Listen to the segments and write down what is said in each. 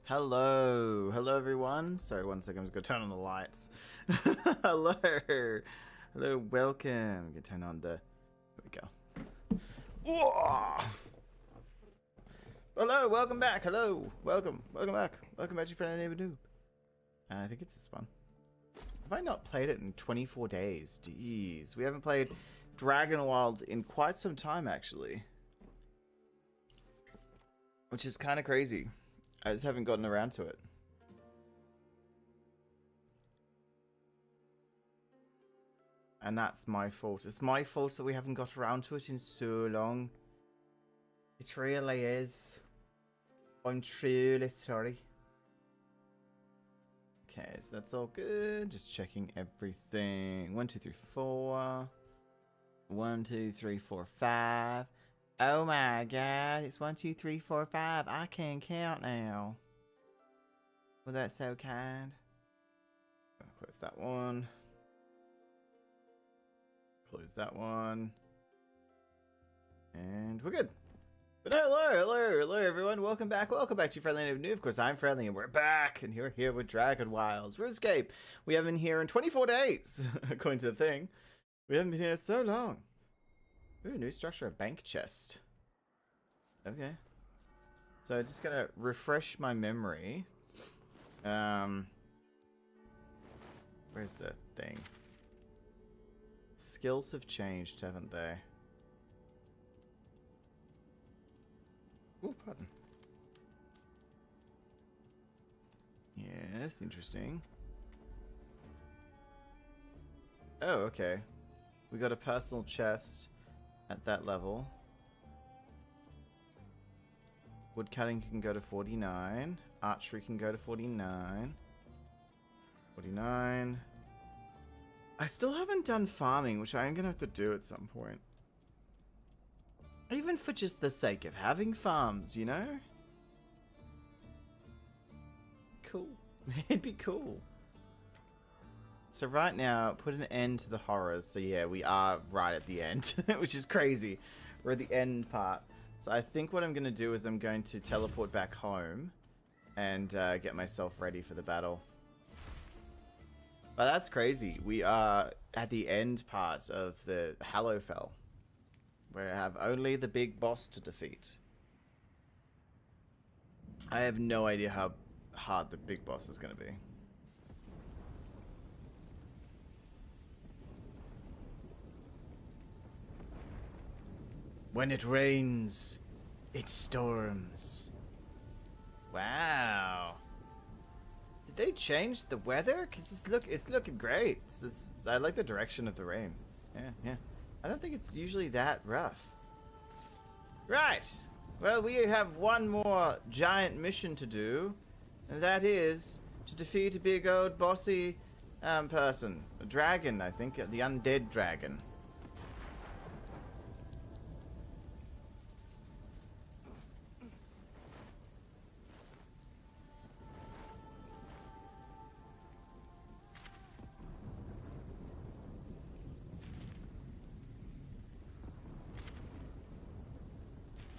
Hello. Hello, everyone. Sorry, 1 second. I'm just going to turn on the lights. Hello. Hello, welcome. I'm going to turn on the... Here we go. Whoa! Hello, welcome back. Hello. Welcome. Welcome back. Welcome back to your friendly neighbor noob. I think it's this one. Have I not played it in 24 days? Jeez. We haven't played Dragonwilds in quite some time, actually. Which is kind of crazy. I just haven't gotten around to it. And that's my fault. It's my fault that we haven't got around to it in so long. It really is. I'm truly sorry. Okay, so that's all good. Just checking everything. 1, 2, 3, 4. 1, 2, 3, 4, 5. Oh my god, it's 1, 2, 3, 4, 5. I can count now. Well, that's so kind. I'll close that one. Close that one. And we're good. But hello everyone. Welcome back to your friendly native noob. Of course, I'm friendly and we're back. And we're here with Dragonwilds. Runescape. We haven't been here in 24 days, according to the thing. We haven't been here so long. Ooh, new structure, a bank chest. Okay. So just gonna refresh my memory. Where's the thing? Skills have changed, haven't they? Oh, pardon. Yes, interesting. Oh, okay. We got a personal chest at that level. Woodcutting can go to 49. Archery can go to 49. 49. I still haven't done farming, which I am going to have to do at some point. Even for just the sake of having farms, you know? Cool. It'd be cool. So right now, put an end to the horrors. So yeah, we are right at the end, which is crazy. We're at the end part. So I think what I'm going to do is I'm going to teleport back home and get myself ready for the battle. But that's crazy. We are at the end part of the Hallowfell, where I have only the big boss to defeat. I have no idea how hard the big boss is going to be. When it rains, it storms. Wow. Did they change the weather? Cause it's looking great. I like the direction of the rain. Yeah. I don't think it's usually that rough. Right. Well, we have one more giant mission to do, and that is to defeat a big old bossy person, a dragon. I think the undead dragon.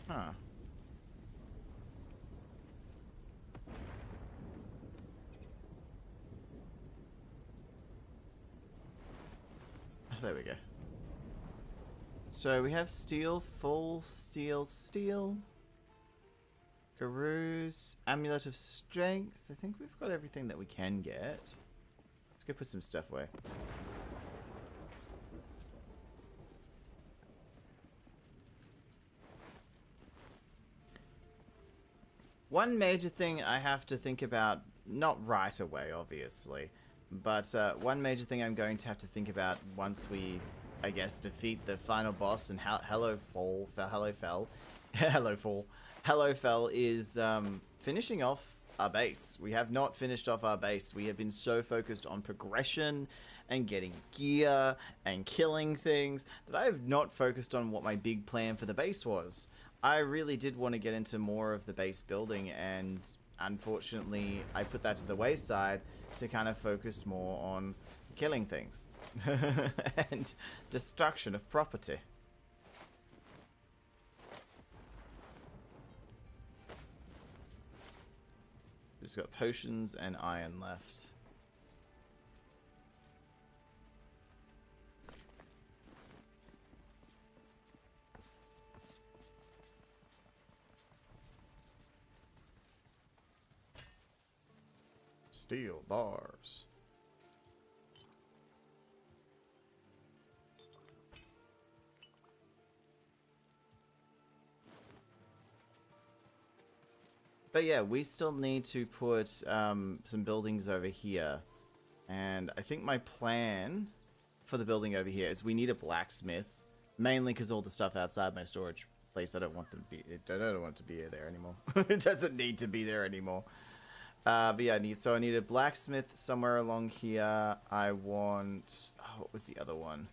Huh. Oh, there we go. So we have steel, full steel. Carouse, amulet of strength. I think we've got everything that we can get. Let's go put some stuff away. One major thing I have to think about, not right away, obviously, but one major thing I'm going to have to think about once we, I guess, defeat the final boss in Hallowfell is finishing off our base. We have not finished off our base. We have been so focused on progression and getting gear and killing things that I have not focused on what my big plan for the base was. I really did want to get into more of the base building, and unfortunately I put that to the wayside to kind of focus more on killing things and destruction of property. We've just got potions and iron left. Steel bars. But yeah, we still need to put some buildings over here. And I think my plan for the building over here is we need a blacksmith. Mainly because all the stuff outside my storage place, I don't want them to be. I don't want it to be there anymore. It doesn't need to be there anymore. But yeah, I need a blacksmith somewhere along here. I want... Oh, what was the other one?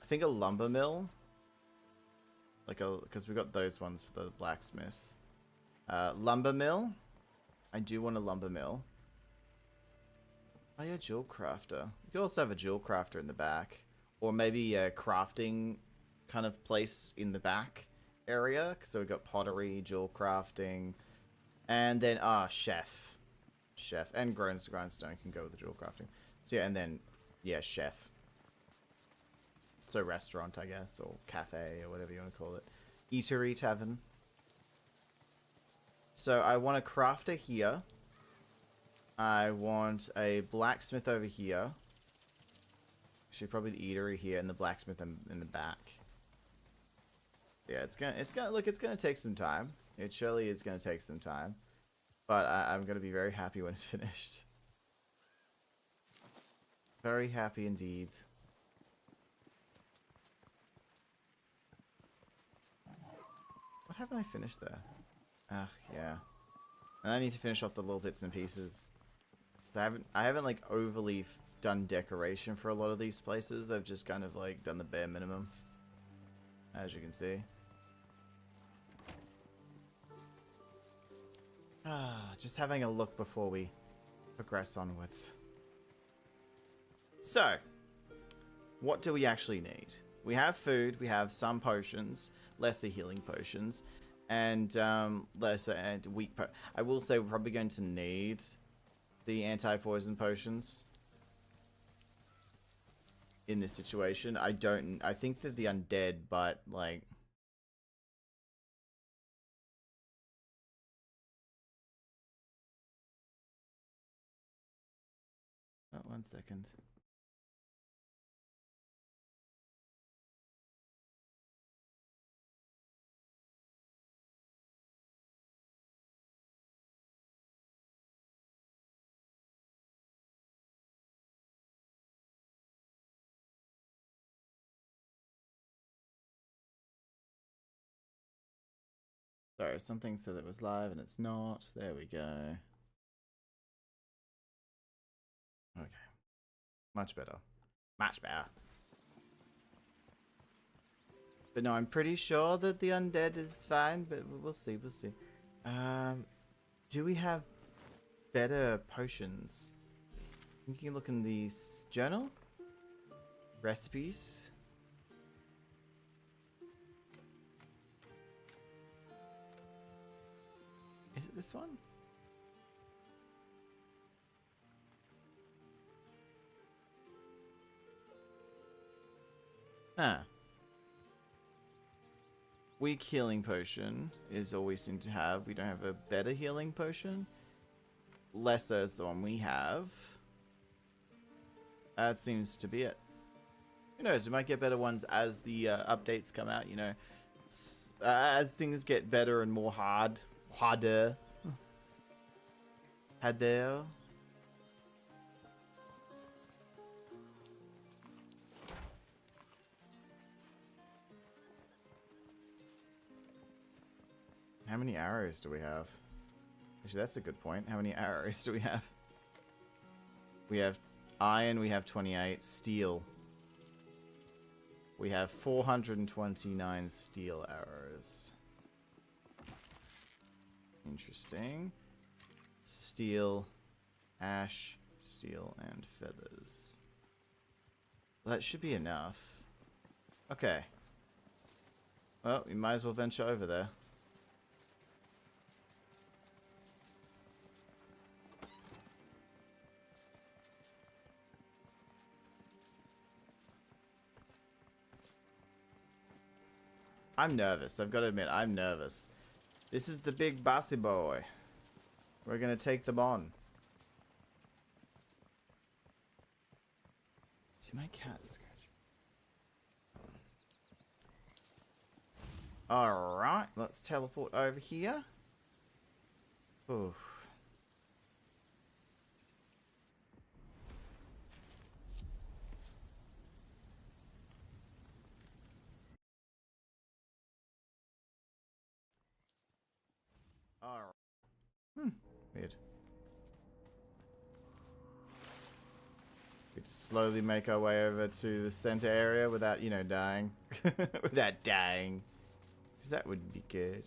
I think a lumber mill. Because we got those ones for the blacksmith. Lumber mill. I do want a lumber mill. Oh yeah, jewel crafter. You could also have a jewel crafter in the back. Or maybe a crafting kind of place in the back area. So we've got pottery, jewel crafting... And then, chef. Chef. And grindstone can go with the jewel crafting. So yeah, and then, yeah, chef. So restaurant, I guess, or cafe, or whatever you want to call it. Eatery, tavern. So I want a crafter here. I want a blacksmith over here. Actually, probably the eatery here, and the blacksmith in the back. Yeah, it's gonna take some time. It surely is going to take some time. But I'm going to be very happy when it's finished. Very happy indeed. What haven't I finished there? Ah, yeah. And I need to finish off the little bits and pieces. I haven't like overly done decoration for a lot of these places. I've just kind of like done the bare minimum. As you can see. Just having a look before we progress onwards. So, what do we actually need? We have food, we have some potions, lesser healing potions, and lesser and weak I will say we're probably going to need the anti-poison potions in this situation. I think that the undead, but like... Oh, 1 second. Sorry, something said it was live and it's not. There we go. Okay. Much better. Much better. But no, I'm pretty sure that the undead is fine, but we'll see, we'll see. Do we have better potions? You can look in the journal. Recipes. Is it this one? Ah. Weak healing potion is all we seem to have. We don't have a better healing potion. Lesser is the one we have. That seems to be it. Who knows? We might get better ones as the updates come out, you know. As things get better and more harder. Harder. How many arrows do we have? Actually, that's a good point. How many arrows do we have? We have iron, we have 28. Steel. We have 429 steel arrows. Interesting. Steel, ash, steel, and feathers. Well, that should be enough. Okay. Well, we might as well venture over there. I'm nervous. I've got to admit, I'm nervous. This is the big bossy boy. We're going to take them on. See my cat scratch. Alright, let's teleport over here. Oof. Alright. Weird. We just slowly make our way over to the center area without, you know, dying. Without dying. Because that would be good.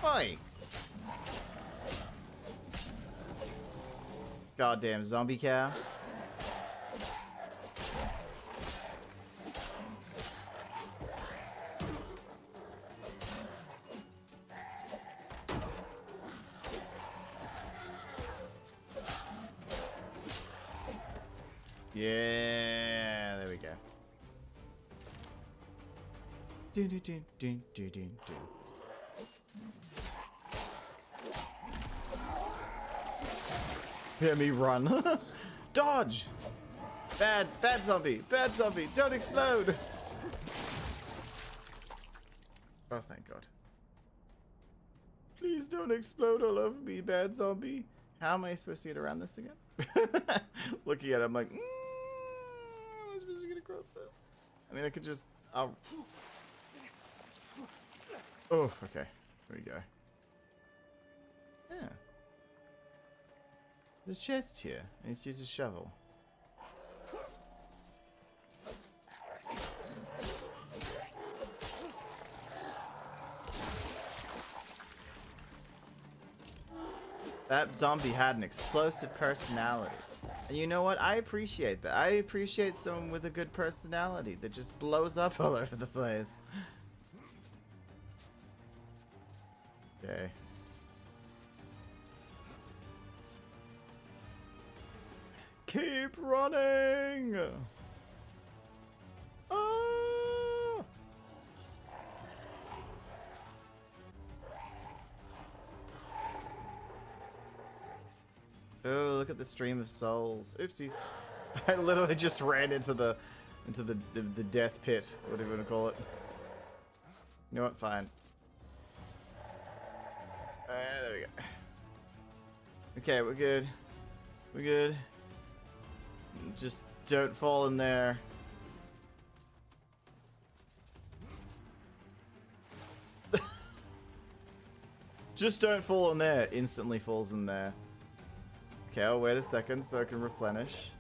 Oi! Goddamn zombie cow. Yeah, there we go. Dun, dun, dun, dun, dun, dun, dun. Hear me run. Dodge! Bad zombie! Bad zombie! Don't explode! Oh, thank God. Please don't explode all over me, bad zombie. How am I supposed to get around this again? Looking at it, I'm like, how am I supposed to get across this? I mean, I could just, oh, okay. There we go. Yeah. The chest here. I need to use a shovel. That zombie had an explosive personality. And you know what? I appreciate that. I appreciate someone with a good personality that just blows up all over the place. Okay. Keep running! Ah! Oh, look at the stream of souls. Oopsies. I literally just ran into the death pit, whatever you want to call it. You know what? Fine. There we go. Okay, we're good. We're good. Just don't fall in there. Just don't fall in there. Instantly falls in there. Okay, I'll wait a second so I can replenish.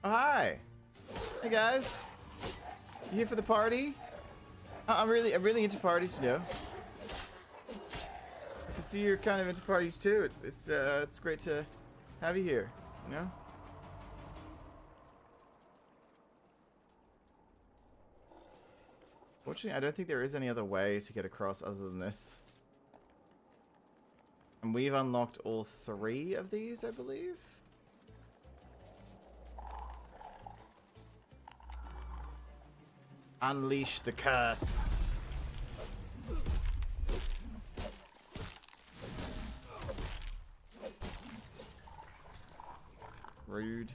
Oh, hi. Hey guys. You here for the party? I'm really into parties, you know. I can see you're kind of into parties too. It's great to have you here, you know? Fortunately, I don't think there is any other way to get across other than this. And we've unlocked all 3 of these, I believe. Unleash the curse. Rude.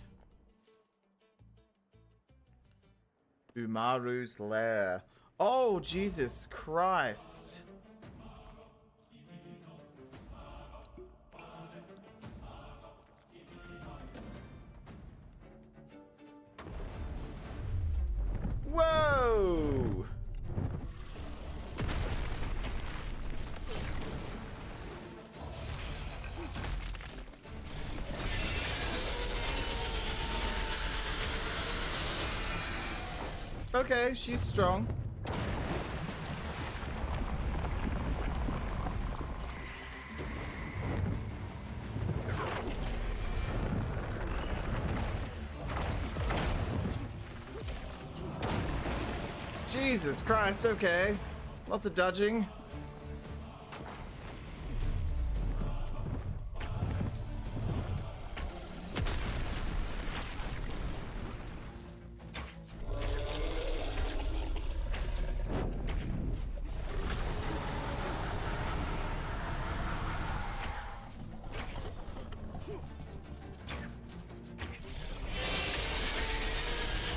Umaru's lair. Oh, Jesus Christ. Whoa! Okay, she's strong. Jesus Christ, okay. Lots of dodging.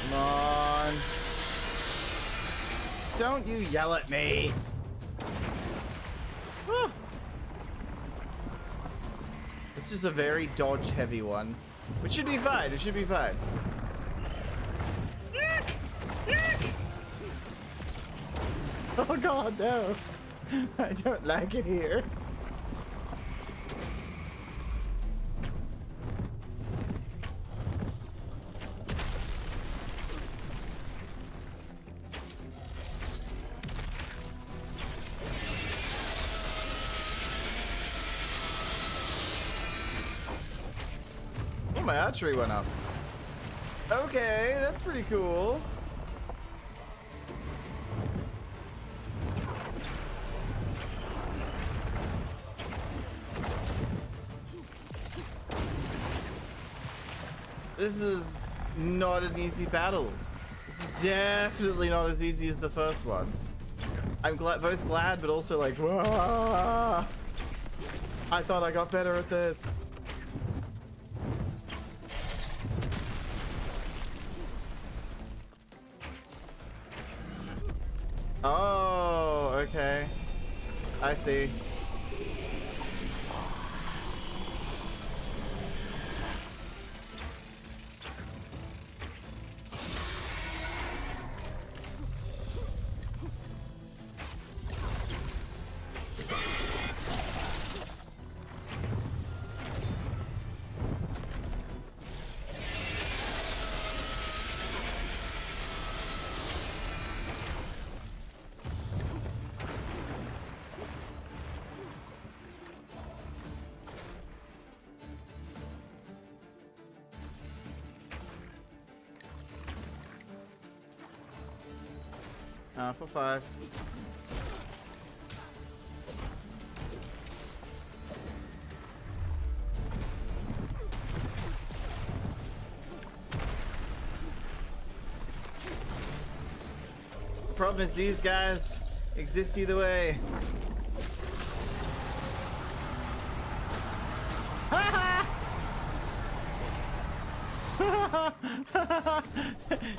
Come on. Don't you yell at me. Ah. It's just a very dodge heavy one. Which should be fine, it should be fine. Oh god, no. I don't like it here. Oh, my archery went up. Okay, that's pretty cool. This is not an easy battle. This is definitely not as easy as the first one. I'm both glad, but also like, whoa. I thought I got better at this. Oh, okay. I see. For 5. The problem is these guys exist either way.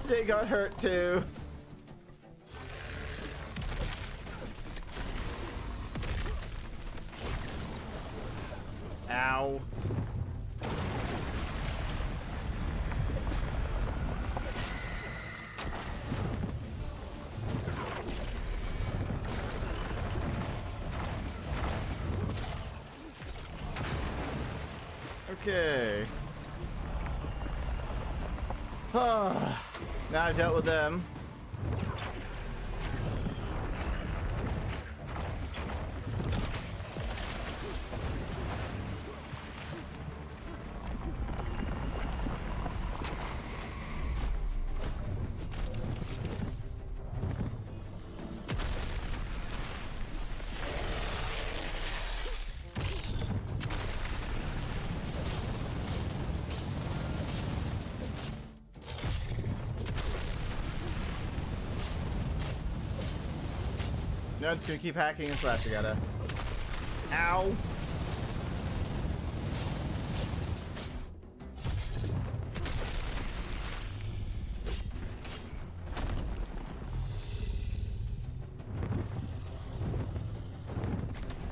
They got hurt too. Ow. Okay. Now I've dealt with them. No, I'm just gonna keep hacking and slashing at her. Ow!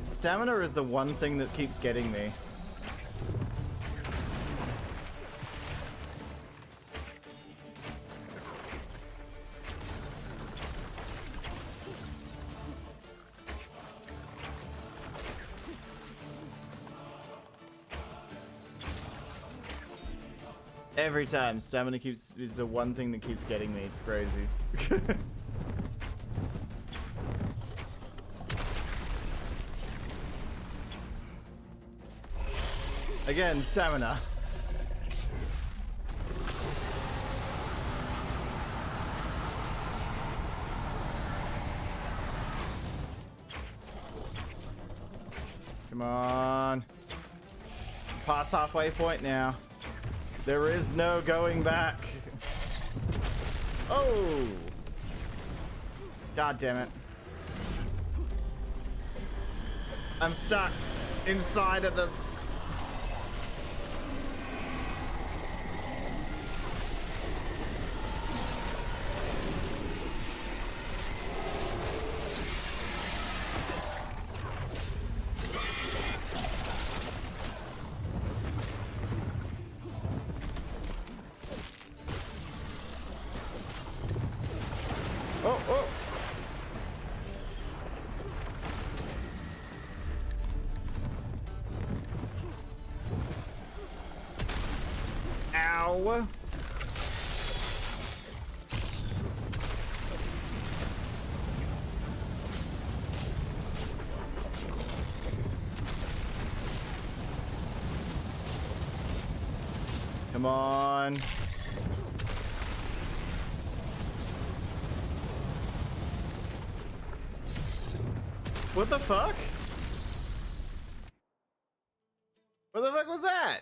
Stamina is the one thing that keeps getting me. Every time, stamina is the one thing that keeps getting me. It's crazy. Again, stamina. Come on. Past halfway point now. There is no going back. Oh! God damn it. I'm stuck inside of the... Oh, oh! Ow! Come on. What the fuck? What the fuck was that?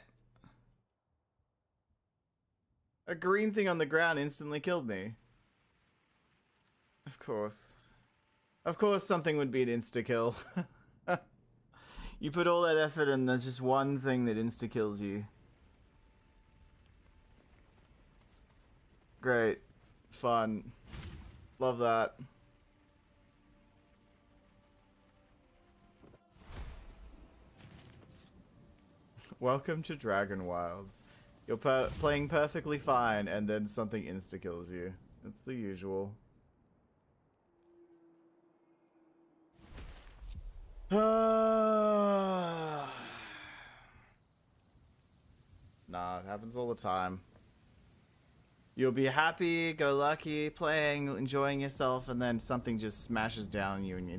A green thing on the ground instantly killed me. Of course. Of course something would be an insta-kill. You put all that effort and there's just one thing that insta-kills you. Great. Fun. Love that. Welcome to Dragonwilds. You're playing perfectly fine, and then something insta-kills you. It's the usual. Nah, it happens all the time. You'll be happy, go lucky, playing, enjoying yourself, and then something just smashes down on you and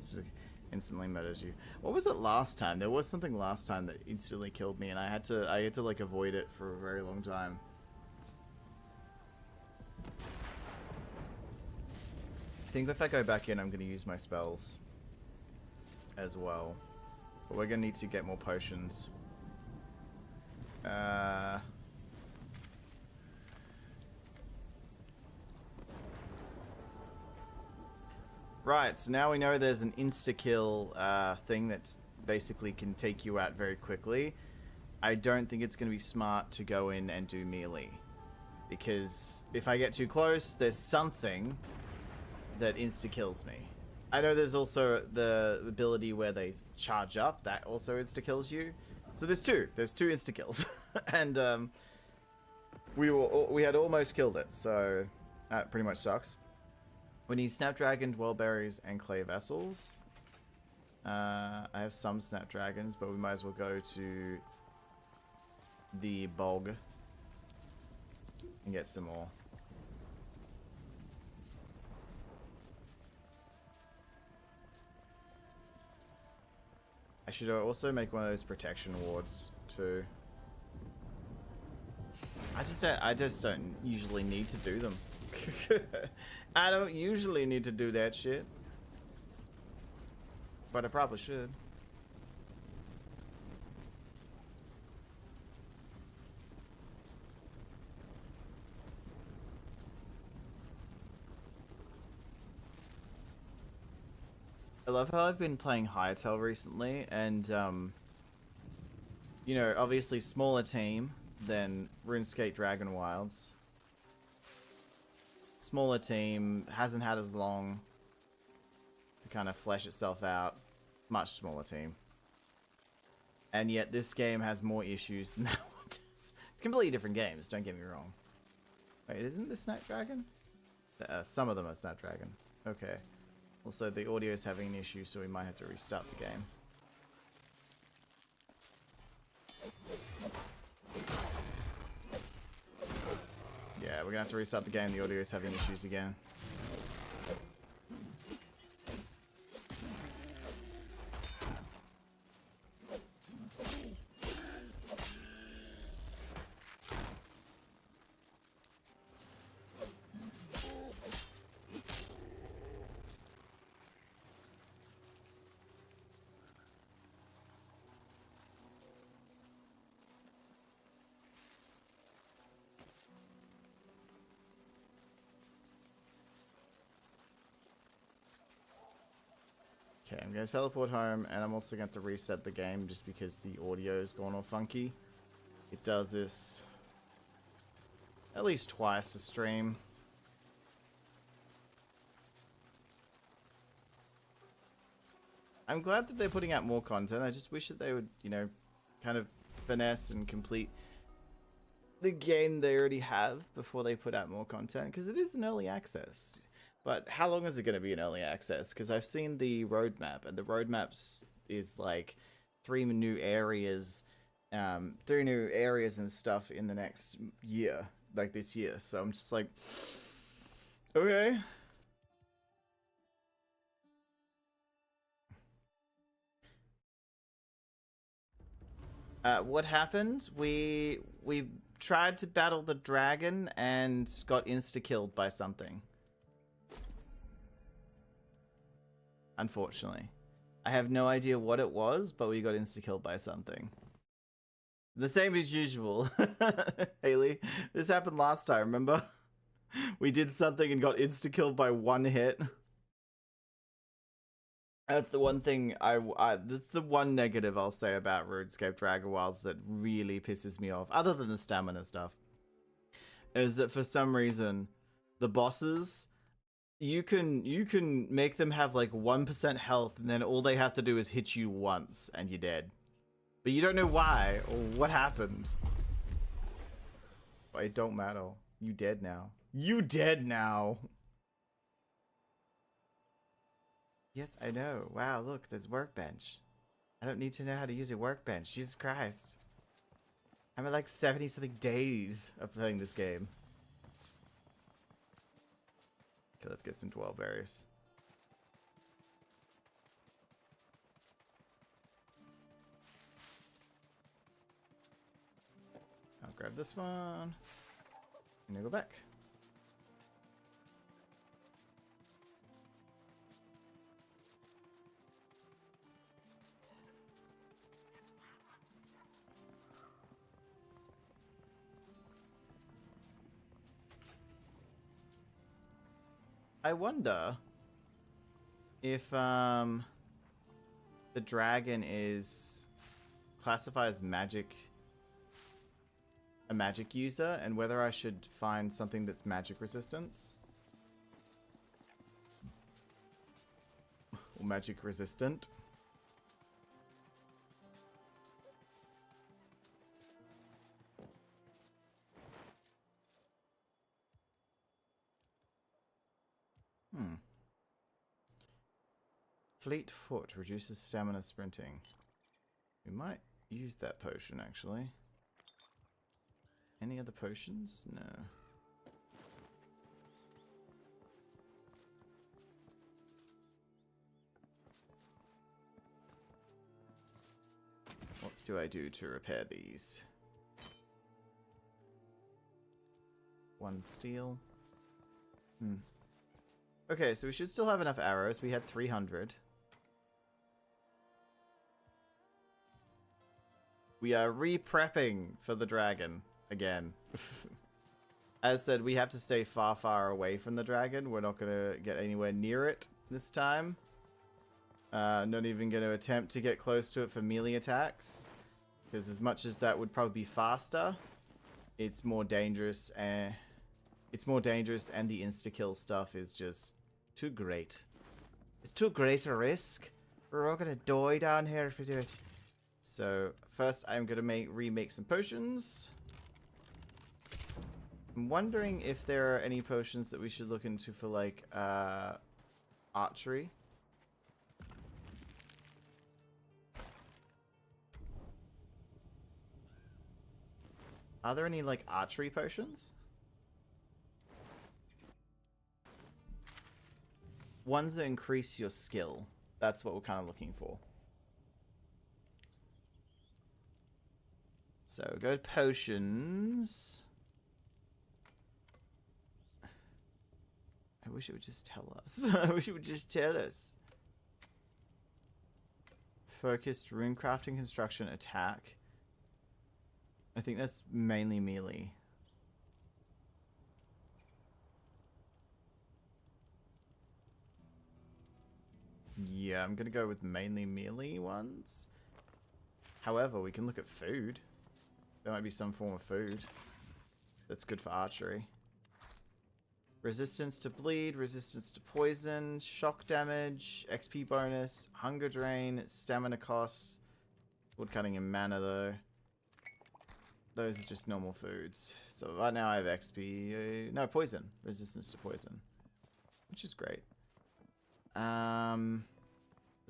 instantly murders you. What was it last time? There was something last time that instantly killed me, and I had to like avoid it for a very long time. I think if I go back in, I'm going to use my spells as well. But we're going to need to get more potions. Right, so now we know there's an insta-kill thing that basically can take you out very quickly. I don't think it's going to be smart to go in and do melee. Because if I get too close, there's something that insta-kills me. I know there's also the ability where they charge up, that also insta-kills you. So there's two insta-kills. And we had almost killed it, so that pretty much sucks. We need snapdragon, dwellberries, and clay vessels. I have some snapdragons, but we might as well go to the bog and get some more. I should also make one of those protection wards too. I just don't usually need to do them. I don't usually need to do that shit. But I probably should. I love how I've been playing Hytale recently, and you know, obviously smaller team than RuneScape Dragonwilds. Smaller team, hasn't had as long to kind of flesh itself out. Much smaller team. And yet this game has more issues than that one does. Completely different games, don't get me wrong. Wait, isn't this Snapdragon? Some of them are Snapdragon. Okay. Also, the audio is having an issue, so we might have to restart the game. Yeah, we're gonna have to restart the game. The audio is having issues again. Okay, I'm going to teleport home, and I'm also going to reset the game just because the audio's gone all funky. It does this at least twice a stream. I'm glad that they're putting out more content. I just wish that they would, you know, kind of finesse and complete the game they already have before they put out more content, because it is an early access. But how long is it going to be an early access? Because I've seen the roadmap, and the roadmap is like 3 new areas and stuff in the next year, like this year. So I'm just like, okay. What happened? We tried to battle the dragon and got insta-killed by something. Unfortunately. I have no idea what it was, but we got insta-killed by something. The same as usual. Haley, this happened last time, remember? We did something and got insta-killed by 1 hit. That's the one thing that's the one negative I'll say about RuneScape Dragonwilds that really pisses me off, other than the stamina stuff, is that for some reason, the bosses, you can make them have like 1% health, and then all they have to do is hit you once, and you're dead. But you don't know why, or what happened. But it don't matter. You dead now. You dead now! Yes, I know. Wow, look, there's workbench. I don't need to know how to use a workbench. Jesus Christ. I'm at like 70-something days of playing this game. Okay, let's get some 12 berries. I'll grab this one. And then go back. I wonder if the dragon is classified as a magic user, and whether I should find something that's magic resistance or magic resistant. Fleet foot reduces stamina sprinting. We might use that potion, actually. Any other potions? No. What do I do to repair these? 1 steel. Okay, so we should still have enough arrows. We had 300. We are re-prepping for the dragon again. As said, we have to stay far, far away from the dragon. We're not going to get anywhere near it this time. Not even going to attempt to get close to it for melee attacks. Because as much as that would probably be faster, it's more dangerous. And the insta-kill stuff is just too great. It's too great a risk. We're all going to die down here if we do it. So first I'm going to remake some potions. I'm wondering if there are any potions that we should look into for like archery. Are there any like archery potions? Ones that increase your skill. That's what we're kind of looking for. So go to potions. I wish it would just tell us. I wish it would just tell us. Focused rune crafting, construction, attack. I think that's mainly melee. Yeah, I'm gonna go with mainly melee ones. However, we can look at food. There might be some form of food that's good for archery. Resistance to bleed, resistance to poison, shock damage, XP bonus, hunger drain, stamina cost, woodcutting and mana though. Those are just normal foods. So right now I have XP, no, poison, resistance to poison, which is great. The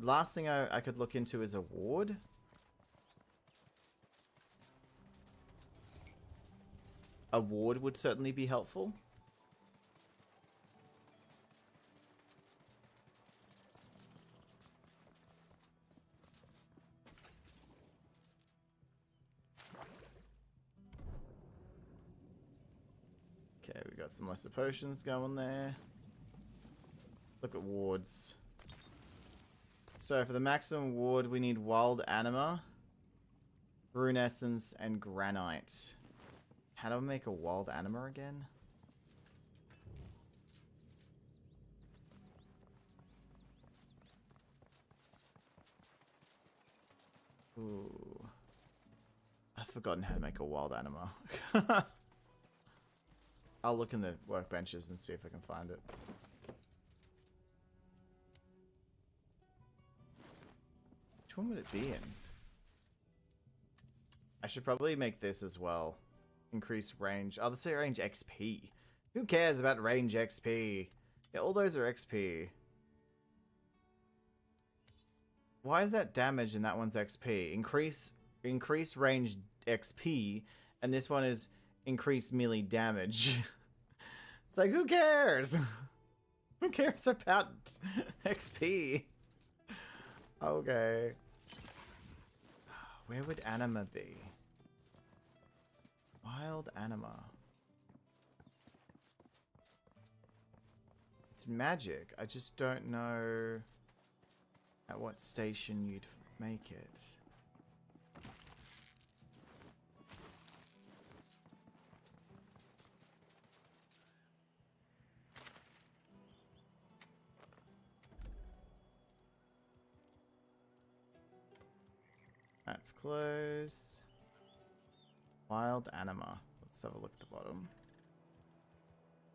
last thing I could look into is a ward. A ward would certainly be helpful. Okay, we got some lesser potions going there. Look at wards. So for the maximum ward, we need wild anima, rune essence, and granite. How do I make a wild anima again? Ooh. I've forgotten how to make a wild anima. I'll look in the workbenches and see if I can find it. Which one would it be in? I should probably make this as well. Increase range. Oh, let's say range XP. Who cares about range XP? Yeah, all those are XP. Why is that damage and that one's XP? Increase range XP, and this one is increase melee damage. It's like, who cares? Who cares about XP? Okay. Where would anima be? Wild anima. It's magic. I just don't know at what station you'd make it. That's close. Wild anima. Let's have a look at the bottom.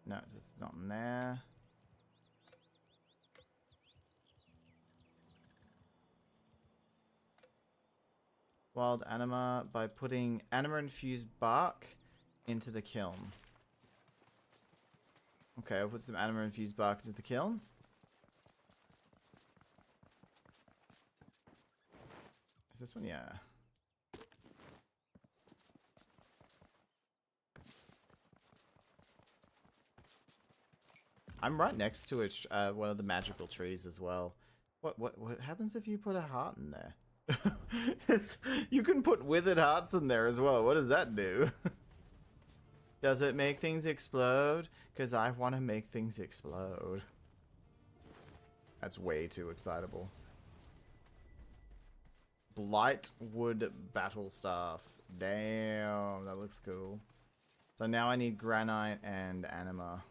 No, it's not in there. Wild anima by putting anima infused bark into the kiln. Okay, I'll put some anima infused bark into the kiln. Is this one? Yeah. I'm right next to it, one of the magical trees as well. What happens if you put a heart in there? You can put withered hearts in there as well. What does that do? Does it make things explode? Because I want to make things explode. That's way too excitable. Blightwood battle staff. Damn, that looks cool. So now I need granite and anima.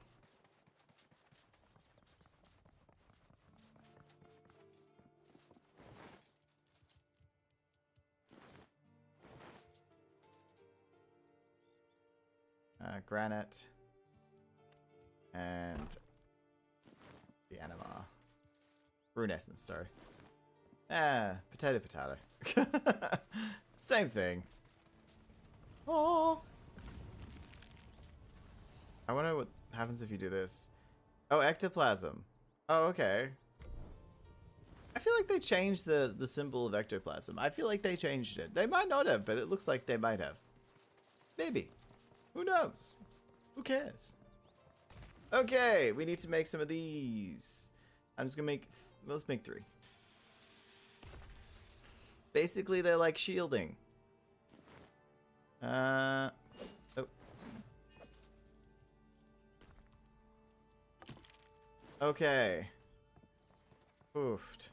Granite and the anima. Rune essence, sorry. Potato. Same thing. Oh, I wonder what happens if you do this. Oh, ectoplasm. Oh, okay. I feel like they changed the symbol of ectoplasm. I feel like they changed it. They might not have, but it looks like they might have. Maybe. Who knows? Who cares? Okay, we need to make some of these. I'm just gonna make... let's make 3. Basically, they're like shielding. Oh. Okay. Oofed.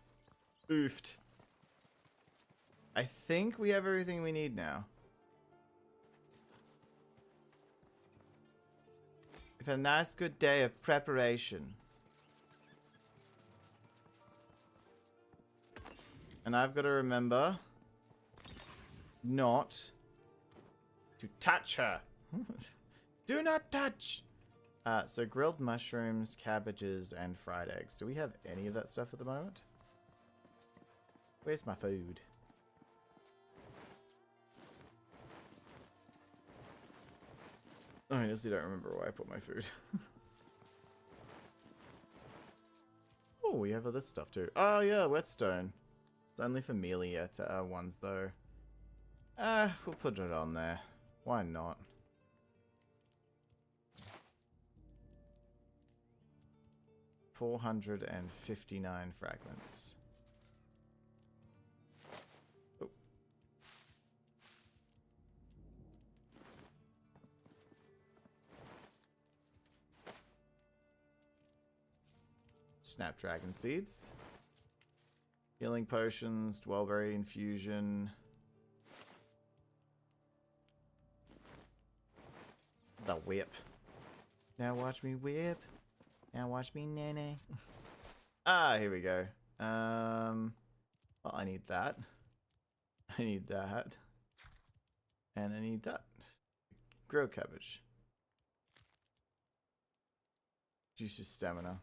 I think we have everything we need now. We've had a nice good day of preparation. And I've got to remember not to touch her. Do not touch! So grilled mushrooms, cabbages, and fried eggs. Do we have any of that stuff at the moment? Where's my food? I honestly don't remember where I put my food. Oh, we have other stuff too. Oh yeah, whetstone. It's only for melee ones though. We'll put it on there. Why not? $459 fragments. Oh. Snapdragon seeds. Healing potions, dwellberry infusion. The whip. Now watch me whip. Now watch me nene. Here we go. Well, I need that. I need that. And I need that. Grilled cabbage. Juices stamina.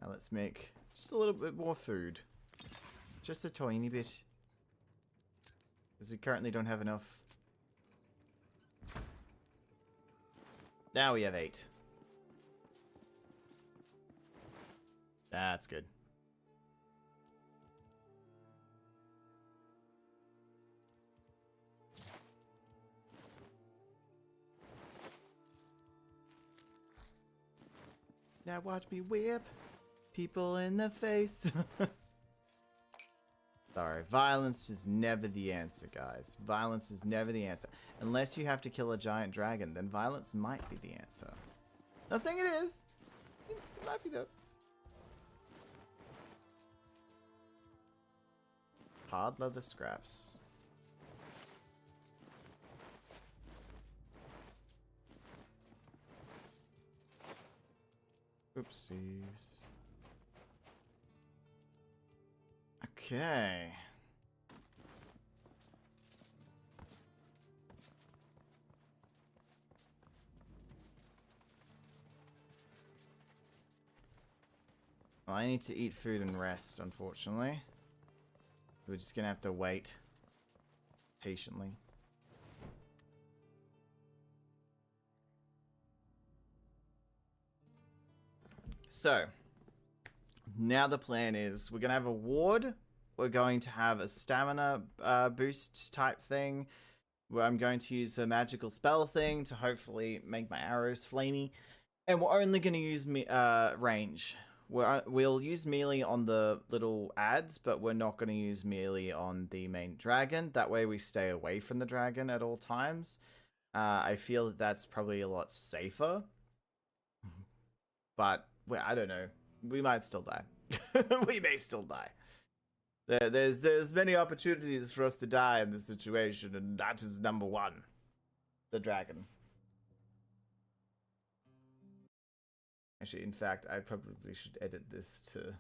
Now let's make just a little bit more food. Just a tiny bit. Because we currently don't have enough. Now we have 8. That's good. Now watch me whip people in the face. Sorry, violence is never the answer, guys. Violence is never the answer. Unless you have to kill a giant dragon, then violence might be the answer. Not saying it is. It might be though. Hard leather scraps. Oopsies. Okay. Well, I need to eat food and rest, unfortunately. We're just gonna have to wait patiently. So, now the plan is we're gonna have a ward. We're going to have a stamina boost type thing, where I'm going to use a magical spell thing to hopefully make my arrows flamey. And we're only going to use range. We'll use melee on the little ads, but we're not going to use melee on the main dragon. That way we stay away from the dragon at all times. I feel that that's probably a lot safer. But, well, I don't know. We might still die. We may still die. There's many opportunities for us to die in this situation, and that is number 1. The dragon. Actually, in fact, I probably should edit this to...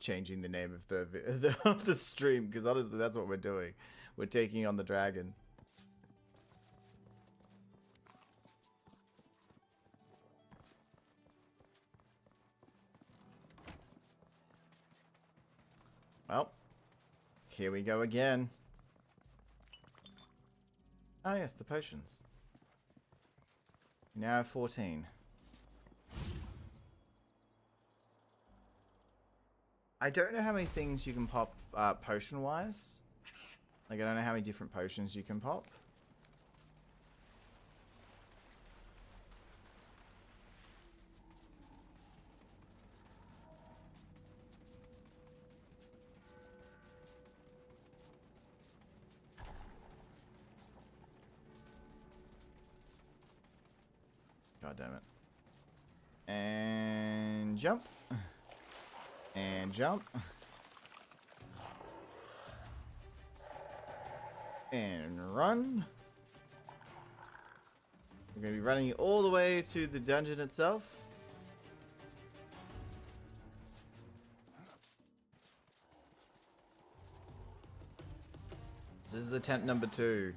changing the name of the stream, because honestly that's what we're doing. We're taking on the dragon. Well, here we go again. Ah yes, the potions. We now have 14. I don't know how many things you can pop potion-wise. Like, I don't know how many different potions you can pop. God damn it. And jump. And jump. And run. We're going to be running all the way to the dungeon itself. So this is attempt number 2.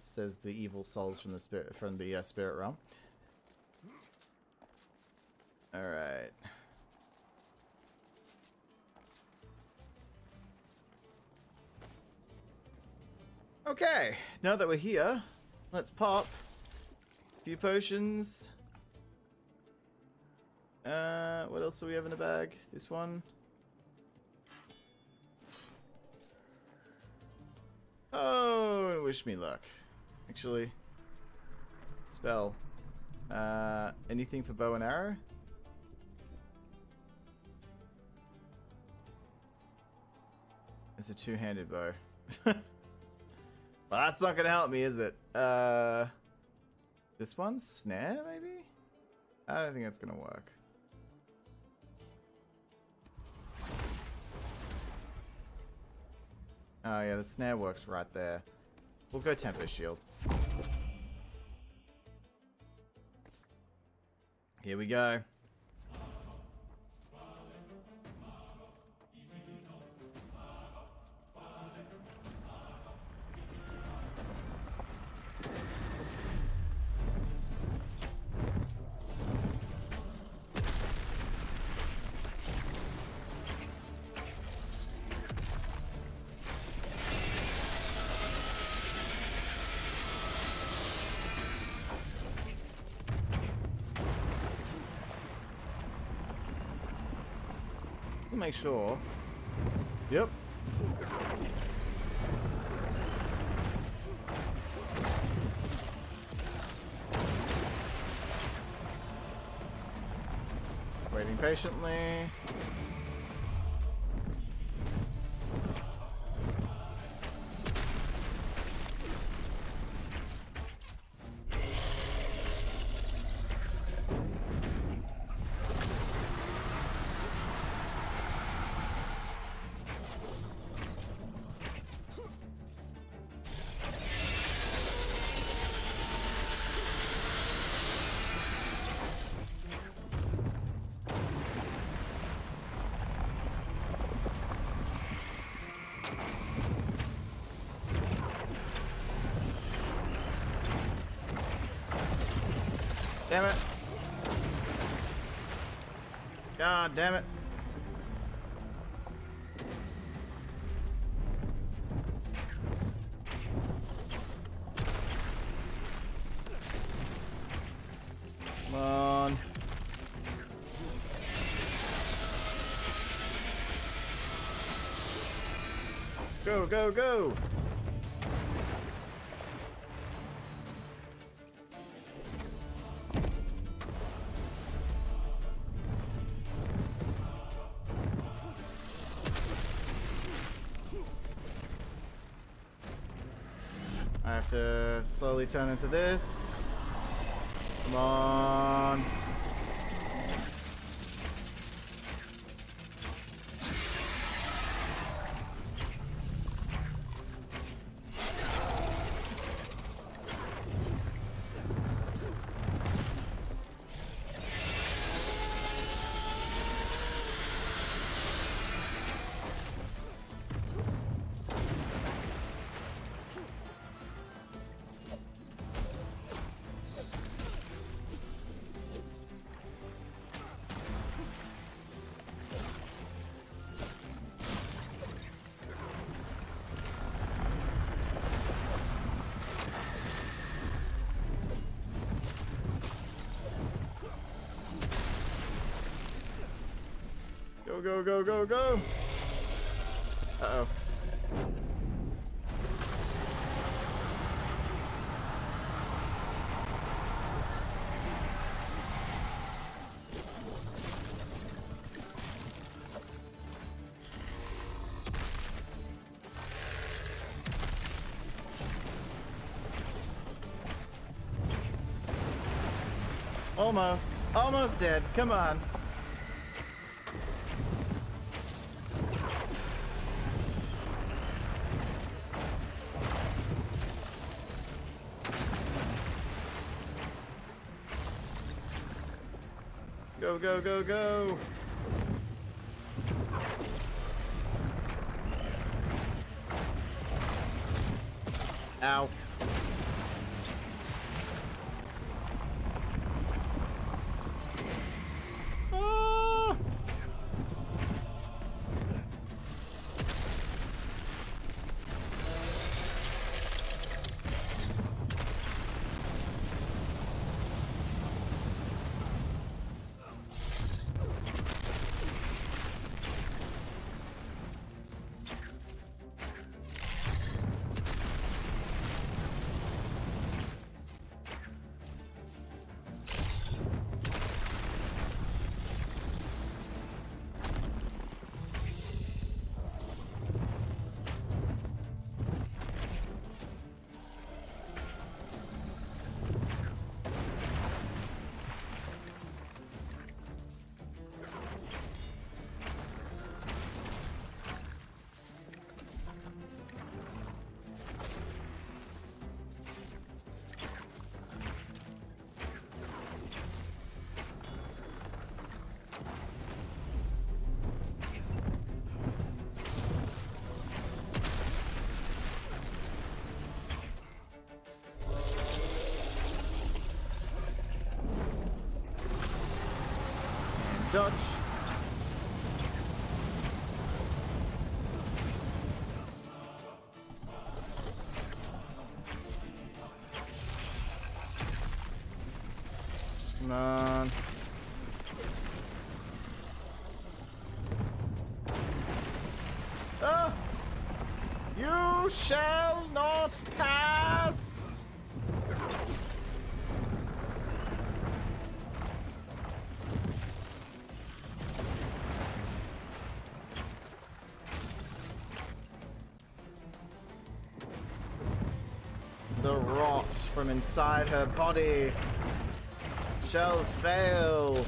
Says the evil souls from the spirit realm. All right. Okay, now that we're here, let's pop a few potions. What else do we have in the bag? This one. Oh, wish me luck. Actually, spell. Anything for bow and arrow? It's a two-handed bow. Well, that's not gonna help me, is it? This one? Snare, maybe? I don't think that's gonna work. Oh yeah, the snare works right there. We'll go Tempo Shield. Here we go. Make sure. Yep. Waiting patiently. Damn it. God damn it. Come on. Go, go, go. I have to slowly turn into this. Come on. Go, go, go, go, go! Uh-oh. Almost. Almost dead. Come on. Go, go, go, go. Ow. Ah! Dodge. Come on. Ah! You shall not pass! The rot from inside her body shall fail.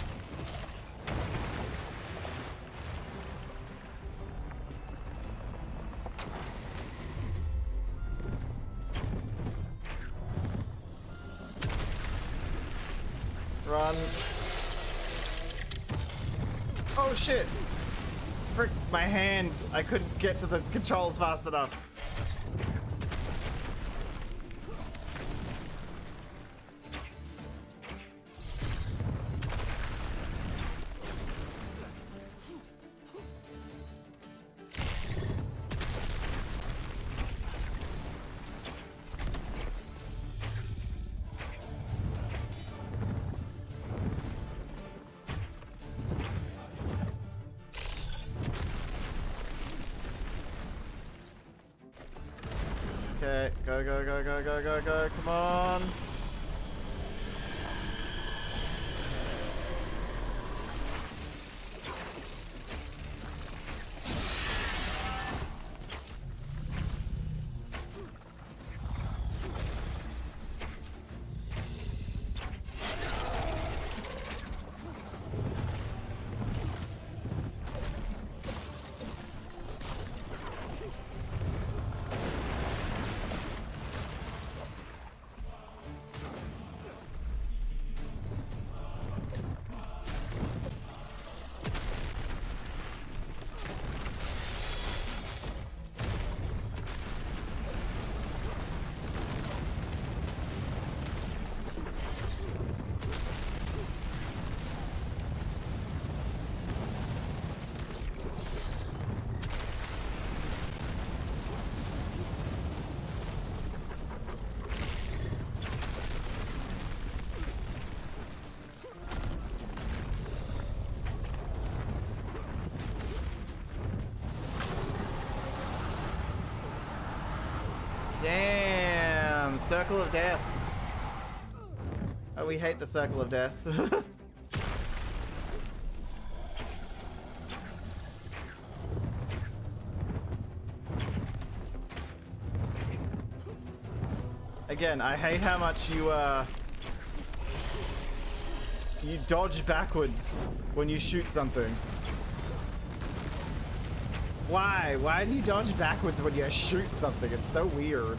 Run. Oh shit! Frick, my hands. I couldn't get to the controls fast enough. Okay, go, go, go, go, go, go, go, come on. Damn, Circle of Death. Oh, we hate the Circle of Death. Again, I hate how much you You dodge backwards when you shoot something. Why? Why do you dodge backwards when you shoot something? It's so weird.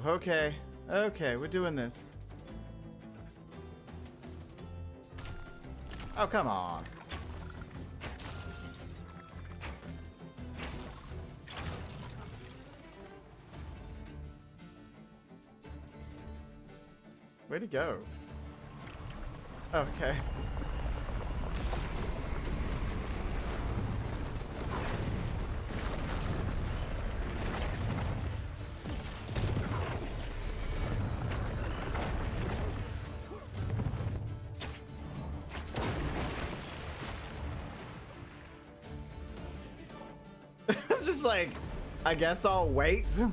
Okay. Okay, we're doing this. Oh, come on. Where'd he go? Okay. Just like, I guess I'll wait.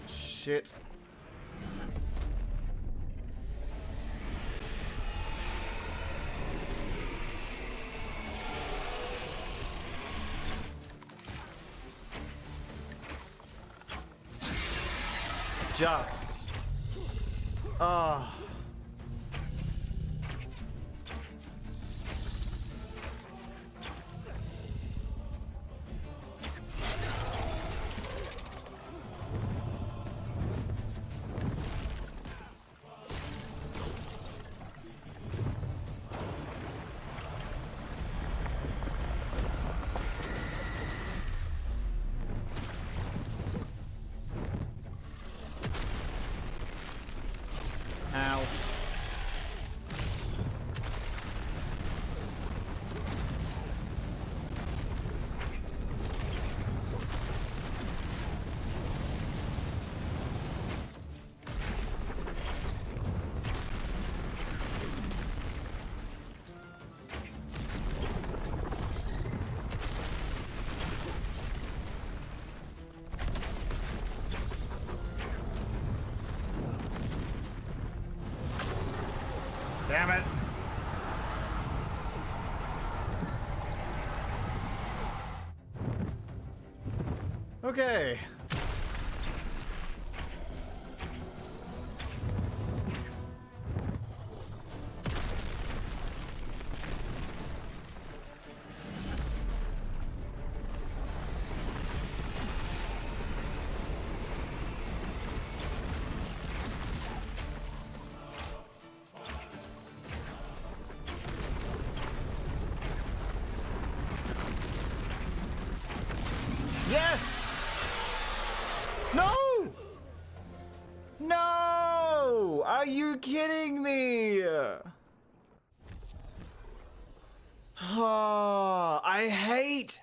Shit. Just. Oh. Ow. Damn it. Okay. Yes! No! No! Are you kidding me? Oh, I hate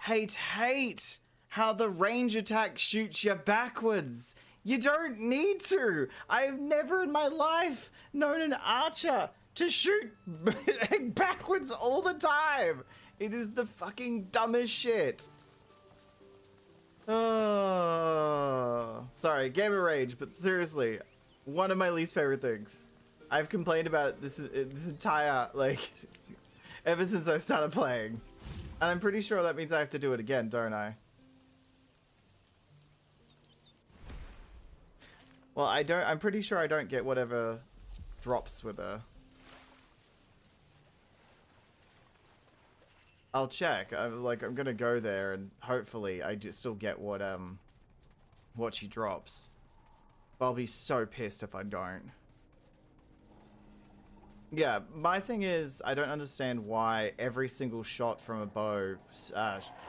how the range attack shoots you backwards. You don't need to. I've never in my life known an archer to shoot backwards all the time. It is the fucking dumbest shit. Sorry, gamer rage, but seriously, one of my least favorite things. I've complained about this entire, like, ever since I started playing. And I'm pretty sure that means I have to do it again, don't I? Well, I'm pretty sure I don't get whatever drops with her. I'll check. I'm gonna go there and hopefully I still get what she drops. But I'll be so pissed if I don't. Yeah, my thing is I don't understand why every single shot from a bow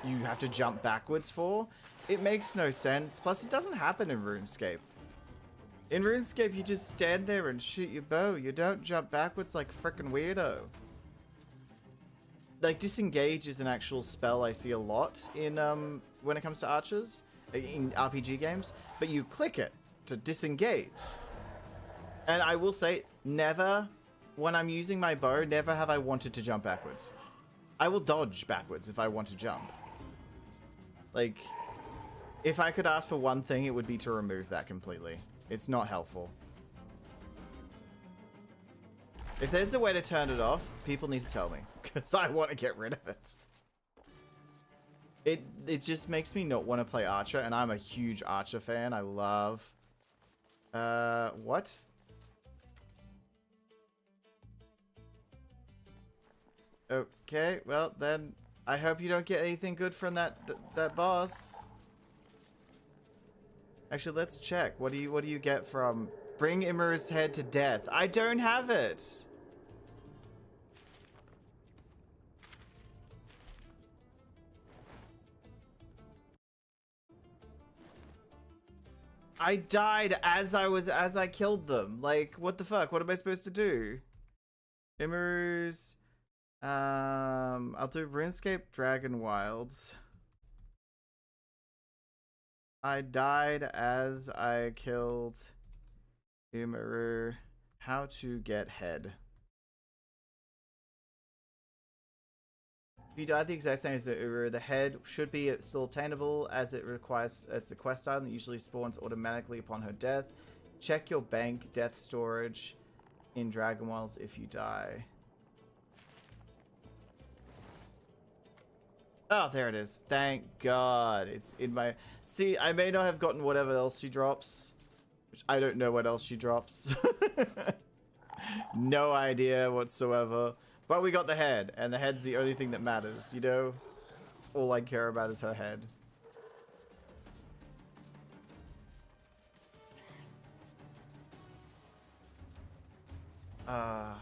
you have to jump backwards for. It makes no sense. Plus, it doesn't happen in RuneScape. In RuneScape, you just stand there and shoot your bow. You don't jump backwards like a frickin' weirdo. Like, disengage is an actual spell I see a lot in, when it comes to archers, in RPG games. But you click it to disengage. And I will say, never, when I'm using my bow, never have I wanted to jump backwards. I will dodge backwards if I want to jump. Like, if I could ask for one thing, it would be to remove that completely. It's not helpful. If there's a way to turn it off, people need to tell me, because I want to get rid of it. It just makes me not want to play Archer, and I'm a huge Archer fan. I love... what? Okay, well then, I hope you don't get anything good from that boss. Actually, let's check. What do you get from bring Imra's head to death? I don't have it. I died as I killed them. Like, what the fuck? What am I supposed to do? Imra's I'll do RuneScape Dragonwilds. I died as I killed Humour. How to get head. If you die the exact same as the Uru, the head should be still obtainable as it requires. It's a quest item that usually spawns automatically upon her death. Check your bank death storage in Dragonwilds if you die. Oh, there it is. Thank God. It's in my... See, I may not have gotten whatever else she drops. Which I don't know what else she drops. No idea whatsoever. But we got the head. And the head's the only thing that matters, you know? All I care about is her head. Nah,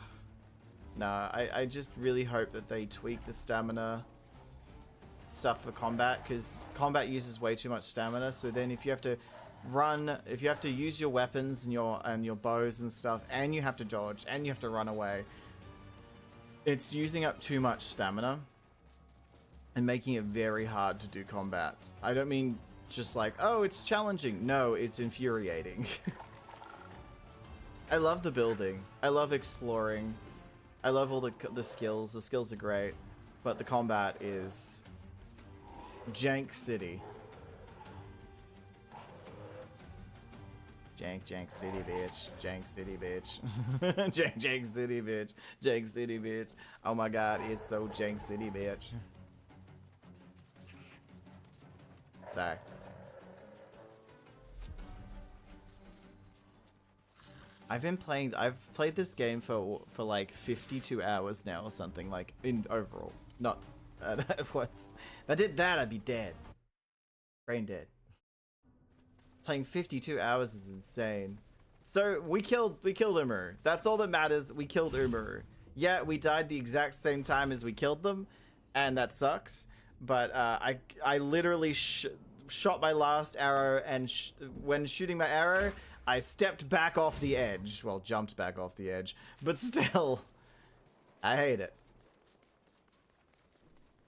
I just really hope that they tweak the stamina stuff for combat, because combat uses way too much stamina. So then if you have to run, if you have to use your weapons and your bows and stuff, and you have to dodge and you have to run away, it's using up too much stamina and making it very hard to do combat. I don't mean just like, oh, it's challenging. No, it's infuriating. I love the building. I love exploring. I love all the skills. The skills are great, but the combat is jank city. Jank city, bitch. Jank city, bitch. jank city, bitch. Jank city, bitch. Oh my god, it's so jank city, bitch. Sorry. I've played this game for like 52 hours now or something, like in overall. Not at once. If I did that, I'd be dead. Brain dead. Playing 52 hours is insane. So we killed Umaru. That's all that matters. We killed Umaru. Yeah, we died the exact same time as we killed them, and that sucks. But I literally shot my last arrow, and when shooting my arrow, I stepped back off the edge. Well, jumped back off the edge, but still, I hate it.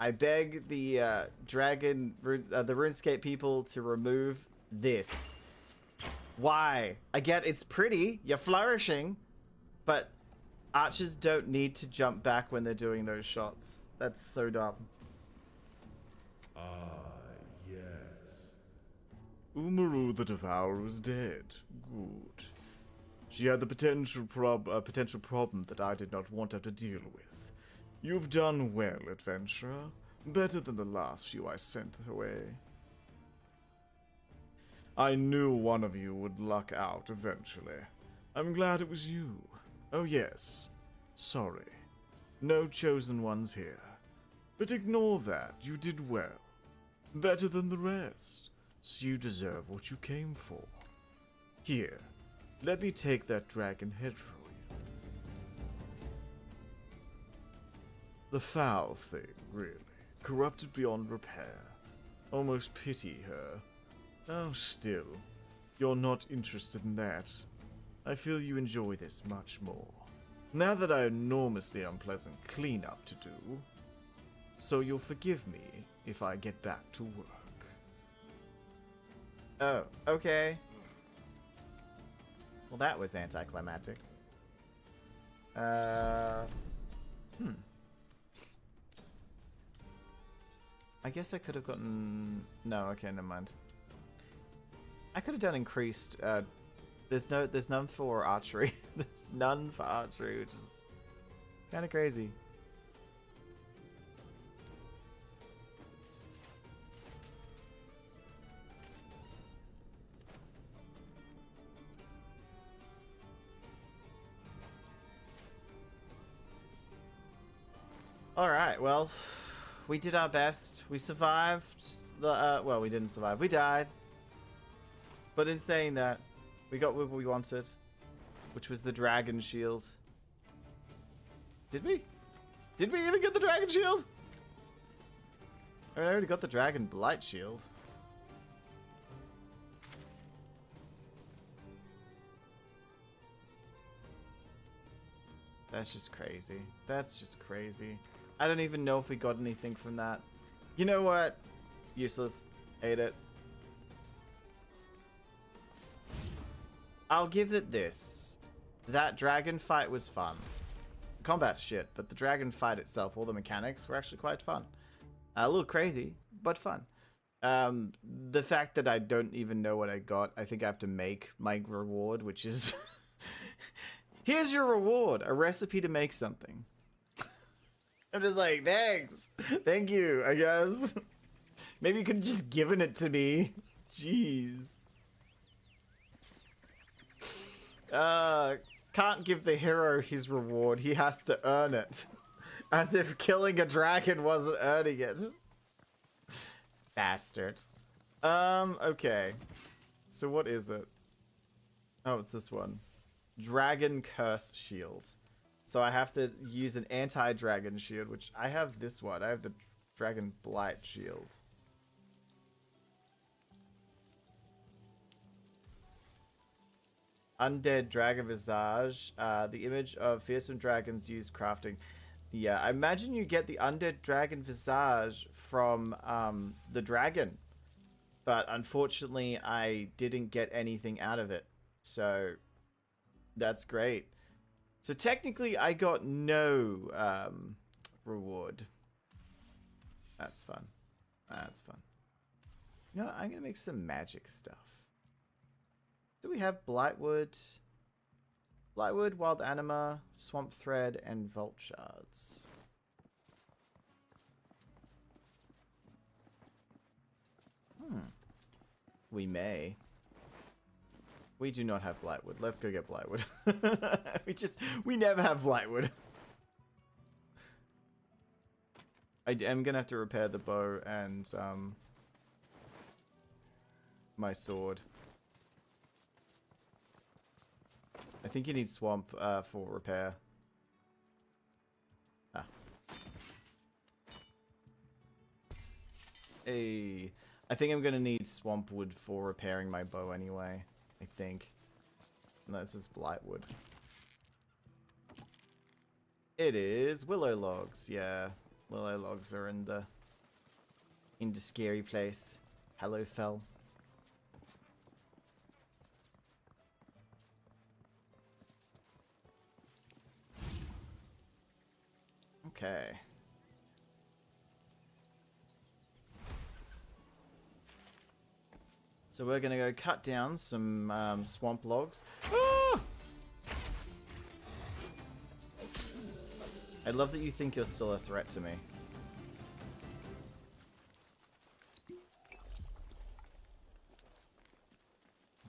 I beg the the RuneScape people to remove this. Why? I get it's pretty, you're flourishing, but archers don't need to jump back when they're doing those shots. That's so dumb. Yes. Umaru the Devourer is dead. Good. She had the potential problem that I did not want her to deal with. You've done well, adventurer. Better than the last few I sent away. I knew one of you would luck out eventually. I'm glad it was you. Oh yes. Sorry. No chosen ones here. But ignore that. You did well. Better than the rest. So you deserve what you came for. Here, let me take that dragon head for you. The foul thing, really. Corrupted beyond repair. Almost pity her. Oh, still. You're not interested in that, I feel you enjoy this much more. Now that I have enormously unpleasant cleanup to do, so you'll forgive me if I get back to work. Oh, okay. Well, that was anticlimactic. I guess I could have gotten... No, okay, never mind. I could have done increased... There's none for archery. There's none for archery, which is kind of crazy. Alright, well, we did our best. We survived the, well, we didn't survive. We died. But in saying that, we got what we wanted, which was the dragon shield. Did we? Did we even get the dragon shield? I mean, I already got the dragon blight shield. That's just crazy. That's just crazy. I don't even know if we got anything from that. You know what? Useless. Ate it. I'll give it this. That dragon fight was fun. Combat's shit, but the dragon fight itself, all the mechanics were actually quite fun. A little crazy, but fun. The fact that I don't even know what I got, I think I have to make my reward, which is... Here's your reward, a recipe to make something. I'm just like, thanks. Thank you, I guess. Maybe you could have just given it to me. Jeez. Can't give the hero his reward. He has to earn it. As if killing a dragon wasn't earning it. Bastard. Okay. So what is it? Oh, it's this one. Dragon Curse Shield. So I have to use an anti-dragon shield, which I have this one. I have the Dragon Blight Shield. Undead Dragon Visage. The image of fearsome dragons used crafting. Yeah, I imagine you get the Undead Dragon Visage from the dragon. But unfortunately, I didn't get anything out of it. So, that's great. So technically, I got no reward. That's fun. That's fun. You know what? I'm going to make some magic stuff. Do we have Blightwood? Blightwood, Wild Anima, Swamp Thread, and Vault Shards. We may. We do not have Blightwood. Let's go get Blightwood. we never have Blightwood. I am gonna have to repair the bow and my sword. I think you need swamp for repair. Ah. Hey, I think I'm gonna need swamp wood for repairing my bow anyway. I think. No, this is Blightwood. It is willow logs. Yeah, willow logs are in the scary place. Hallowfell. Okay. So we're gonna go cut down some swamp logs. Ah! I love that you think you're still a threat to me.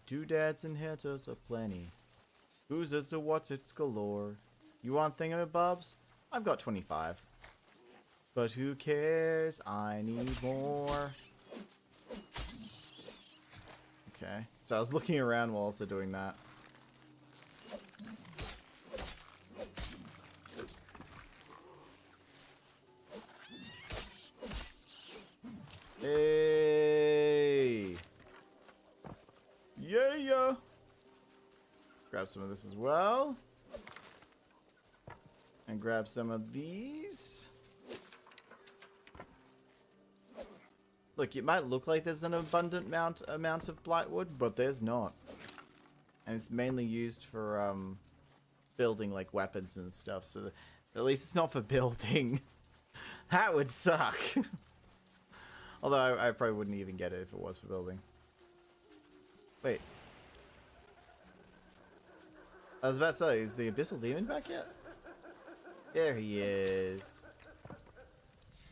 Doodads and hatters are plenty. Who's it's a what's it's galore. You want thingamabobs? I've got 25. But who cares? I need more. Okay. So I was looking around while also doing that. Hey! Yeah! Grab grab some of this as well. And grab some of these. Look, it might look like there's an abundant amount of Blightwood, but there's not. And it's mainly used for building like weapons and stuff, so at least it's not for building. That would suck. Although I probably wouldn't even get it if it was for building. Wait. I was about to say, is the Abyssal Demon back yet? There he is.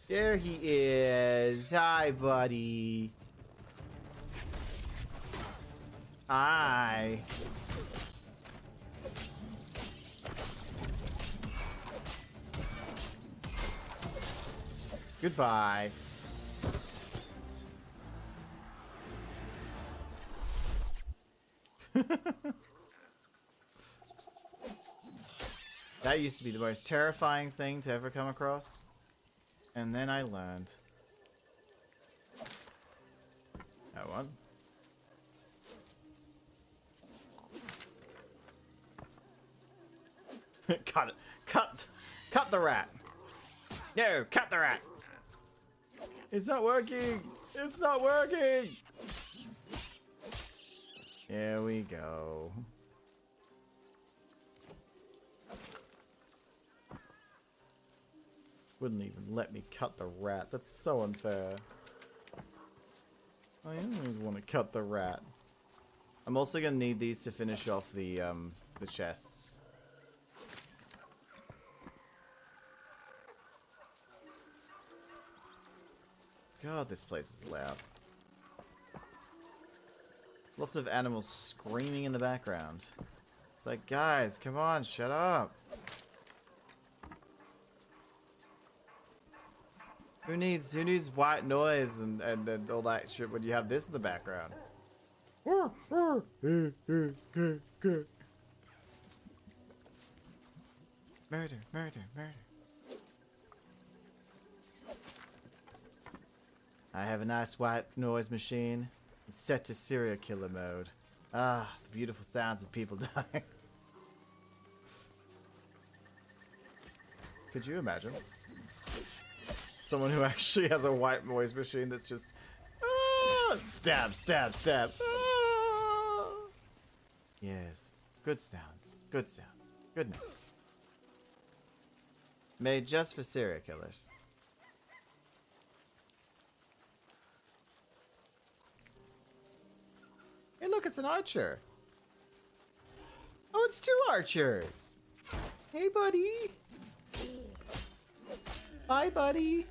There he is. Hi, buddy. Hi. Goodbye. That used to be the most terrifying thing to ever come across. And then I learned. That one. Cut it. Cut the rat. No, cut the rat. It's not working. It's not working. Here we go. Wouldn't even let me cut the rat. That's so unfair. I always want to cut the rat. I'm also gonna need these to finish off the chests. God, this place is loud. Lots of animals screaming in the background. It's like, guys, come on, shut up. Who needs white noise and all that shit when you have this in the background? Murder, murder, murder. I have a nice white noise machine. It's set to serial killer mode. Ah, the beautiful sounds of people dying. Could you imagine? Someone who actually has a white noise machine that's just stab, stab, stab. Ah! Yes, good sounds, good sounds, good night. Made just for serial killers. Hey, look, it's an archer. Oh, it's two archers. Hey, buddy. Bye, buddy.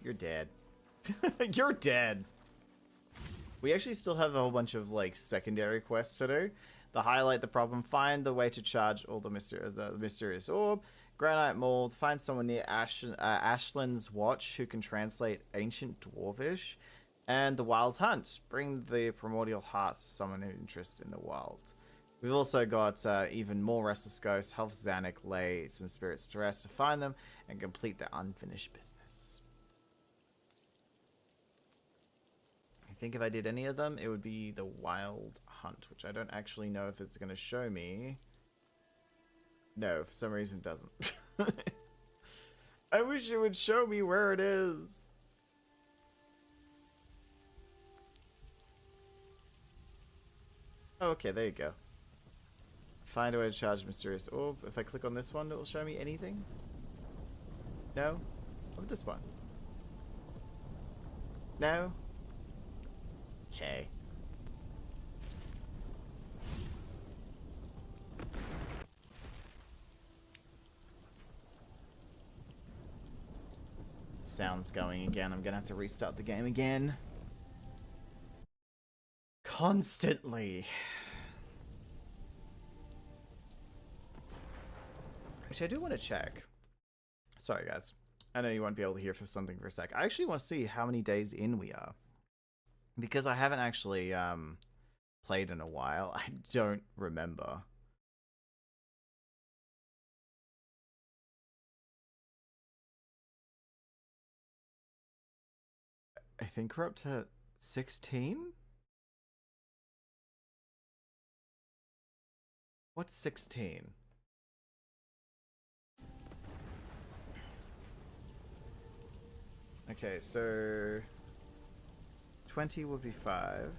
You're dead. You're dead. We actually still have a whole bunch of like secondary quests to do. The highlight the problem, find the way to charge all the mysterious orb, granite mold, find someone near Ashland's watch who can translate ancient dwarvish, and the wild hunt, bring the primordial hearts to someone interested in the wild. We've also got even more restless ghosts, help Zanuck lay some spirits to rest to find them and complete their unfinished business. I think if I did any of them, it would be the wild hunt, which I don't actually know if it's going to show me. No, for some reason it doesn't. I wish it would show me where it is. Oh, okay, there you go. Find a way to charge mysterious orb. If I click on this one, it will show me anything. No? What about this one? No? Okay. Sound's going again. I'm gonna have to restart the game again. Constantly. Actually, I do want to check. Sorry, guys. I know you won't be able to hear for something for a sec. I actually want to see how many days in we are. Because I haven't actually played in a while. I don't remember. I think we're up to 16? What's 16? Okay, so 20 would be 5.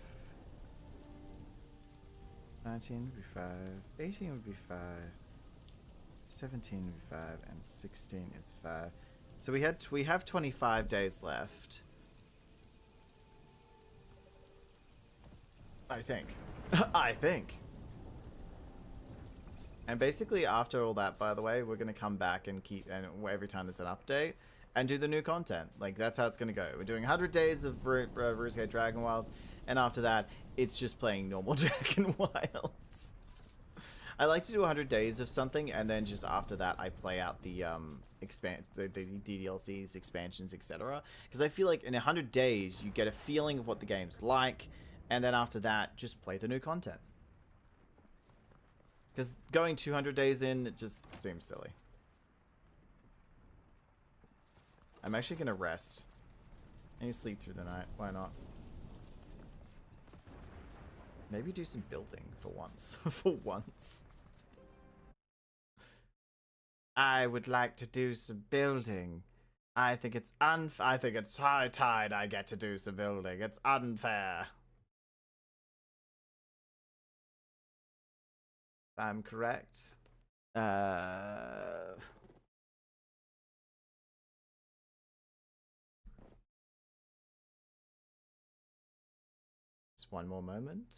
19 would be 5. 18 would be 5. 17 would be 5, and 16 is 5. So we have 25 days left. I think. I think. And basically after all that, by the way, we're going to come back and keep, and every time there's an update, and do the new content. Like, that's how it's going to go. We're doing 100 days of Runescape Dragonwilds, and after that, it's just playing normal Dragonwilds. I like to do 100 days of something, and then just after that, I play out the the DLCs, expansions, etc. Because I feel like in 100 days, you get a feeling of what the game's like, and then after that, just play the new content. Because going 200 days in, it just seems silly. I'm actually going to rest. I need to sleep through the night. Why not? Maybe do some building for once. For once. I would like to do some building. I think it's high tide I get to do some building. It's unfair. If I'm correct. Just one more moment.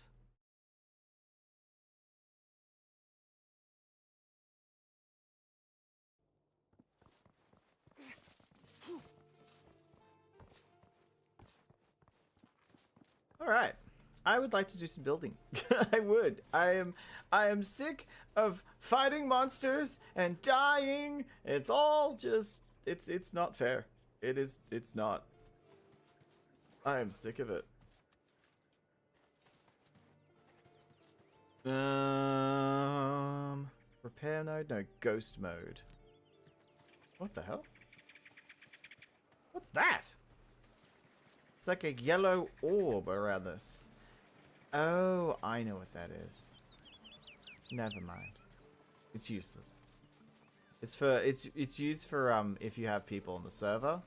All right. I would like to do some building. I would. I am sick of fighting monsters and dying. It's all just it's not fair. It's not. I am sick of it. Repair mode? No, ghost mode. What the hell? What's that? It's like a yellow orb around this. Oh, I know what that is. Never mind. It's useless. It's used for if you have people on the server.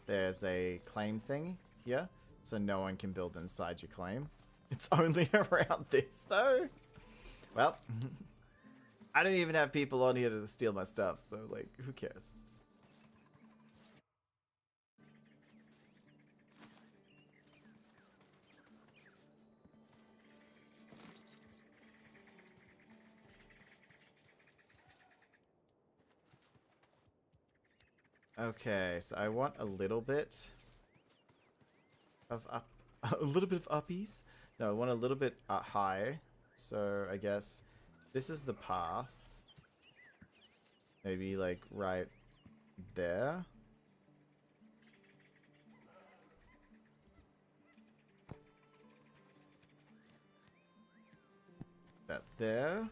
There's a claim thing here, so no one can build inside your claim. It's only around this though. Well, I don't even have people on here to steal my stuff, so like, who cares? Okay, so I want a little bit of uppies. No, I want a little bit high. So I guess this is the path. Maybe like right there. That there.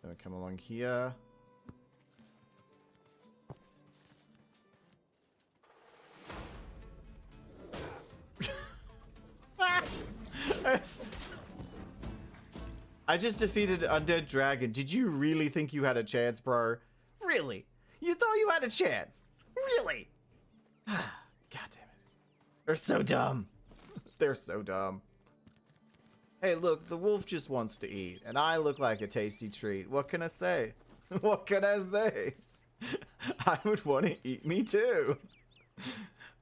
Then we come along here. I just defeated Undead Dragon. Did you really think you had a chance, bro? Really? You thought you had a chance? Really? God damn it. They're so dumb. They're so dumb. Hey, look, the wolf just wants to eat, and I look like a tasty treat. What can I say? What can I say? I would want to eat me too.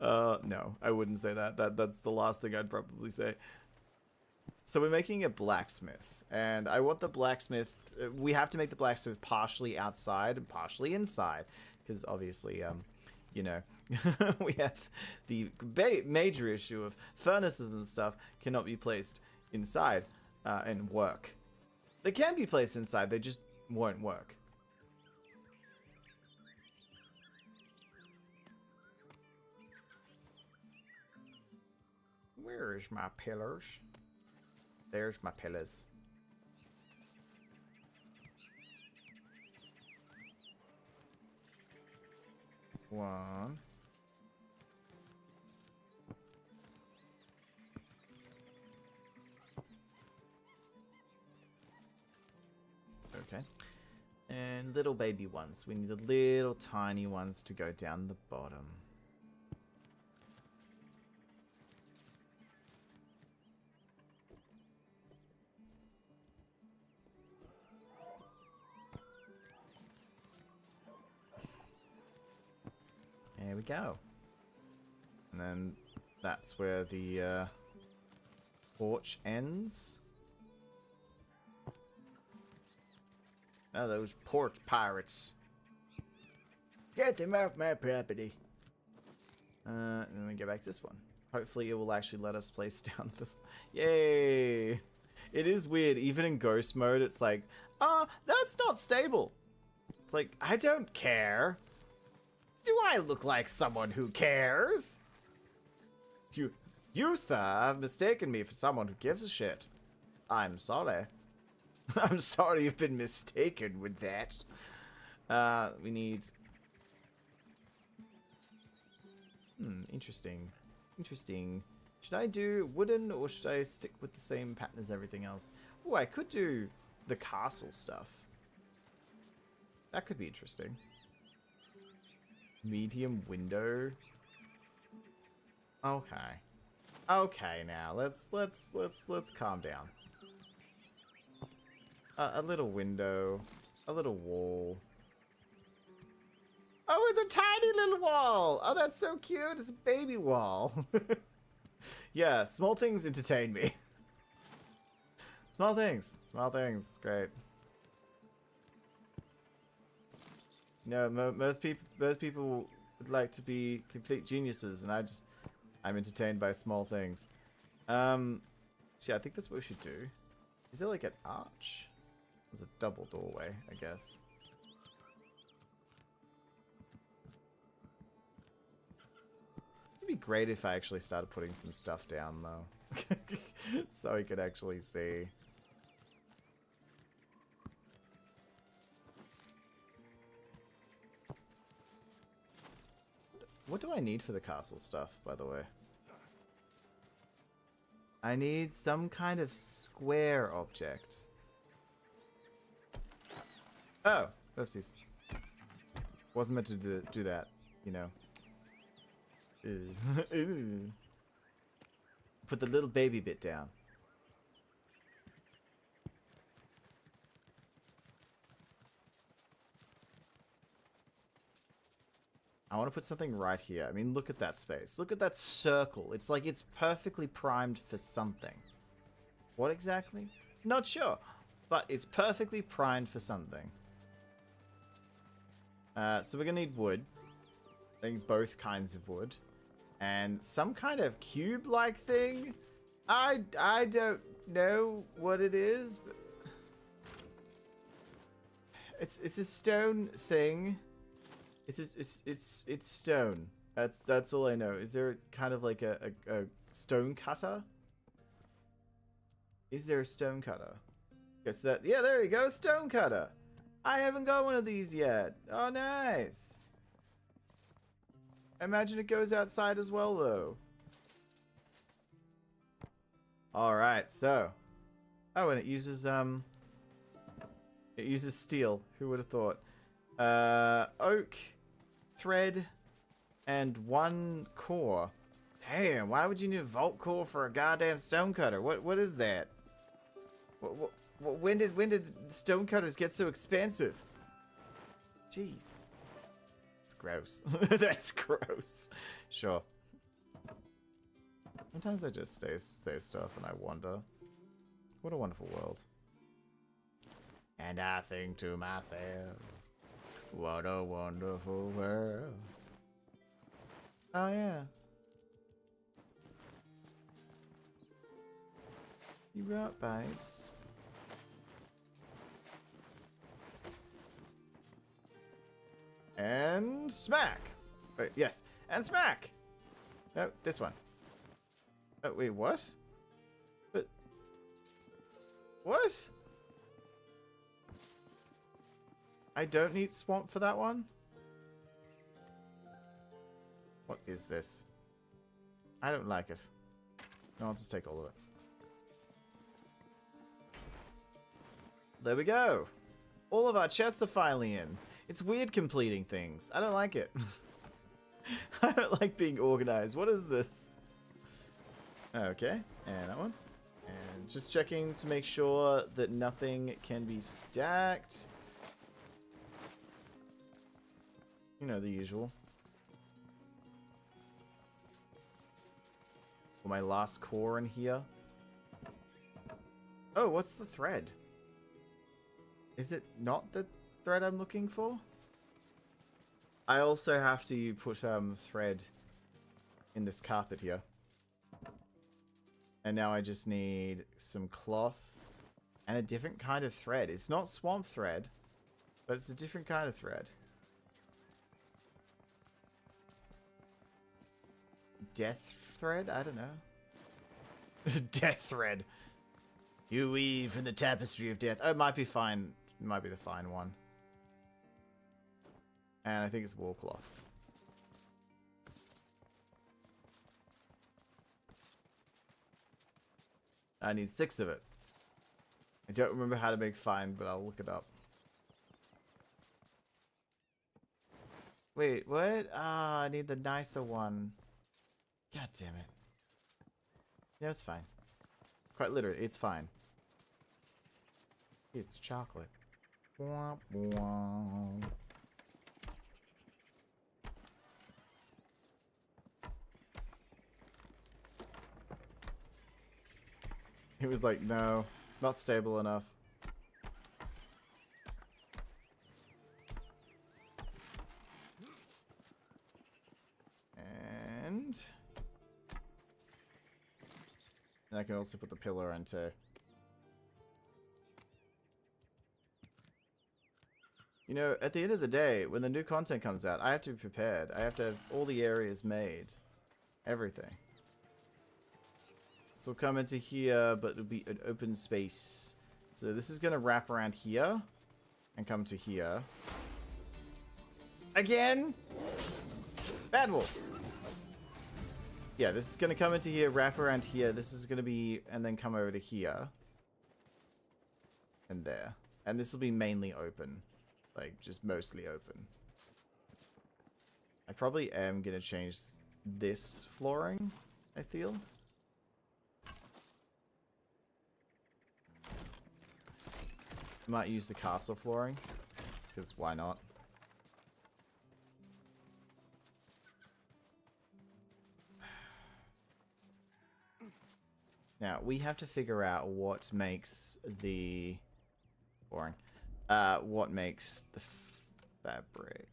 No, I wouldn't say that. That's the last thing I'd probably say. So we're making a blacksmith, and I want the blacksmith, we have to make the blacksmith partially outside and partially inside, because obviously, you know, we have the major issue of furnaces and stuff cannot be placed inside. and work. They can be placed inside, they just won't work. Where is my pillars? There's my pillars. One. Okay. And little baby ones. We need the little tiny ones to go down the bottom. There we go. And then that's where the porch ends. Oh, those porch pirates. Get them off my property. And then we go back to this one. Hopefully it will actually let us place down the... Yay! It is weird. Even in ghost mode, it's like, that's not stable. It's like, I don't care. Do I look like someone who cares? You, sir, have mistaken me for someone who gives a shit. I'm sorry. I'm sorry you've been mistaken with that. We need... interesting. Interesting. Should I do wooden or should I stick with the same pattern as everything else? Oh, I could do the castle stuff. That could be interesting. Medium window. Okay. Okay, now let's calm down. A little window, a little wall. Oh, it's a tiny little wall. Oh, that's so cute. It's a baby wall. Yeah, small things entertain me. Small things. Small things. It's great. No, most people would like to be complete geniuses, and I'm entertained by small things. So yeah, I think that's what we should do. Is there like an arch? There's a double doorway, I guess. It'd be great if I actually started putting some stuff down, though. So I could actually see. What do I need for the castle stuff, by the way? I need some kind of square object. Oh, oopsies. Wasn't meant to do that, you know. Put the little baby bit down. I want to put something right here. I mean, look at that space. Look at that circle. It's like it's perfectly primed for something. What exactly? Not sure. But it's perfectly primed for something. So we're going to need wood. I think both kinds of wood. And some kind of cube-like thing. I don't know what it is. But it's a stone thing. It's stone. That's all I know. Is there kind of like a stone cutter? Is there a stone cutter? Guess that. Yeah, there you go, stone cutter. I haven't got one of these yet. Oh, nice. I imagine it goes outside as well, though. All right, so. Oh, and it uses steel. Who would have thought? Oak, thread, and 1 core. Damn, why would you need a vault core for a goddamn stonecutter? What is that? When did stonecutters get so expensive? Jeez. It's gross. That's gross. Sure. Sometimes I just say stuff and I wonder. What a wonderful world. And I think to myself, what a wonderful world. Oh, yeah. You right, babes? And smack! Wait, yes. And smack! No, this one. Oh, wait, what? But... What? I don't need swamp for that one? What is this? I don't like it. No, I'll just take all of it. There we go. All of our chests are finally in. It's weird completing things. I don't like it. I don't like being organized. What is this? Okay, and that one. And just checking to make sure that nothing can be stacked. You know, the usual. For my last core in here. Oh, what's the thread? Is it not the thread I'm looking for? I also have to put thread in this carpet here. And now I just need some cloth and a different kind of thread. It's not swamp thread, but it's a different kind of thread. Death thread? I don't know. Death thread. You weave in the tapestry of death. Oh, it might be fine. It might be the fine one. And I think it's wool cloth. I need 6 of it. I don't remember how to make fine, but I'll look it up. Wait, what? Ah, I need the nicer one. God damn it. Yeah, it's fine. Quite literally, it's fine. It's chocolate. Womp womp. He was like, no, not stable enough. And I can also put the pillar on too. You know, at the end of the day, when the new content comes out, I have to be prepared. I have to have all the areas made. Everything. This will come into here, but it'll be an open space. So this is going to wrap around here and come to here. Again? Bad wolf. Yeah, this is going to come into here, wrap around here. This is going to be, and then come over to here. And there. And this will be mainly open. Like, just mostly open. I probably am going to change this flooring, I feel. Might use the castle flooring, because why not? Now, we have to figure out what makes the... boring. What makes the fabric...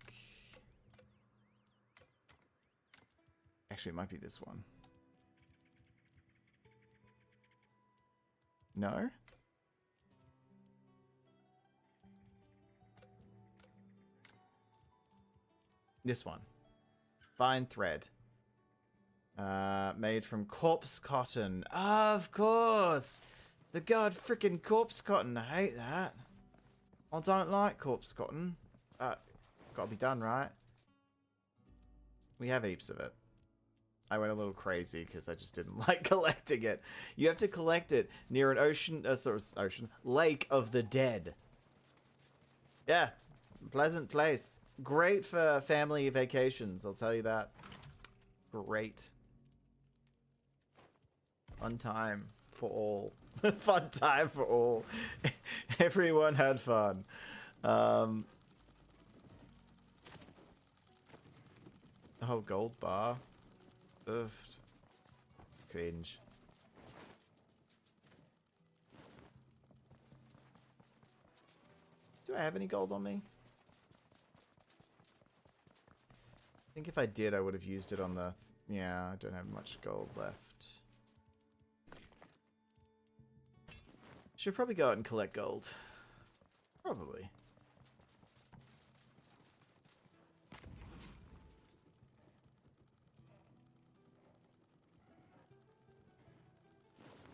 Actually, it might be this one. No? This one. Fine thread. Made from corpse cotton. Of course! The god freaking corpse cotton. I hate that. I don't like corpse cotton. It's gotta be done, right? We have heaps of it. I went a little crazy because I just didn't like collecting it. You have to collect it near an lake of the dead. Yeah, pleasant place. Great for family vacations, I'll tell you that. Great. Fun time for all. Fun time for all. Everyone had fun. Oh, gold bar. Ugh. Cringe. Do I have any gold on me? I think if I did, I would have used it on the... Yeah, I don't have much gold left. Should probably go out and collect gold. Probably.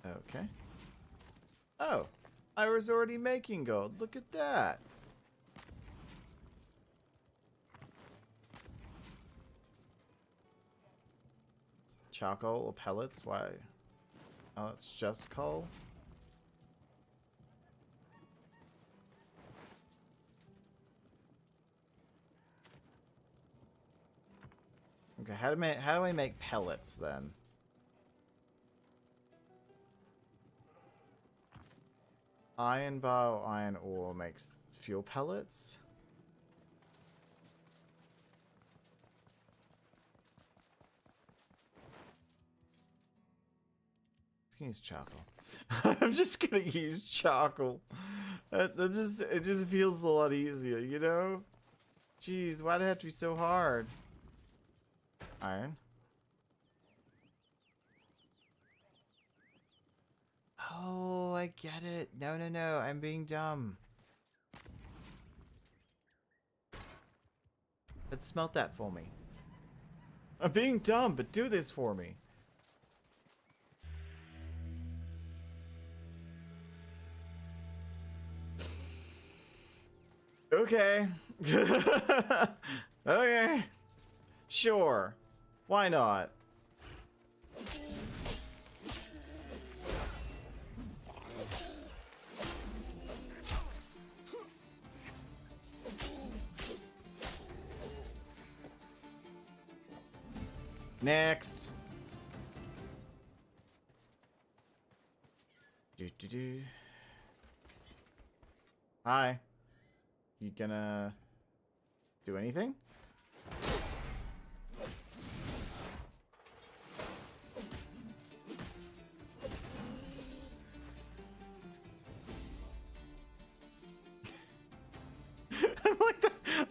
Okay. Oh, I was already making gold. Look at that. Charcoal or pellets? Why? Oh, it's just coal. Okay, how do I make pellets then? Iron bar or iron ore makes fuel pellets. Let's use charcoal. I'm just gonna use charcoal. It just feels a lot easier, you know? Jeez, why'd it have to be so hard? Iron. Oh, I get it. No, no, no. I'm being dumb. But smelt that for me. I'm being dumb, but do this for me. Okay. Okay. Sure. Why not? Next. Do. Hi. You gonna do anything?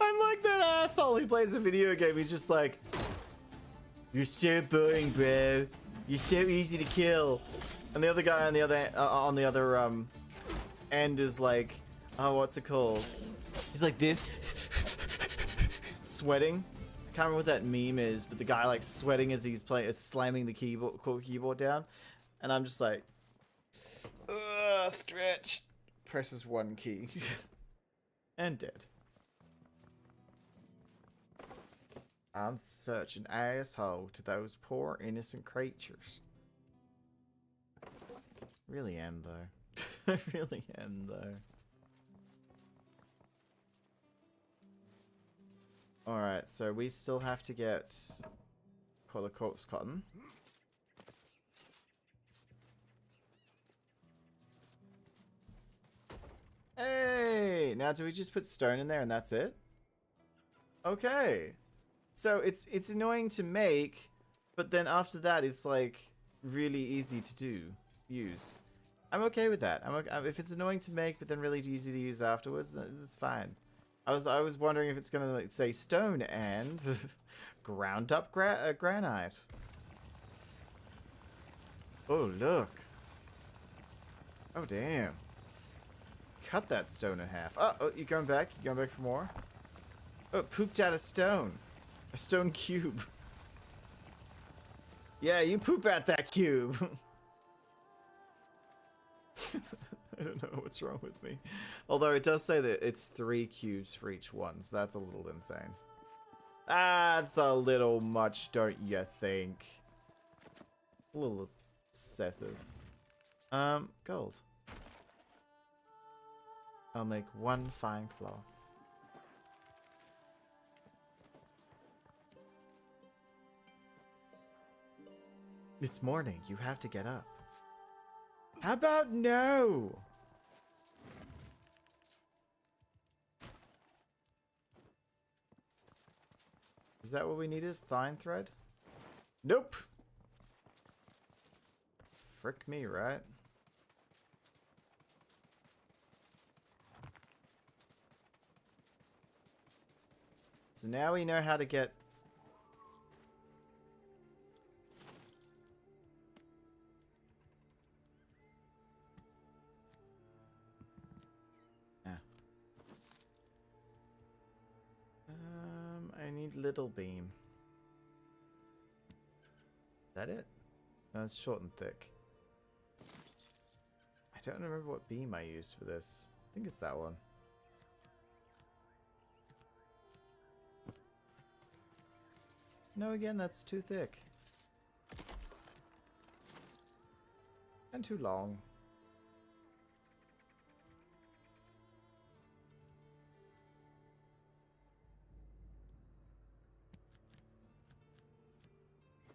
I'm like that asshole who plays a video game. He's just like, "You're so boring, bro. You're so easy to kill." And the other guy on the other end is like, "Oh, what's it called?" He's like this, sweating. I can't remember what that meme is, but the guy like sweating as he's slamming the keyboard down, and I'm just like, ugh, stretch. Presses one key, and dead. I'm such an asshole to those poor innocent creatures. Really am though. I really am though. Alright, so we still have to get the corpse cotton. Hey! Now do we just put stone in there and that's it? Okay. So it's annoying to make, but then after that it's like really easy to use. I'm okay with that. I'm okay. If it's annoying to make, but then really easy to use afterwards, that's fine. I was wondering if it's gonna like, say stone and ground up granite. Oh look! Oh damn! Cut that stone in half. Oh, you going back? You going back for more? Oh, pooped out a stone. A stone cube. Yeah, you poop out that cube. I don't know what's wrong with me. Although it does say that it's 3 cubes for each one, so that's a little insane. That's a little much, don't you think? A little excessive. Gold. I'll make 1 fine cloth. It's morning. You have to get up. How about no? Is that what we needed? Thine thread? Nope. Frick me, right? So now we know how to get... need little beam. Is that it? No, it's short and thick. I don't remember what beam I used for this. I think it's that one. No, again, that's too thick. And too long.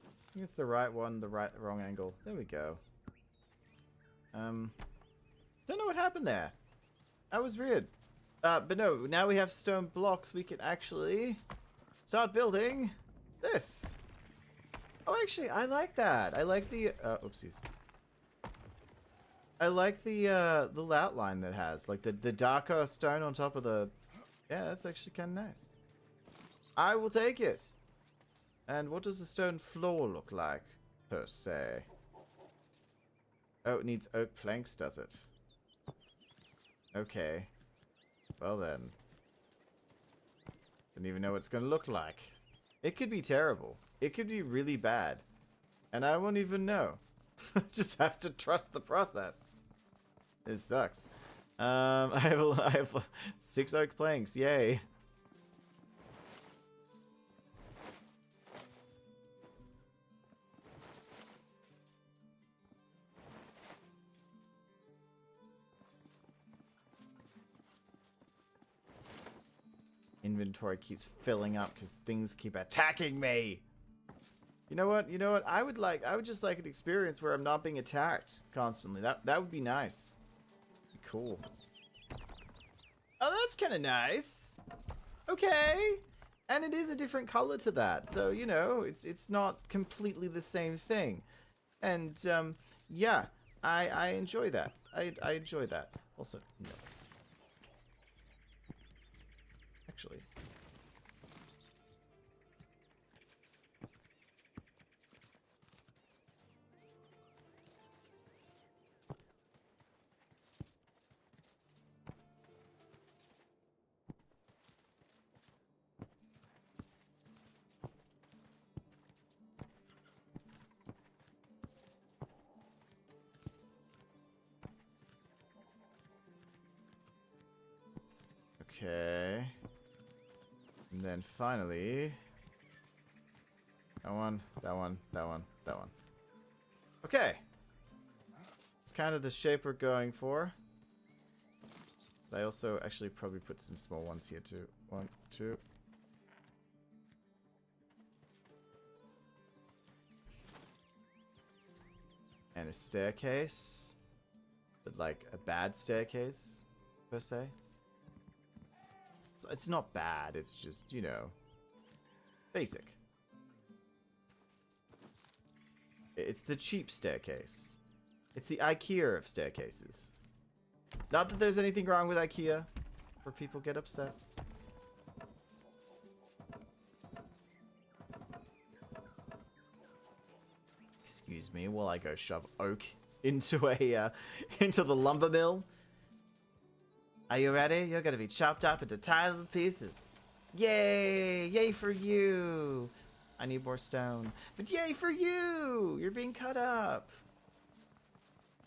I think it's the right one, the wrong angle. There we go. Don't know what happened there. That was weird. But no, now we have stone blocks, we can actually start building this. Oh, actually, I like that. I like the, oopsies. I like the outline that it has. Like, the darker stone on top of the, yeah, that's actually kind of nice. I will take it. And what does the stone floor look like, per se? Oh, it needs oak planks, does it? Okay. Well then. Don't even know what it's going to look like. It could be terrible. It could be really bad. And I won't even know. Just have to trust the process. It sucks. I have 6 oak planks. Yay. Inventory keeps filling up because things keep attacking me. You know what? You know what? I would just like an experience where I'm not being attacked constantly. That would be nice. Be cool. Oh, that's kind of nice. Okay. And it is a different color to that. So, you know, it's not completely the same thing. And yeah, I enjoy that. I enjoy that. Also, no. Actually. Okay. And then finally, that one, that one, that one, that one. Okay. It's kind of the shape we're going for. But I also actually probably put some small ones here too. 1, 2. And a staircase. But like a bad staircase, per se. It's not bad, it's just, you know, basic. It's the cheap staircase. It's the IKEA of staircases. Not that there's anything wrong with IKEA, where people get upset. Excuse me while I go shove oak into a into the lumber mill. Are you ready? You're gonna be chopped up into tiny little pieces. Yay! Yay for you! I need more stone. But yay for you! You're being cut up.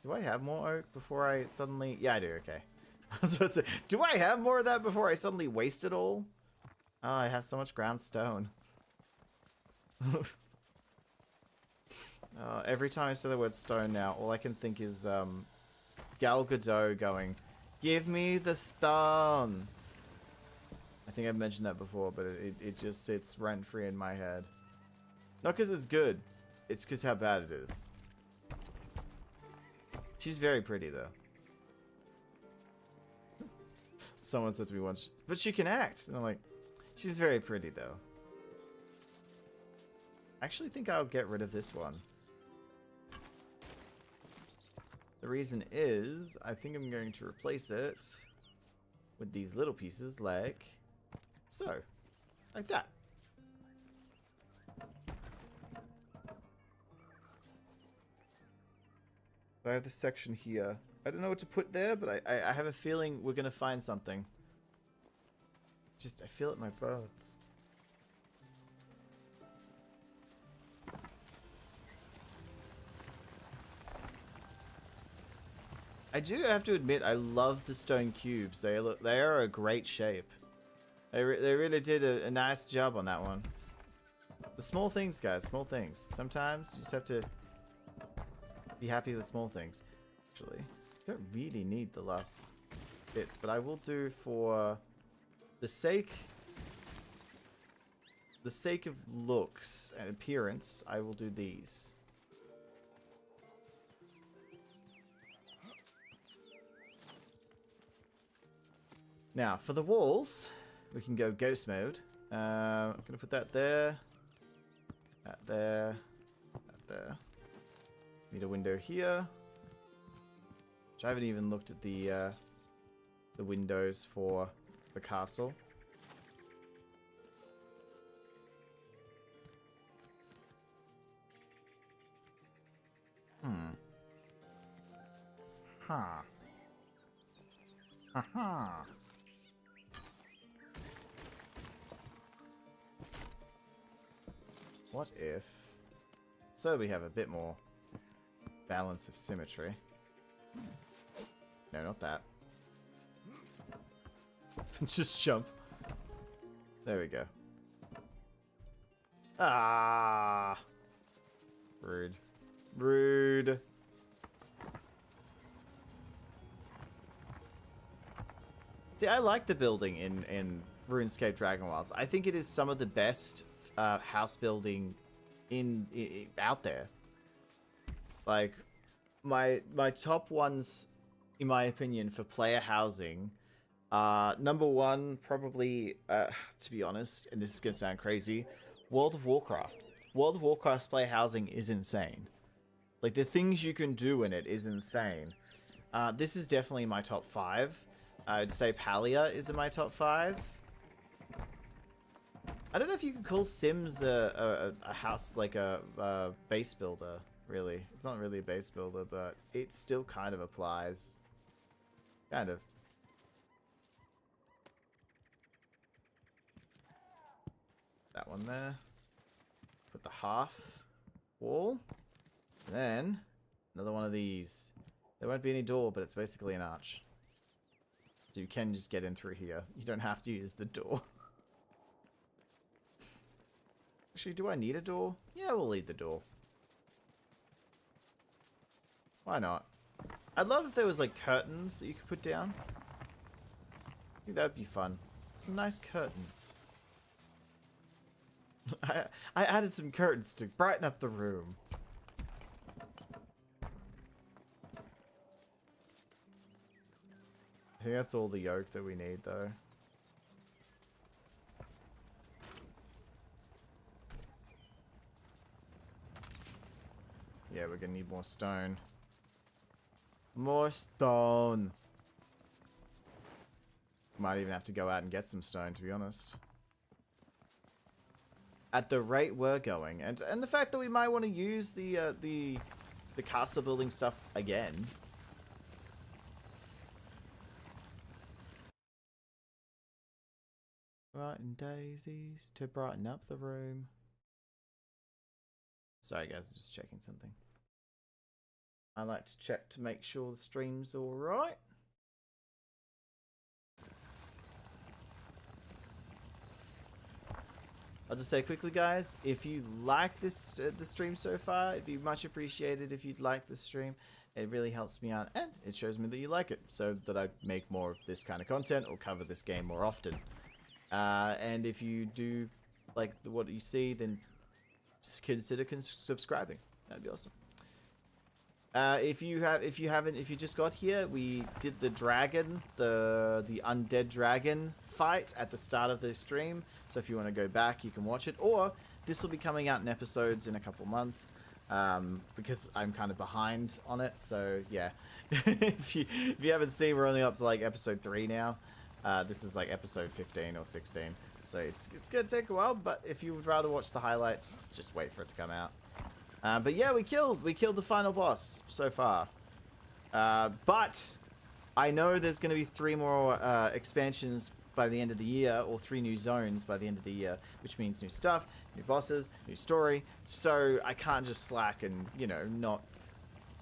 Do I have more oak before I suddenly... Yeah, I do, okay. I was supposed to say, do I have more of that before I suddenly waste it all? Oh, I have so much ground stone. Every time I say the word stone now, all I can think is Gal Gadot going, "Give me the stone." I think I've mentioned that before, but it just sits rent-free in my head. Not because it's good, it's because how bad it is. She's very pretty, though. Someone said to me once, but she can act. And I'm like, she's very pretty, though. I actually think I'll get rid of this one. The reason is, I think I'm going to replace it with these little pieces, like so. Like that. I have this section here. I don't know what to put there, but I have a feeling we're going to find something. Just, I feel it in my bones. I do have to admit, I love the stone cubes. They are a great shape. They really did a nice job on that one. The small things, guys, small things. Sometimes you just have to be happy with small things. Actually, don't really need the last bits, but I will do for the sake of looks and appearance, I will do these. Now, for the walls, we can go ghost mode. I'm going to put that there. That there. That there. Need a window here. Which I haven't even looked at the windows for the castle. Huh. Haha. What if... So we have a bit more balance of symmetry. No, not that. Just jump. There we go. Ah! Rude. Rude. See, I like the building in RuneScape Dragonwilds. I think it is some of the best house building out there. Like, my top ones, in my opinion, for player housing, number one, probably, to be honest, and this is gonna sound crazy, World of Warcraft. World of Warcraft's player housing is insane. Like, the things you can do in it is insane. This is definitely my top 5. I'd say Palia is in my top 5. I don't know if you could call Sims a house, like a base builder, really. It's not really a base builder, but it still kind of applies. Kind of. That one there. Put the half wall. And then another one of these. There won't be any door, but it's basically an arch. So you can just get in through here. You don't have to use the door. Actually, do I need a door? Yeah, we'll need the door. Why not? I'd love if there was like curtains that you could put down. I think that would be fun. Some nice curtains. I added some curtains to brighten up the room. I think that's all the oak that we need, though. Yeah, we're gonna need more stone. More stone! Might even have to go out and get some stone, to be honest. At the rate we're going, and the fact that we might want to use the castle building stuff again. Brighten daisies to brighten up the room. Sorry guys, I'm just checking something. I like to check to make sure the stream's alright. I'll just say quickly, guys, if you like this the stream so far, it'd be much appreciated if you'd like the stream. It really helps me out, and it shows me that you like it, so that I make more of this kind of content or cover this game more often. And if you do like what you see, then consider subscribing. That'd be awesome. If you just got here, we did the dragon, the undead dragon fight at the start of the stream. So if you want to go back, you can watch it. Or this will be coming out in episodes in a couple months, because I'm kind of behind on it. So yeah, if you haven't seen, we're only up to like episode 3 now. This is like episode 15 or 16. So it's gonna take a while. But if you would rather watch the highlights, just wait for it to come out. But yeah, we killed the final boss so far. But I know there's going to be 3 more expansions by the end of the year, or 3 new zones by the end of the year, which means new stuff, new bosses, new story. So I can't just slack and, you know, not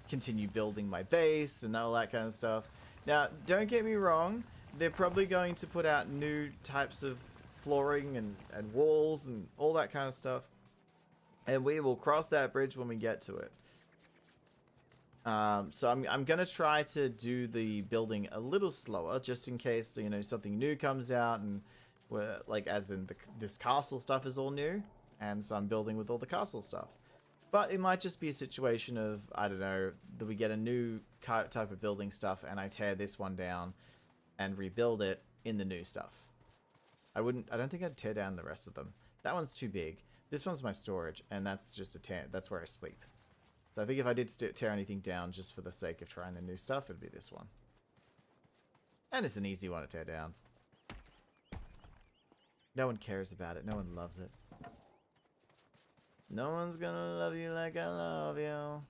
continue building my base and all that kind of stuff. Now, don't get me wrong, they're probably going to put out new types of flooring and walls and all that kind of stuff. And we will cross that bridge when we get to it. So I'm going to try to do the building a little slower, just in case, you know, something new comes out, and like as in this castle stuff is all new, and so I'm building with all the castle stuff. But it might just be a situation of, I don't know, that we get a new type of building stuff and I tear this one down and rebuild it in the new stuff. I don't think I'd tear down the rest of them. That one's too big. This one's my storage, and that's just that's where I sleep. So I think if I did tear anything down just for the sake of trying the new stuff, it'd be this one. And it's an easy one to tear down. No one cares about it. No one loves it. No one's gonna love you like I love you.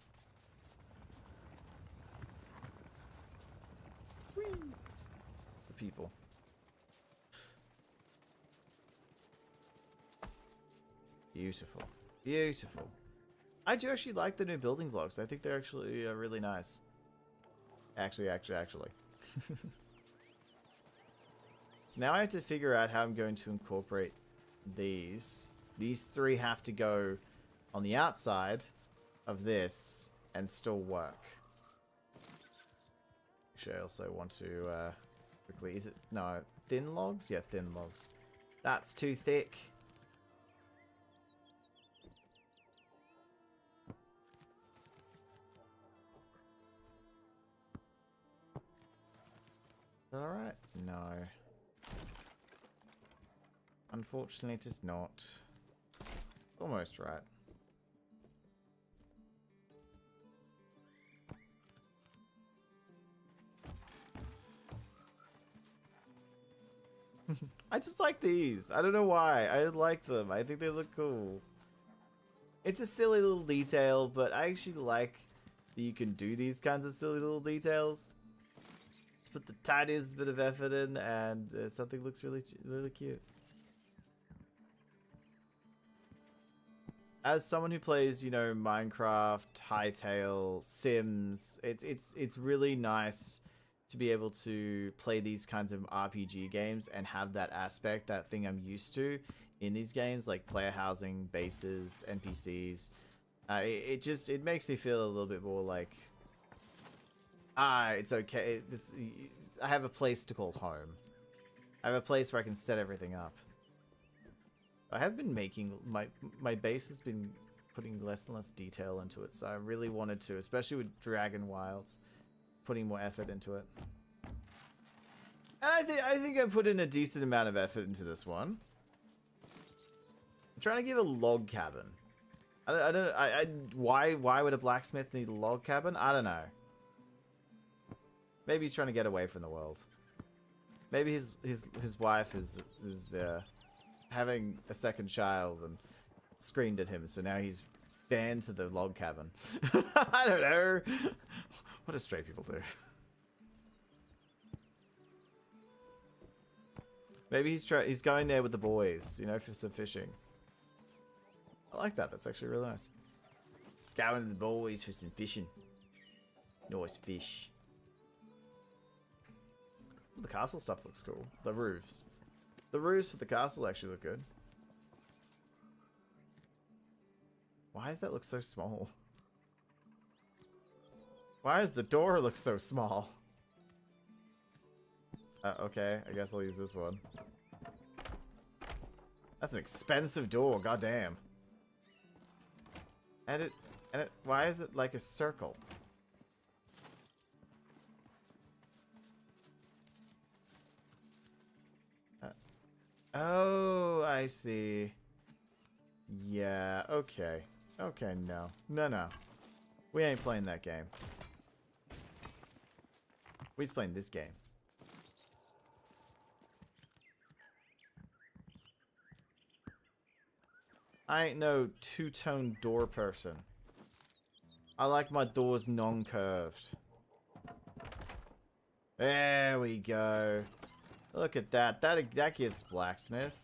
Whee! The people. Beautiful. Beautiful. I do actually like the new building blocks. I think they're actually really nice. Actually. So now I have to figure out how I'm going to incorporate these. These three have to go on the outside of this and still work. Actually, I also want to quickly... Is it... No, thin logs? Yeah, thin logs. That's too thick. Is that alright? No. Unfortunately, it is not. Almost right. I just like these. I don't know why. I like them. I think they look cool. It's a silly little detail, but I actually like that you can do these kinds of silly little details. Just put the tiniest bit of effort in, and something looks really cute. As someone who plays, you know, Minecraft, Hytale, Sims, it's really nice to be able to play these kinds of RPG games and have that aspect, that thing I'm used to in these games, like player housing, bases, NPCs. It makes me feel a little bit more like, it's okay. I have a place to call home. I have a place where I can set everything up. I have been making my base has been putting less and less detail into it, so I really wanted to, especially with Dragonwilds, putting more effort into it. And I think I put in a decent amount of effort into this one. I'm trying to give a log cabin. Why would a blacksmith need a log cabin? I don't know. Maybe he's trying to get away from the world. Maybe his wife is having a second child and screamed at him, so now he's banned to the log cabin. I don't know. What do straight people do? Maybe he's going there with the boys, you know, for some fishing. I like that. That's actually really nice. He's going to the boys for some fishing. Nice fish. The castle stuff looks cool. The roofs. The roofs for the castle actually look good. Why does that look so small? Why does the door look so small? Okay, I guess I'll use this one. That's an expensive door, goddamn. And why is it like a circle? Oh, I see. Yeah, okay. Okay, no. No. We ain't playing that game. We's playing this game. I ain't no two-tone door person. I like my doors non-curved. There we go. Look at that. That gives blacksmith.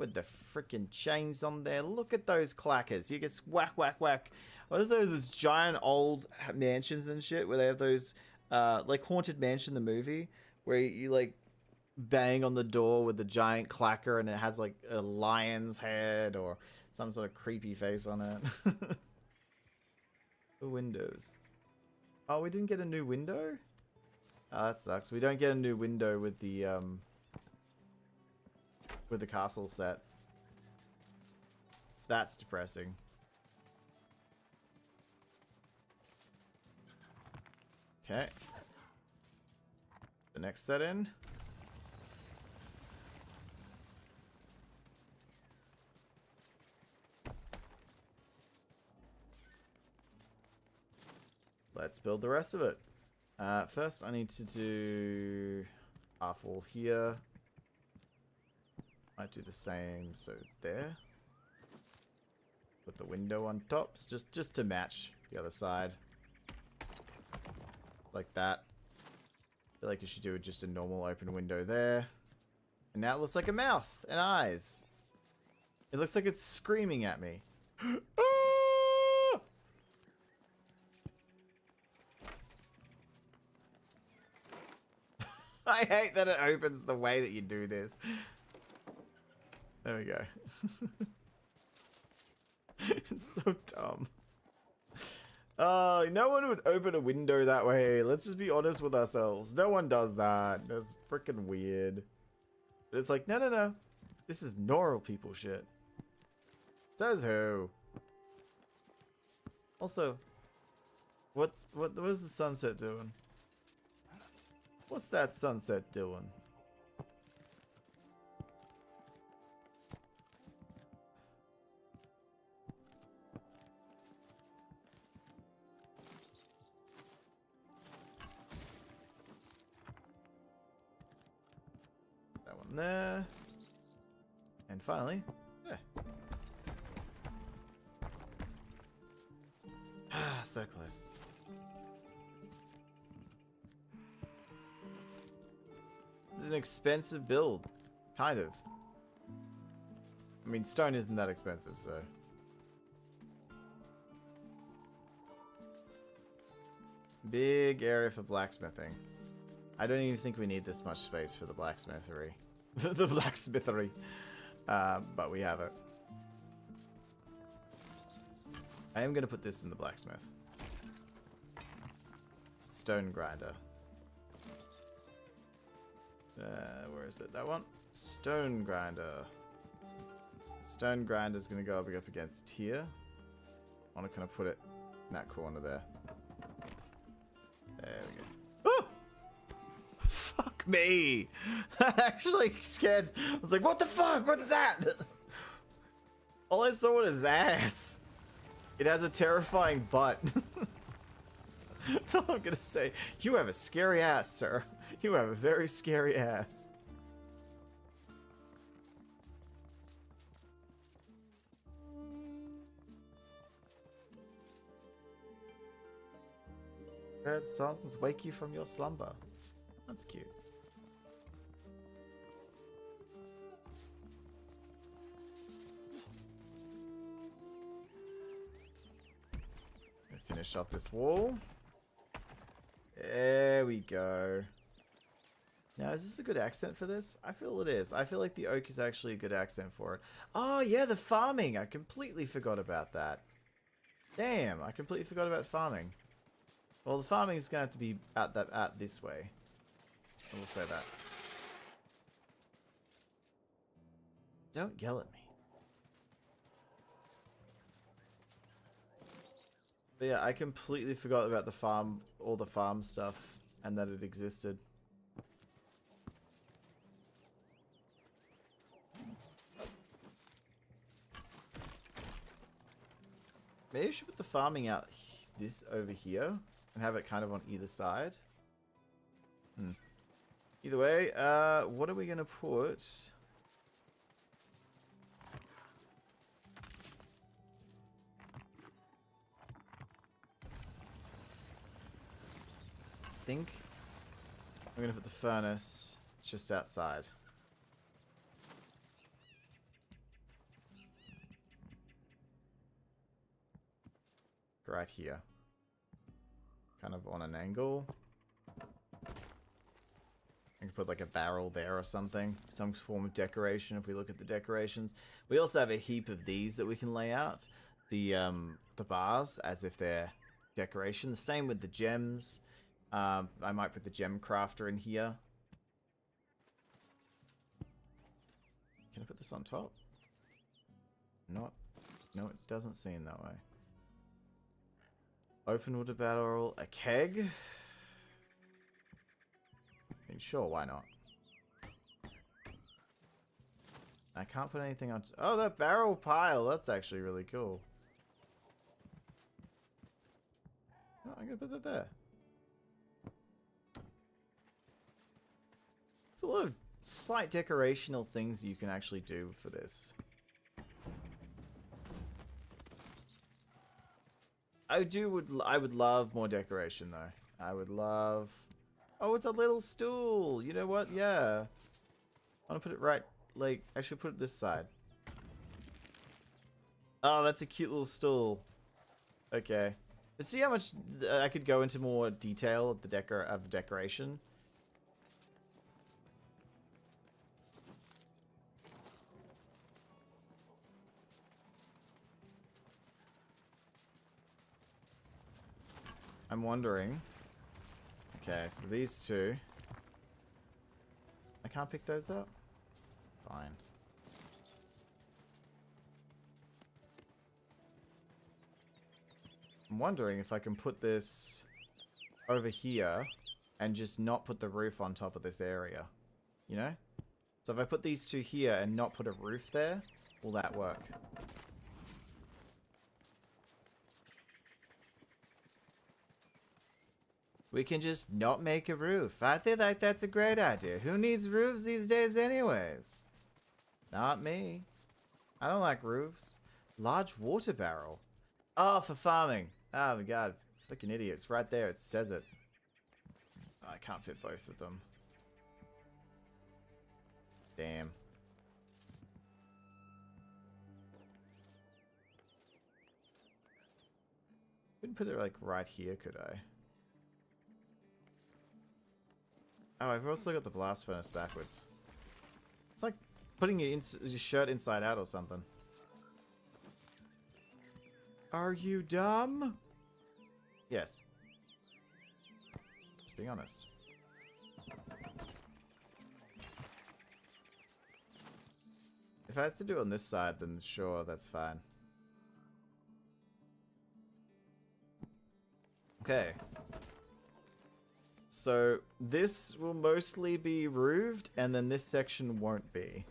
with the freaking chains on there. Look at those clackers. You just whack, whack, whack. What is those giant old mansions and shit where they have those, like Haunted Mansion, the movie, where you like bang on the door with the giant clacker and it has like a lion's head or some sort of creepy face on it. The windows. Oh, we didn't get a new window? Oh, that sucks. We don't get a new window with the castle set. That's depressing. Okay. The next set in. Let's build the rest of it. First, I need to do half wall here. I do the same, so there. Put the window on top, just to match the other side. Like that. I feel like you should do just a normal open window there. And now it looks like a mouth and eyes. It looks like it's screaming at me. I hate that it opens the way that you do this. There we go. It's so dumb. No one would open a window that way. Let's just be honest with ourselves. No one does that. That's freaking weird. But it's like, no. This is normal people shit. Says who? Also, what is the sunset doing? What's that sunset doing? That one there. And finally, yeah. Ah, so close. This is an expensive build. Kind of. I mean, stone isn't that expensive, so. Big area for blacksmithing. I don't even think we need this much space for the blacksmithery. The blacksmithery. But we have it. I am going to put this in the blacksmith. Stone grinder. Where is it? That one? Stone grinder. Stone grinder is going to go up against here. I want to kind of put it in that corner there. There we go. Oh! Fuck me! I actually scared. I was like, what the fuck? What is that? All I saw was his ass. It has a terrifying butt. That's all I'm going to say. You have a scary ass, sir. You have a very scary ass. Bird songs wake you from your slumber. That's cute. Finish off this wall. There we go. Now, is this a good accent for this? I feel it is. I feel like the oak is actually a good accent for it. Oh, yeah, the farming. I completely forgot about that. Damn, I completely forgot about farming. Well, the farming is going to have to be out this way. I will say that. Don't yell at me. But yeah, I completely forgot about the farm, all the farm stuff, and that it existed. Maybe I should put the farming out this over here and have it kind of on either side. Either way, what are we gonna put? I think I'm gonna put the furnace just outside. right here. Kind of on an angle. I could put like a barrel there or something. Some form of decoration if we look at the decorations. We also have a heap of these that we can lay out. The bars as if they're decoration. The same with the gems. I might put the gem crafter in here. Can I put this on top? Not. No, it doesn't seem that way. Open water barrel. A keg? I mean, sure, why not? I can't put anything on... Oh, that barrel pile! That's actually really cool. Oh, I'm gonna put that there. There's a lot of slight decorational things you can actually do for this. I would love more decoration though. I would love... Oh, it's a little stool. You know what? Yeah. I want to put it right, like, I should put it this side. Oh, that's a cute little stool. Okay. But see how much I could go into more detail of the decoration? I'm wondering. Okay, so these two. I can't pick those up? Fine. I'm wondering if I can put this over here and just not put the roof on top of this area. You know? So if I put these two here and not put a roof there, will that work? We can just not make a roof. I feel like that's a great idea. Who needs roofs these days anyways? Not me. I don't like roofs. Large water barrel. Oh, for farming. Oh my god. Freaking idiot. It's right there. It says it. Oh, I can't fit both of them. Damn. Couldn't put it like right here, could I? Oh, I've also got the blast furnace backwards. It's like putting your shirt inside out or something. Are you dumb? Yes. Just being honest. If I have to do it on this side, then sure, that's fine. Okay. So this will mostly be roofed, and then this section won't be.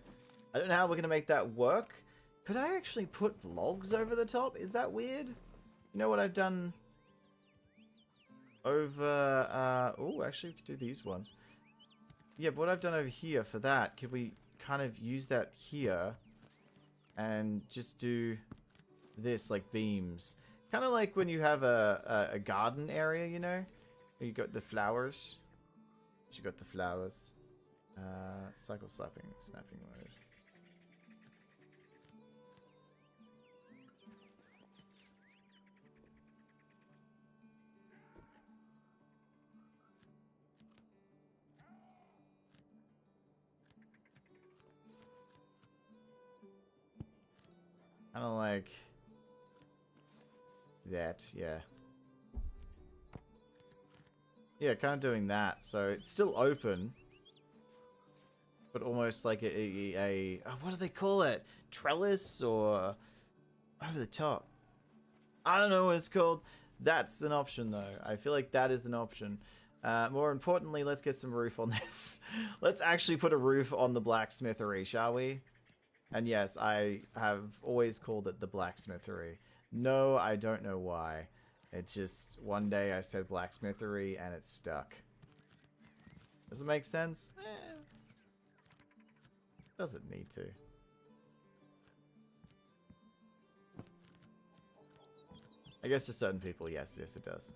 I don't know how we're going to make that work. Could I actually put logs over the top? Is that weird? You know what I've done over... oh, actually we could do these ones. Yeah, but what I've done over here for that, could we kind of use that here and just do this like beams? Kind of like when you have a garden area, you know? You got the flowers. You got the flowers. Cycle snapping mode. Kind of like that, yeah. Yeah, kind of doing that. So it's still open, but almost like a what do they call it? Trellis or over the top? I don't know what it's called. That's an option though. I feel like that is an option. More importantly, let's get some roof on this. Let's actually put a roof on the blacksmithery, shall we? And yes, I have always called it the blacksmithery. No, I don't know why. It's just, one day I said blacksmithery and it stuck. Does it make sense? Doesn't need to. I guess to certain people, yes, it does.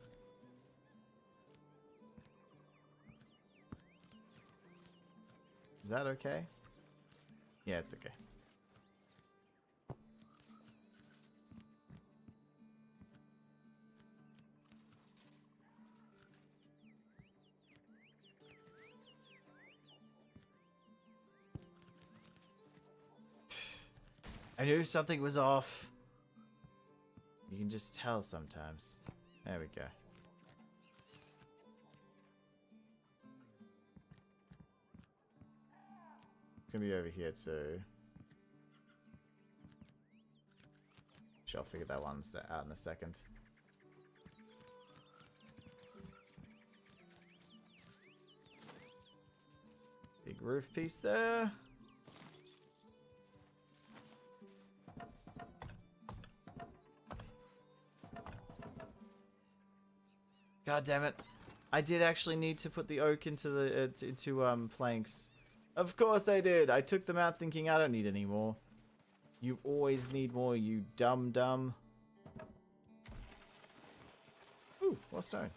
Is that okay? Yeah, it's okay. I knew something was off. You can just tell sometimes. There we go. It's gonna be over here too. I'll figure that one out in a second. Big roof piece there. God damn it. I did actually need to put the oak into the planks. Of course I did. I took them out thinking I don't need any more. You always need more, you dumb. Ooh, what's stone?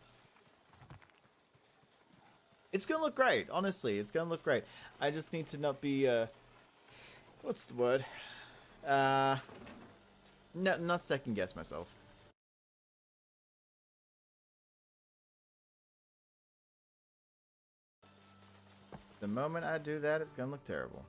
It's gonna look great, honestly. It's gonna look great. I just need to not be, what's the word? Not second guess myself. The moment I do that, it's gonna look terrible.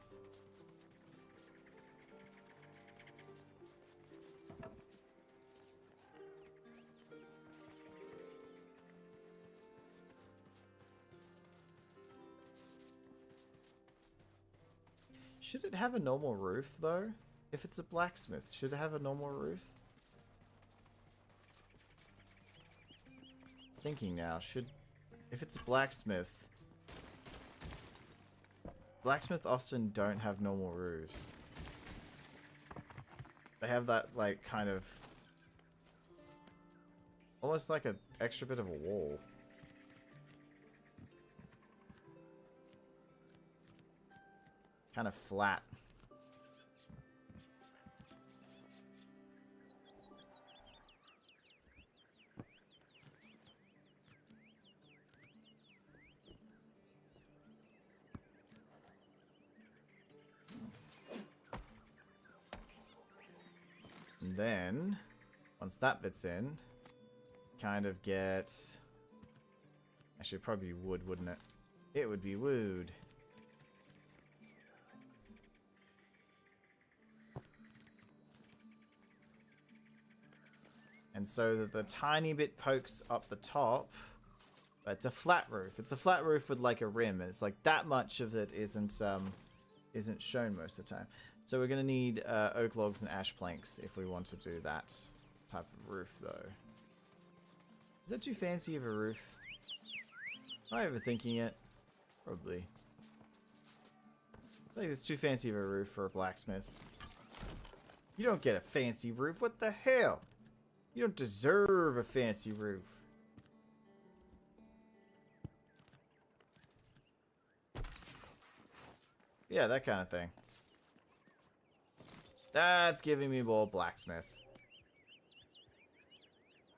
Should it have a normal roof, though? If it's a blacksmith, should it have a normal roof? Thinking now, if it's a blacksmith... Blacksmiths often don't have normal roofs. They have that, like, kind of... almost like an extra bit of a wall. Kind of flat. And then, once that bit's in, kind of get... Actually, probably wood, wouldn't it? It would be wood. And so that the tiny bit pokes up the top, but it's a flat roof. It's a flat roof with like a rim, and it's like that much of it isn't shown most of the time. So we're gonna need oak logs and ash planks if we want to do that type of roof, though. Is that too fancy of a roof? Am I overthinking it? Probably. I think it's too fancy of a roof for a blacksmith. You don't get a fancy roof. What the hell? You don't deserve a fancy roof. Yeah, that kind of thing. That's giving me more blacksmith.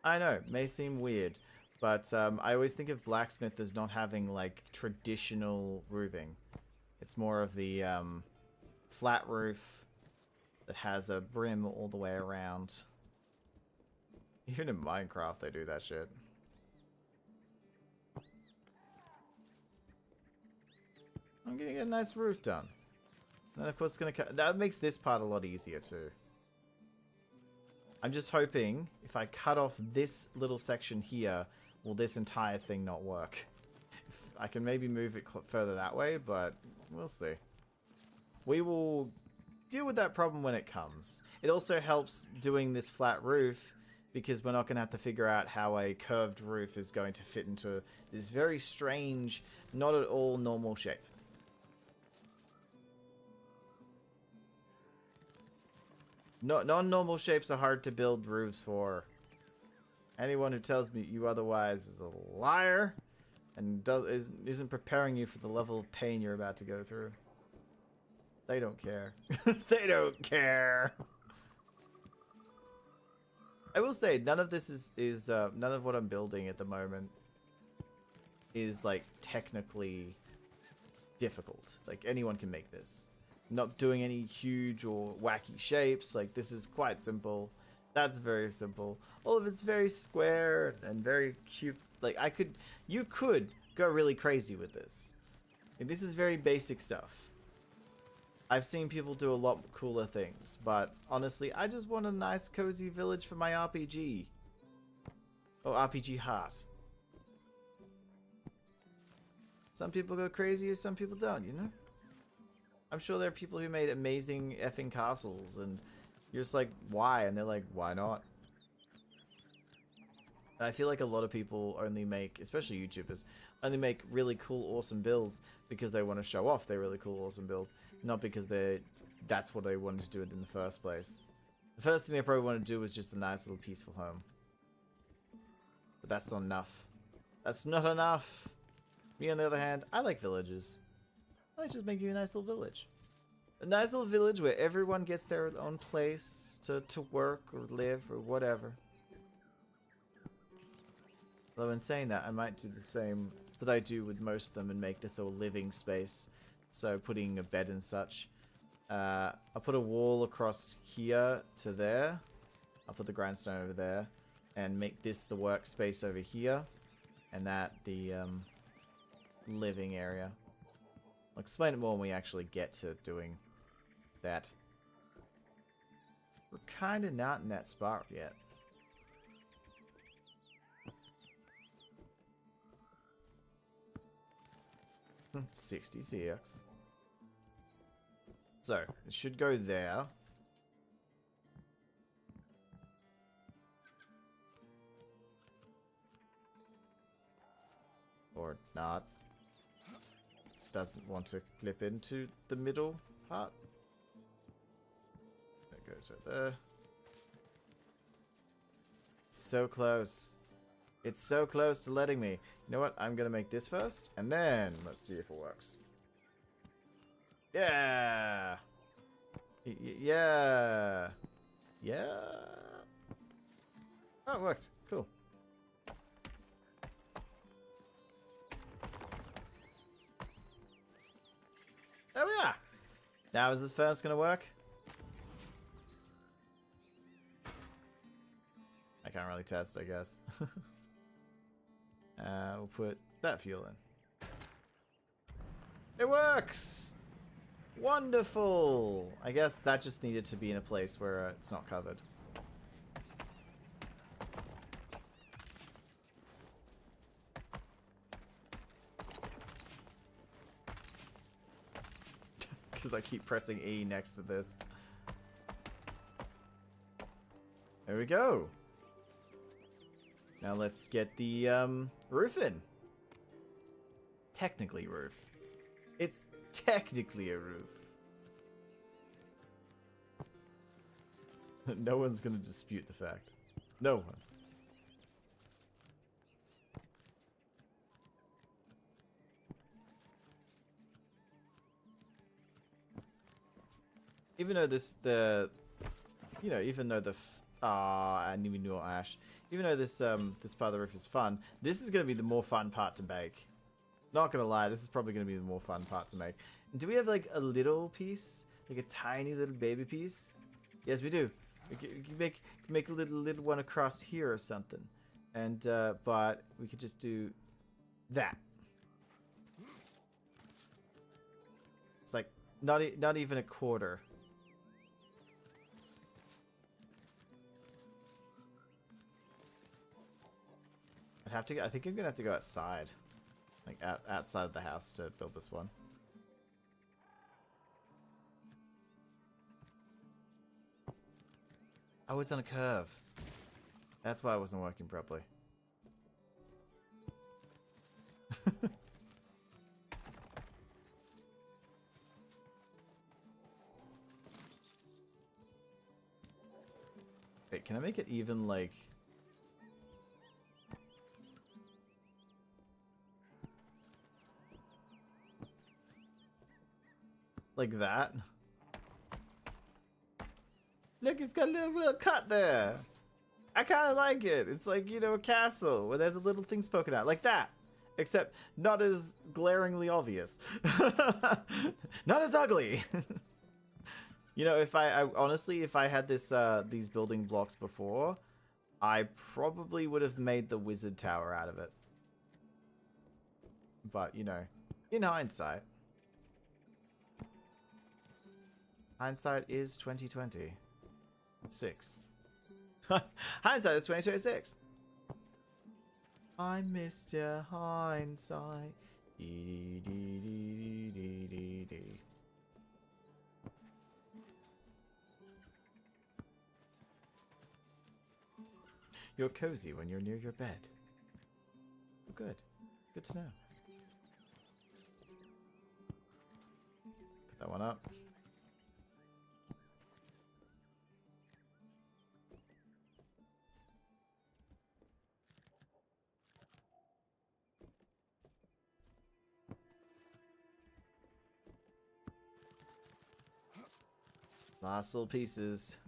I know, may seem weird, but I always think of blacksmith as not having like traditional roofing. It's more of the flat roof that has a brim all the way around. Even in Minecraft, they do that shit. I'm gonna get a nice roof done. And of course, that makes this part a lot easier too. I'm just hoping if I cut off this little section here, will this entire thing not work? I can maybe move it further that way, but we'll see. We will deal with that problem when it comes. It also helps doing this flat roof because we're not going to have to figure out how a curved roof is going to fit into this very strange, not at all normal shape. Non-normal shapes are hard to build roofs for. Anyone who tells me you otherwise is a liar and isn't preparing you for the level of pain you're about to go through. They don't care. They don't care. I will say none of this is none of what I'm building at the moment is like technically difficult. Like anyone can make this. Not doing any huge or wacky shapes. Like this is quite simple. That's very simple. All of it's very square and very cute. Like you could go really crazy with this. And this is very basic stuff. I've seen people do a lot cooler things, but honestly, I just want a nice cozy village for my RPG. Or RPG heart. Some people go crazy, some people don't, you know? I'm sure there are people who made amazing effing castles, and you're just like, why? And they're like, why not? And I feel like a lot of people only make, especially YouTubers, only make really cool, awesome builds because they want to show off their really cool, awesome build. Not because that's what they wanted to do in the first place. The first thing they probably want to do is just a nice little peaceful home. But that's not enough. That's not enough! Me, on the other hand, I like villages. I like just making a nice little village. A nice little village where everyone gets their own place to work or live or whatever. Although in saying that, I might do the same that I do with most of them and make this a living space. So putting a bed and such. I'll put a wall across here to there. I'll put the grindstone over there. And make this the workspace over here. And that the living area. I'll explain it more when we actually get to doing that. We're kind of not in that spot yet. Hmm, 66. So, it should go there. Or not. Doesn't want to clip into the middle part. That goes right there. So close. It's so close to letting me. You know what? I'm gonna make this first, and then let's see if it works. Yeah! Yeah! Yeah! Oh, it worked. Cool. There we are! Now, is this first gonna work? I can't really test, I guess. We'll put that fuel in. It works! Wonderful! I guess that just needed to be in a place where it's not covered. Because I keep pressing E next to this. There we go. Now let's get the roof in. Technically roof. It's technically a roof. No one's going to dispute the fact. No one. Even though even though the I didn't even know Ash. Even though this this part of the roof is fun, this is going to be the more fun part to make. Not gonna lie, this is probably going to be the more fun part to make. Do we have like a little piece, like a tiny little baby piece? Yes, we do. We can make a little one across here or something, and but we could just do that. It's like not even a quarter. I think I'm gonna have to go outside, like outside of the house to build this one. Oh, it's on a curve. That's why it wasn't working properly. Wait, can I make it even like? Like that. Look, it's got a little cut there. I kind of like it. It's like, you know, a castle where there's a little things poking out. Like that. Except not as glaringly obvious. Not as ugly. You know, if I honestly, if I had this these building blocks before, I probably would have made the wizard tower out of it. But, you know, in hindsight. Hindsight is 2020. 6. Hindsight is 2026. I missed your hindsight. Dee, dee, dee, dee, dee, dee. You're cozy when you're near your bed. Oh, good. Good to know. Put that one up. Last little pieces.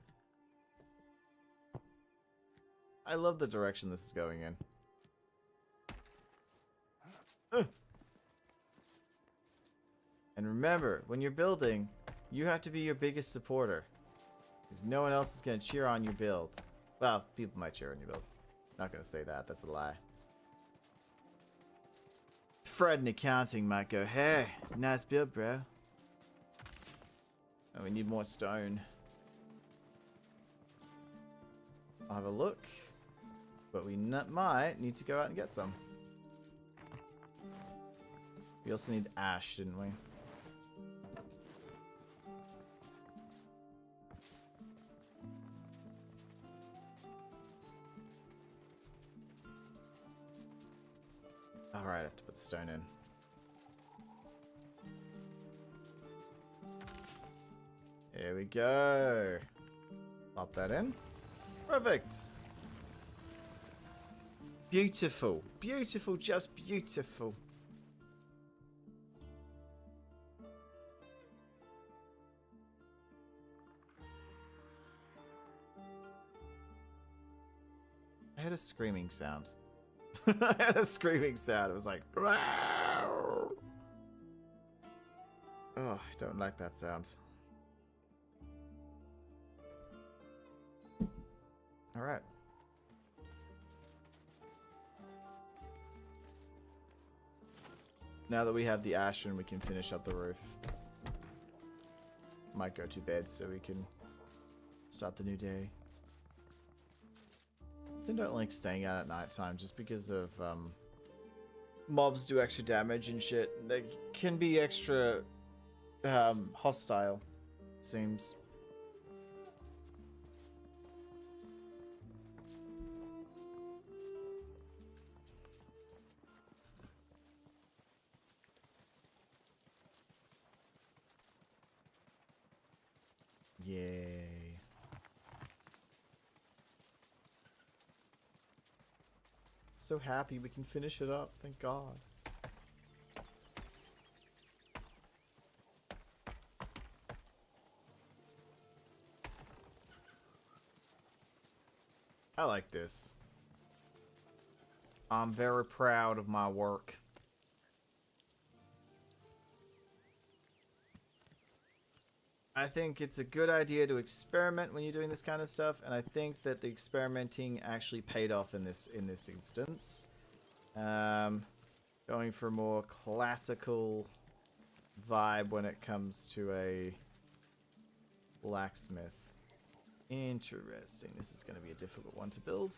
I love the direction this is going in. And remember, when you're building, you have to be your biggest supporter. Because no one else is going to cheer on your build. Well, people might cheer on your build. Not going to say that. That's a lie. Fred in accounting might go, hey, nice build, bro. Oh, we need more stone. I'll have a look. But we might need to go out and get some. We also need ash, didn't we? Alright, I have to put the stone in. Here we go. Pop that in. Perfect. Beautiful. Beautiful, just beautiful. I heard a screaming sound. I had a screaming sound. It was like... Oh, I don't like that sound. Alright. Now that we have the ash and we can finish up the roof. Might go to bed so we can start the new day. I don't like staying out at night time just because of mobs do extra damage and shit. They can be extra hostile, it seems. Yay. So happy we can finish it up, thank God. I like this. I'm very proud of my work. I think it's a good idea to experiment when you're doing this kind of stuff, and I think that the experimenting actually paid off in this instance. Going for a more classical vibe when it comes to a blacksmith. Interesting. This is going to be a difficult one to build.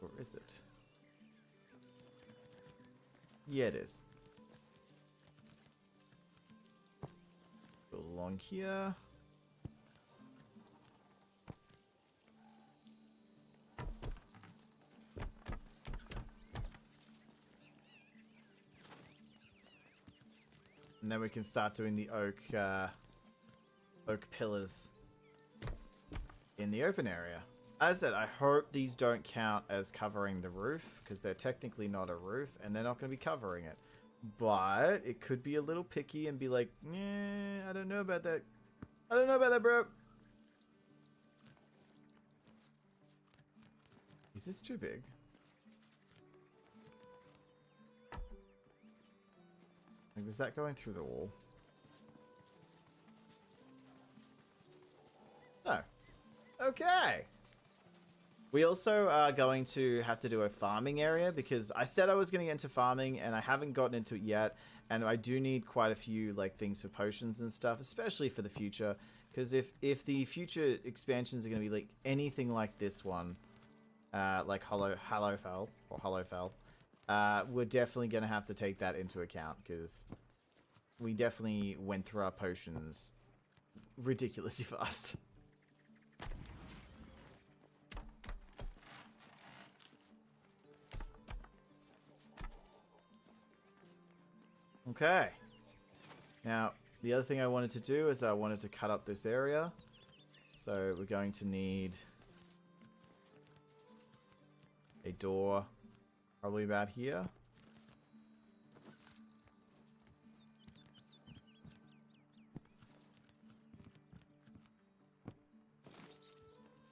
Or is it? Yeah, it is. Go along here. And then we can start doing the oak pillars in the open area. As I said, I hope these don't count as covering the roof, because they're technically not a roof, and they're not going to be covering it. But it could be a little picky and be like, I don't know about that. I don't know about that, bro. Is this too big? Like, is that going through the wall? No. Okay. We also are going to have to do a farming area because I said I was going to get into farming and I haven't gotten into it yet. And I do need quite a few like things for potions and stuff, especially for the future. Because if the future expansions are going to be like anything like this one, like Hallowfell, we're definitely going to have to take that into account, because we definitely went through our potions ridiculously fast. Okay. Now, the other thing I wanted to do is I wanted to cut up this area. So we're going to need a door probably about here.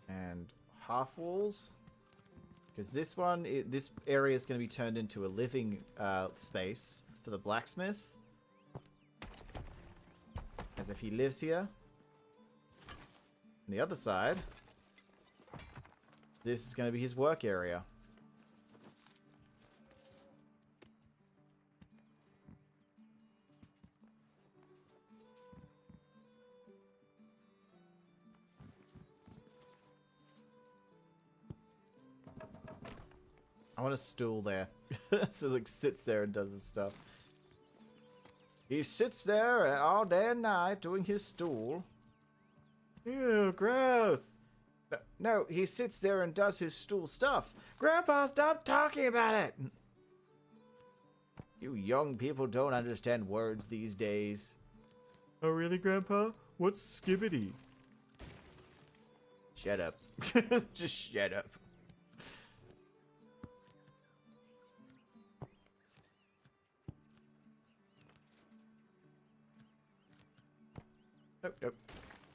And half walls. Because this one, this area is going to be turned into a living space for the blacksmith. As if he lives here. On the other side, this is going to be his work area. I want a stool there. So like sits there and does his stuff. He sits there all day and night doing his stool. Ew, gross. No, he sits there and does his stool stuff. Grandpa, stop talking about it. You young people don't understand words these days. Oh, really, Grandpa? What's skibbity? Shut up. Just shut up. Nope, nope.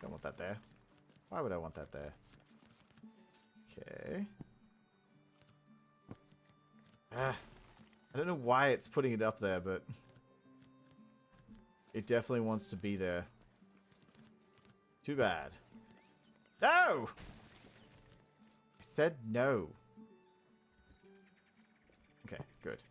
Don't want that there. Why would I want that there? Okay. I don't know why it's putting it up there, but it definitely wants to be there. Too bad. No! I said no. Okay, good.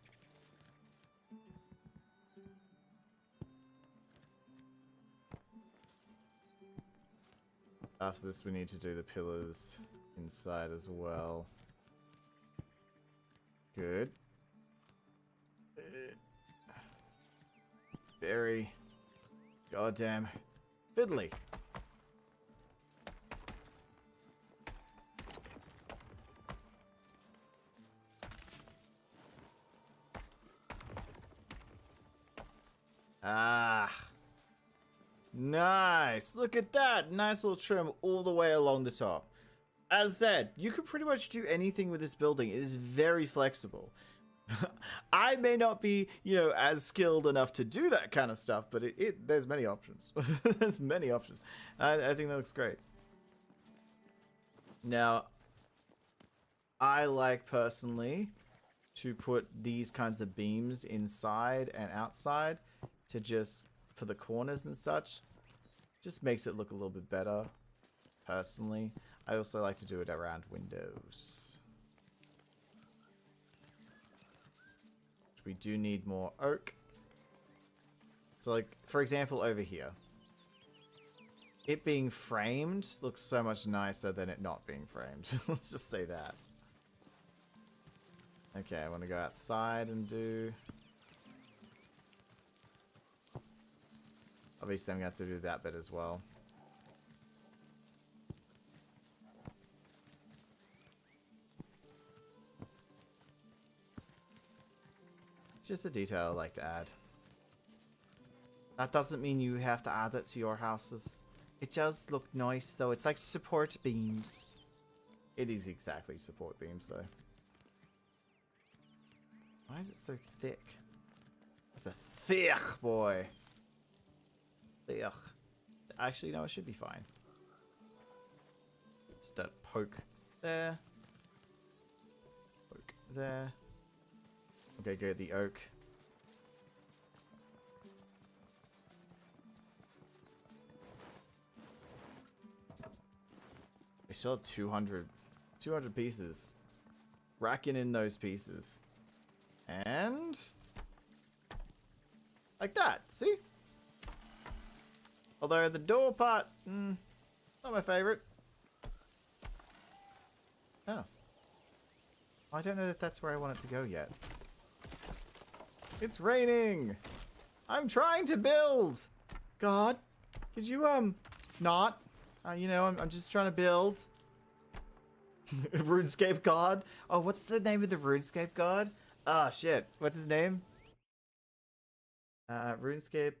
After this, we need to do the pillars inside as well. Good. Very goddamn fiddly. Ah. Nice. Look at that. Nice little trim all the way along the top. As said, you could pretty much do anything with this building. It is very flexible. I may not be, you know, as skilled enough to do that kind of stuff, but there's many options. There's many options. I think that looks great. Now, I like personally to put these kinds of beams inside and outside to just, for the corners and such, just makes it look a little bit better, personally. I also like to do it around windows. We do need more oak. So like, for example, over here. It being framed looks so much nicer than it not being framed. Let's just say that. Okay, I want to go outside and do... Obviously, I'm going to have to do that bit as well. It's just a detail I like to add. That doesn't mean you have to add it to your houses. It does look nice, though. It's like support beams. It is exactly support beams, though. Why is it so thick? It's a thick boy. Thick. Actually, no, it should be fine. Just a poke there. Poke there. Okay, go the oak. We still have 200 pieces. Racking in those pieces. And Like that, see? Although the door part, not my favorite. Oh. I don't know if that's where I want it to go yet. It's raining! I'm trying to build! God, could you, not? You know, I'm just trying to build. RuneScape God? Oh, what's the name of the RuneScape God? Ah, shit. What's his name? RuneScape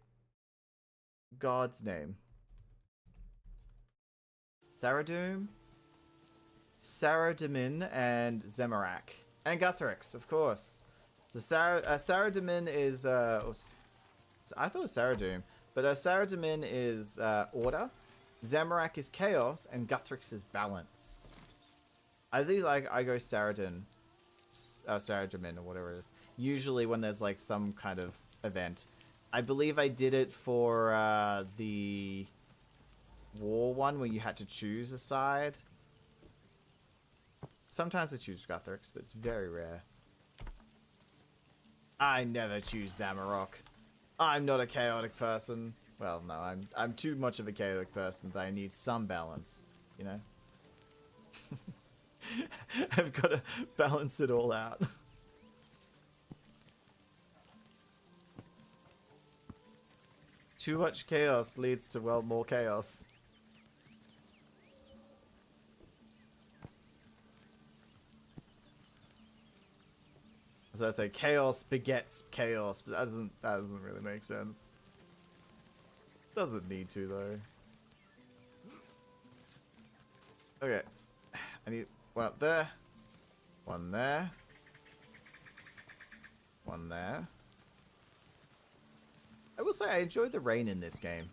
God's name. Saradoom? Saradomin and Zemarak. And Guthrix, of course. So Saradomin is, I thought it was Saradoom. But Saradomin is order. Zemarak is chaos. And Guthrix is balance. I think like I go Saradomin or whatever it is. Usually when there's like some kind of event. I believe I did it for the war one where you had to choose a side. Sometimes I choose Guthrix, but it's very rare. I never choose Zamarok. I'm not a chaotic person. Well, no, I'm too much of a chaotic person that I need some balance, you know? I've got to balance it all out. Too much chaos leads to, well, more chaos. So I say chaos begets chaos, but that doesn't really make sense. Doesn't need to though. Okay, I need one up there, one there, one there. I will say I enjoy the rain in this game.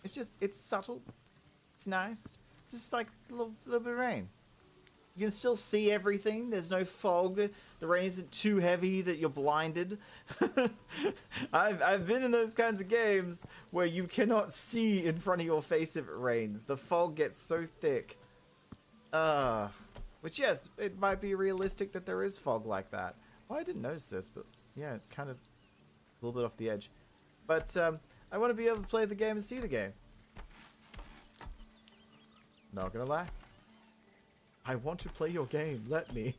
It's subtle, it's nice. It's just like a little bit of rain. You can still see everything. There's no fog. The rain isn't too heavy that you're blinded. I've been in those kinds of games where you cannot see in front of your face if it rains. The fog gets so thick. Which yes, it might be realistic that there is fog like that. Oh, I didn't notice this, but yeah, it's kind of a little bit off the edge. But I want to be able to play the game and see the game. Not gonna lie. I want to play your game. Let me.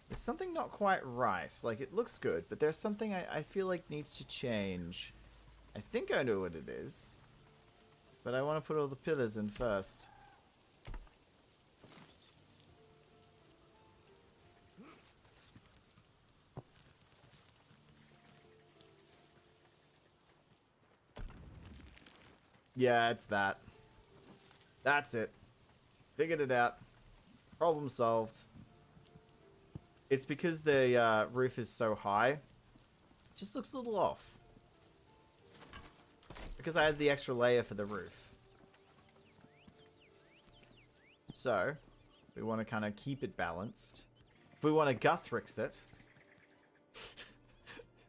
There's something not quite right. Like, it looks good, but there's something I feel like needs to change. I think I know what it is. But I want to put all the pillars in first. Yeah, it's that. That's it. Figured it out. Problem solved. It's because the roof is so high. It just looks a little off. Because I had the extra layer for the roof. So, we want to kind of keep it balanced. If we want to Guthrix it...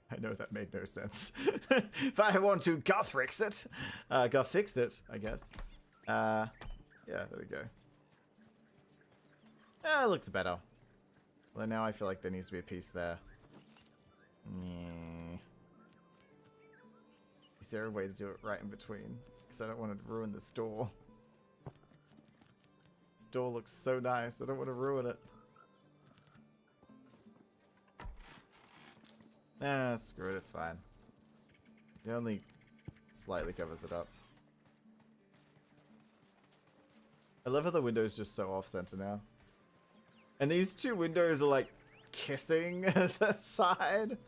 I know that made no sense. If I want to Guthrix it, Gutfix it, I guess. Yeah, there we go. It looks better. Although now I feel like there needs to be a piece there. Is there a way to do it right in between? Because I don't want to ruin this door. This door looks so nice. I don't want to ruin it. Nah, screw it, it's fine. It only slightly covers it up. I love how the window's just so off-center now. And these two windows are like kissing the side.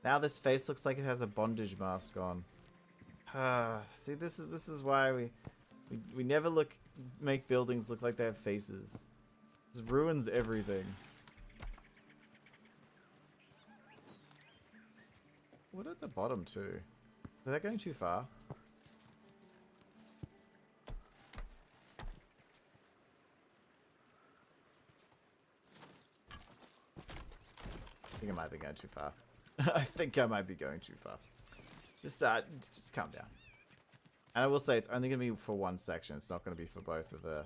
Now this face looks like it has a bondage mask on. See, this is why we never make buildings look like they have faces. This ruins everything. What at the bottom too? Is that going too far? I think I might be going too far. I think I might be going too far. Just calm down. And I will say it's only going to be for one section. It's not going to be for both of the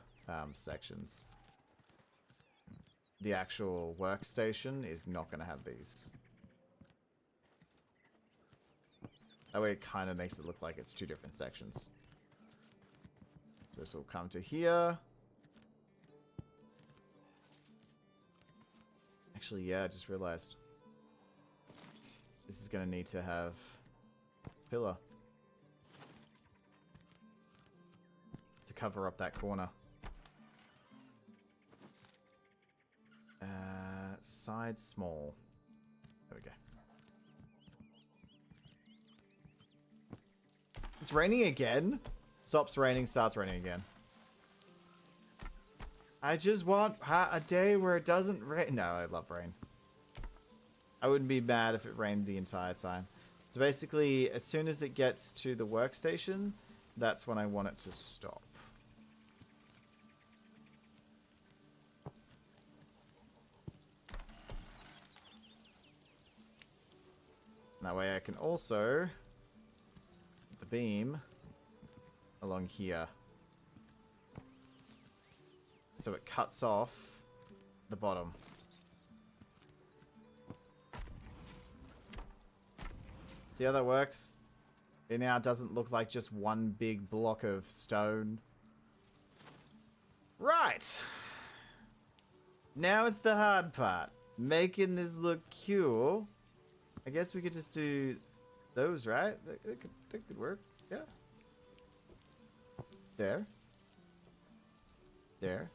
sections. The actual workstation is not going to have these. That way it kind of makes it look like it's two different sections. So this will come to here. Actually, yeah, I just realized. This is going to need to have a pillar. To cover up that corner. Side small. There we go. It's raining again? Stops raining, starts raining again. I just want a day where it doesn't rain. No, I love rain. I wouldn't be mad if it rained the entire time. So basically, as soon as it gets to the workstation, that's when I want it to stop. That way I can also put the beam along here. So it cuts off the bottom. See how that works? It now doesn't look like just one big block of stone. Right! Now it's the hard part. Making this look cool. I guess we could just do those, right? That could work. Yeah. There. There.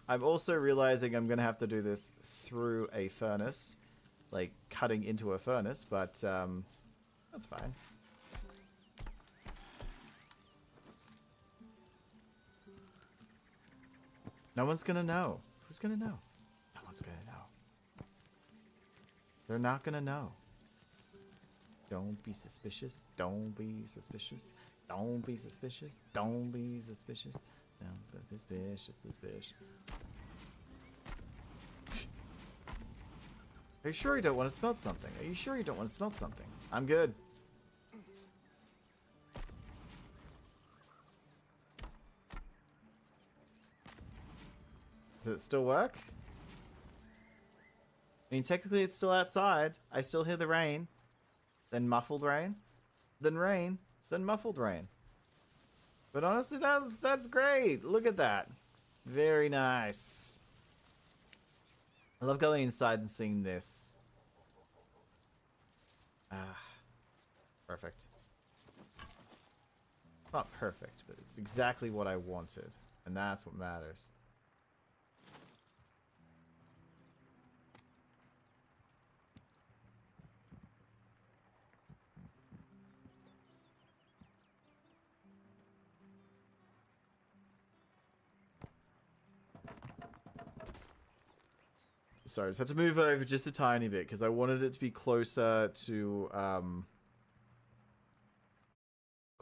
I'm also realizing I'm going to have to do this through a furnace. Like, cutting into a furnace, but that's fine. No one's going to know. Who's going to know? No one's going to know. They're not going to know. Don't be suspicious. Don't be suspicious. Don't be suspicious. Don't be suspicious. Don't be suspicious. Suspicious. Are you sure you don't want to smelt something? Are you sure you don't want to smelt something? I'm good. Does it still work? I mean, technically it's still outside. I still hear the rain. Then muffled rain. Then rain. Then muffled rain. But honestly, that's great. Look at that. Very nice. I love going inside and seeing this. Ah. Perfect. Not perfect, but it's exactly what I wanted. And that's what matters. Sorry, I just had to move it over just a tiny bit because I wanted it to be closer to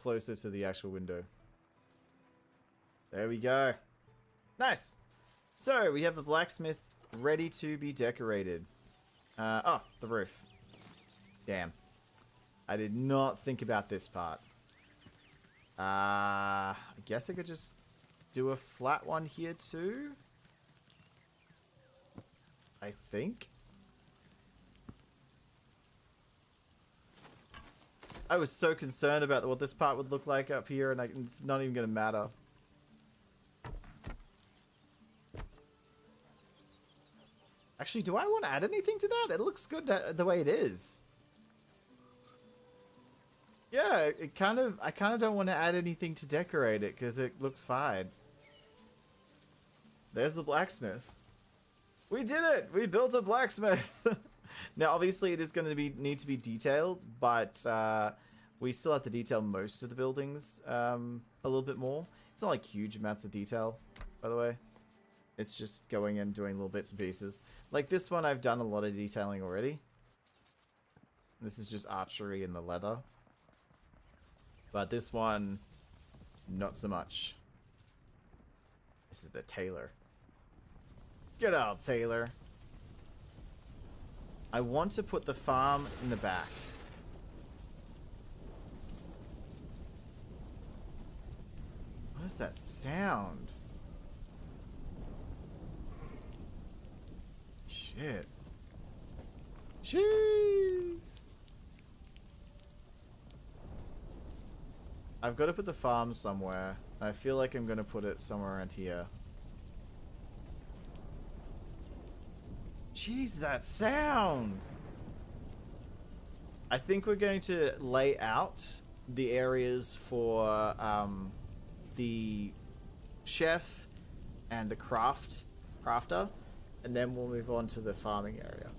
the actual window. There we go. Nice. So we have the blacksmith ready to be decorated. Oh, the roof. Damn. I did not think about this part. I guess I could just do a flat one here too. I think. I was so concerned about what this part would look like up here, and it's not even going to matter. Actually, do I want to add anything to that? It looks good the way it is. Yeah, I kind of don't want to add anything to decorate it because it looks fine. There's the blacksmith. We did it! We built a blacksmith! Now, obviously, it is going to need to be detailed, but we still have to detail most of the buildings a little bit more. It's not like huge amounts of detail, by the way. It's just going and doing little bits and pieces. Like this one, I've done a lot of detailing already. This is just archery and the leather. But this one, not so much. This is the tailor. Get out, Taylor. I want to put the farm in the back. What is that sound? Shit. Jeez. I've got to put the farm somewhere. I feel like I'm going to put it somewhere around here. Jeez, that sound! I think we're going to lay out the areas for the chef and the crafter, and then we'll move on to the farming area.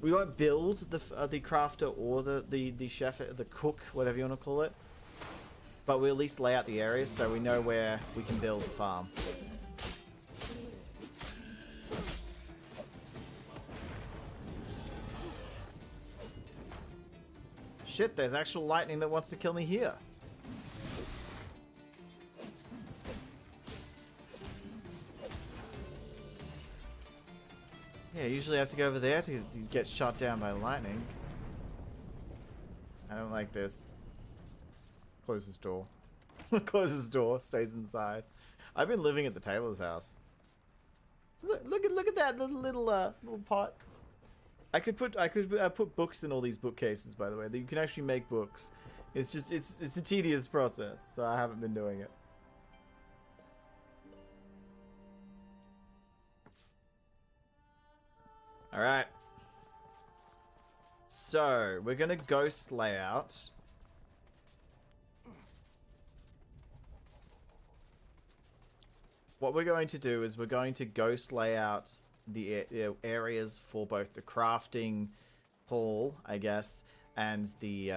We won't build the crafter or the chef, the cook, whatever you want to call it, but we'll at least lay out the areas so we know where we can build the farm. Shit, there's actual lightning that wants to kill me here. Yeah, usually I have to go over there to get shot down by lightning. I don't like this. Close this door. Close this door, stays inside. I've been living at the Taylor's house. Look at that little pot. I could put books in all these bookcases, by the way. That you can actually make books. It's just it's a tedious process, so I haven't been doing it. All right. So we're gonna ghost layout. What we're going to do is we're going to ghost layout the areas for both the crafting hall, I guess, and the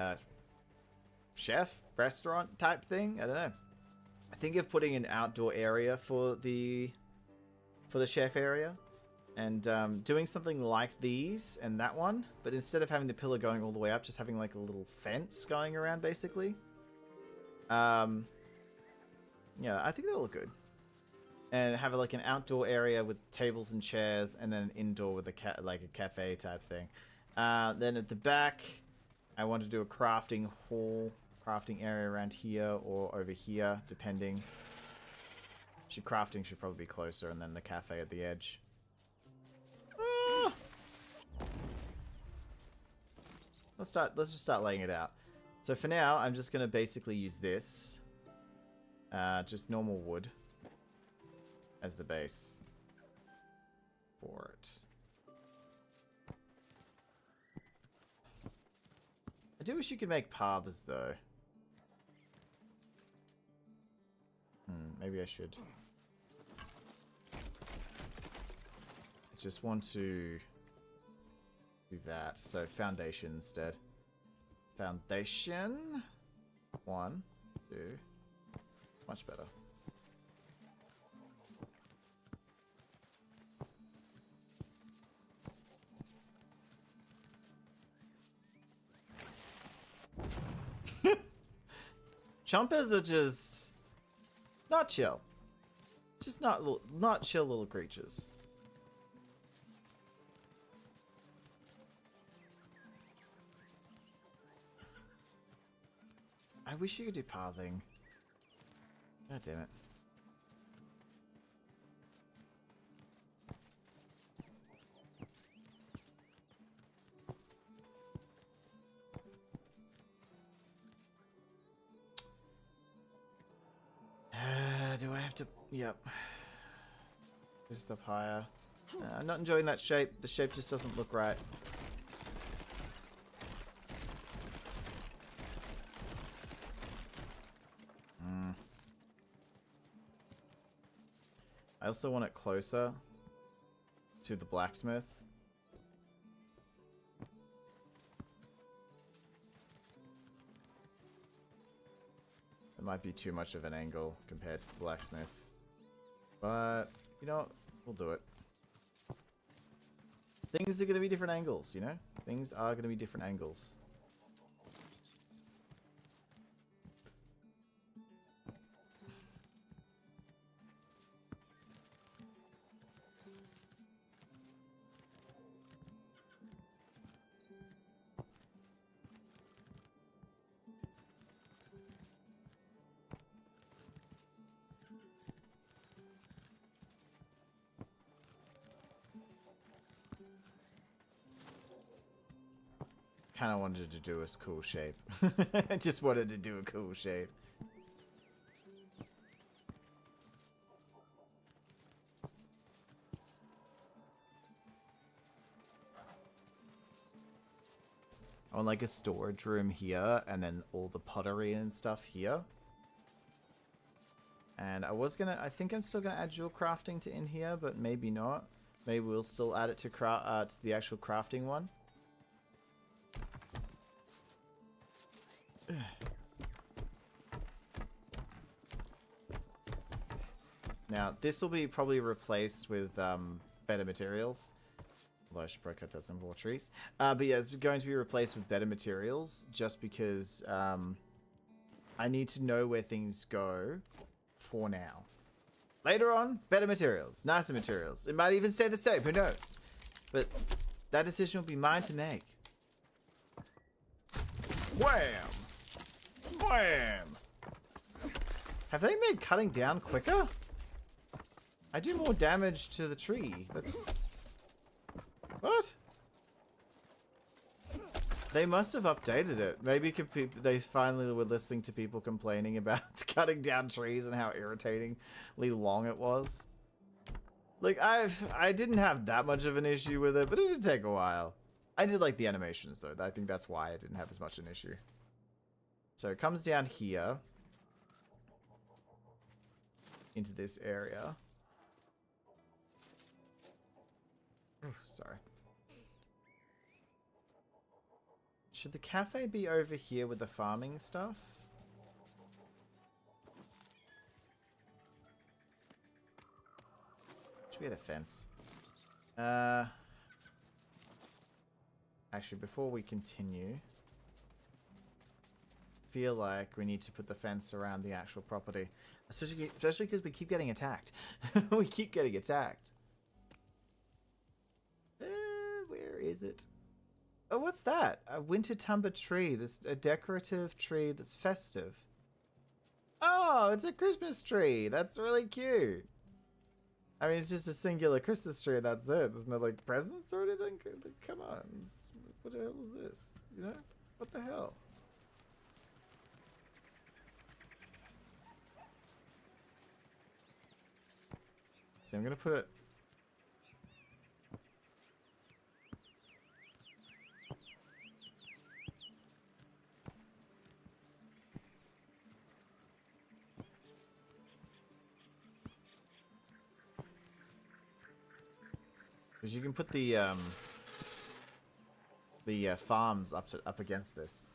chef restaurant type thing. I don't know. I think of putting an outdoor area for the chef area, and doing something like these and that one, but instead of having the pillar going all the way up, just having like a little fence going around, basically. Yeah, I think that'll look good. And have like an outdoor area with tables and chairs, and then an indoor with like a cafe type thing. Then at the back, I want to do a crafting hall, crafting area around here or over here, depending. Crafting should probably be closer, and then the cafe at the edge. Ah! Let's just start laying it out. So for now, I'm just gonna basically use this, just normal wood, as the base for it. I do wish you could make paths, though. Maybe I should. I just want to do that. So foundation instead. Foundation. 1, 2. Much better. Chompers are just not chill. Just not chill little creatures. I wish you could do pathing. God damn it. Do I have to... Yep. Just up higher. I'm not enjoying that shape. The shape just doesn't look right. I also want it closer to the blacksmith. It might be too much of an angle compared to the blacksmith. But, you know what? We'll do it. Things are going to be different angles, you know? Things are going to be different angles. kind of wanted to do a cool shape. I just wanted to do a cool shape. I want like a storage room here, and then all the pottery and stuff here. And I think I'm still gonna add jewel crafting to in here, but maybe not. Maybe we'll still add it to to the actual crafting one. Now, this will be probably replaced with better materials. Although I should probably cut down some more trees. But yeah, it's going to be replaced with better materials just because I need to know where things go for now. Later on, better materials, nicer materials. It might even stay the same, who knows? But that decision will be mine to make. Wham! Wham! Have they made cutting down quicker? I do more damage to the tree. That's... What? They must have updated it. Maybe they finally were listening to people complaining about cutting down trees and how irritatingly long it was. Like, I didn't have that much of an issue with it, but it did take a while. I did like the animations, though. I think that's why I didn't have as much an issue. So it comes down here. Into this area. Oh, sorry. Should the cafe be over here with the farming stuff? Should we get a fence? Actually, before we continue, feel like we need to put the fence around the actual property. Especially because we keep getting attacked. We keep getting attacked. Where is it? Oh, what's that? A winter timber tree. A decorative tree that's festive. Oh, it's a Christmas tree. That's really cute. I mean, it's just a singular Christmas tree. That's it. There's no like presents or anything. Come on. What the hell is this? You know? What the hell? See, I'm gonna put it. Because you can put the farms up against this.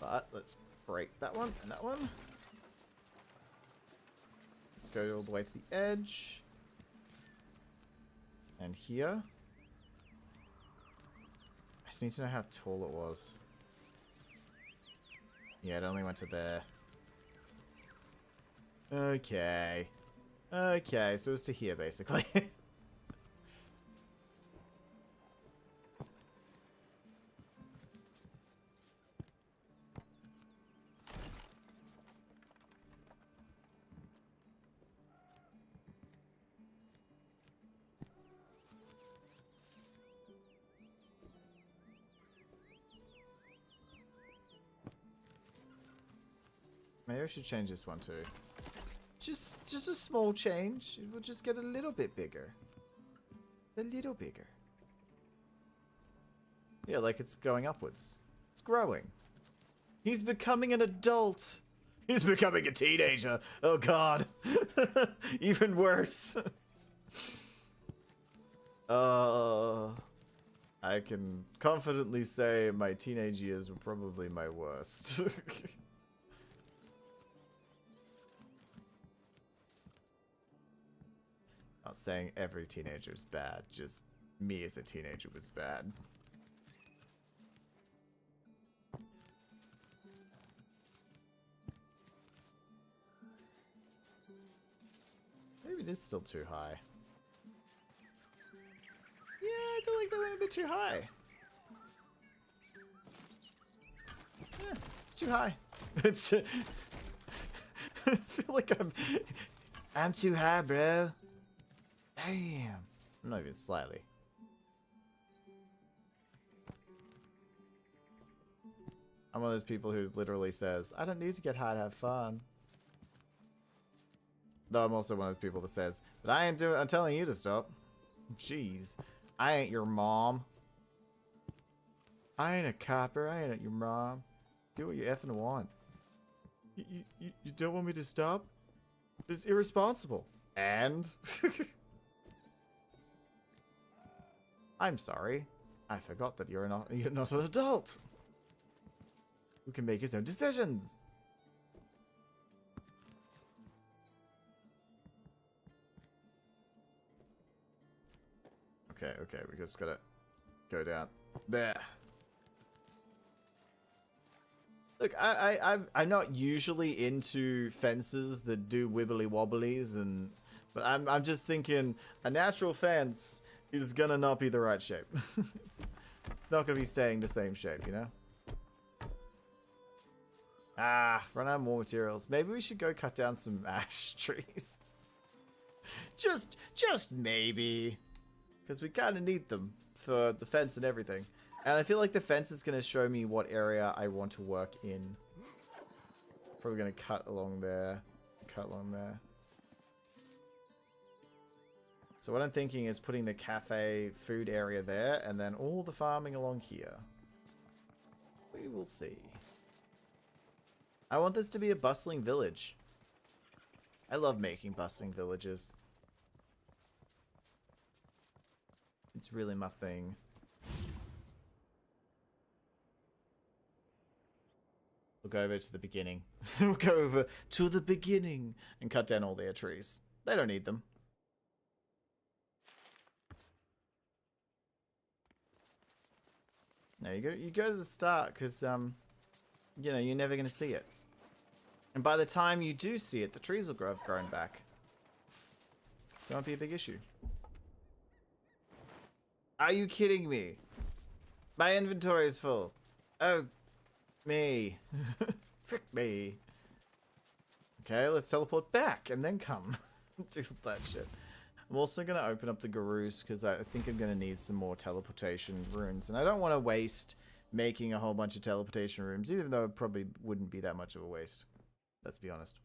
But let's break that one and that one. Let's go all the way to the edge. And here. I just need to know how tall it was. Yeah, it only went to there. Okay. Okay, so it's to here, basically. Maybe I should change this one too. Just a small change. It will just get a little bit bigger. A little bigger. Yeah, like it's going upwards. It's growing. He's becoming an adult. He's becoming a teenager. Oh god. Even worse. I can confidently say my teenage years were probably my worst. Not saying every teenager's bad, just me as a teenager was bad. Maybe it is still too high. Yeah, I feel like they went a bit too high. Yeah, it's too high. It's I feel like I'm too high, bro. Damn. I'm not even slightly. I'm one of those people who literally says, I don't need to get high to have fun. Though I'm also one of those people that says, but I ain't doing, I'm telling you to stop. Jeez. I ain't your mom. I ain't a copper. I ain't your mom. Do what you effing want. You don't want me to stop? It's irresponsible. And? I'm sorry. I forgot that you're not an adult. Who can make his own decisions. Okay, we just gotta go down there. Look, I'm not usually into fences that do wibbly wobblies, but I'm just thinking a natural fence is gonna not be the right shape. It's not gonna be staying the same shape, you know? Ah, run out of more materials. Maybe we should go cut down some ash trees. just maybe. Because we kind of need them for the fence and everything. And I feel like the fence is going to show me what area I want to work in. Probably going to cut along there. Cut along there. So what I'm thinking is putting the cafe food area there. And then all the farming along here. We will see. I want this to be a bustling village. I love making bustling villages. It's really my thing. We'll go over to the beginning. We'll go over to the beginning and cut down all their trees. They don't need them. No, you go to the start because you know, you're never going to see it. And by the time you do see it, the trees will have grown back. It won't be a big issue. Are you kidding me? My inventory is full. Oh, me. Frick me. Okay, let's teleport back and then come. Do that shit. I'm also going to open up the Garus because I think I'm going to need some more teleportation runes. And I don't want to waste making a whole bunch of teleportation rooms, even though it probably wouldn't be that much of a waste. Let's be honest.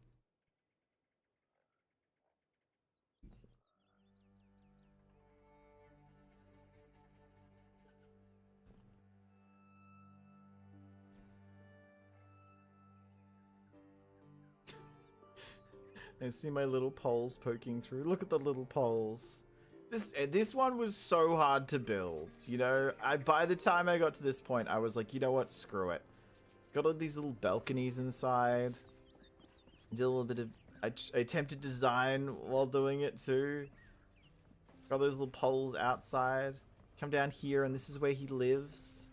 I see my little poles poking through. Look at the little poles. This one was so hard to build, you know. By the time I got to this point, I was like, you know what? Screw it. Got all these little balconies inside. Did a little bit of I attempted design while doing it too. Got those little poles outside. Come down here, and this is where he lives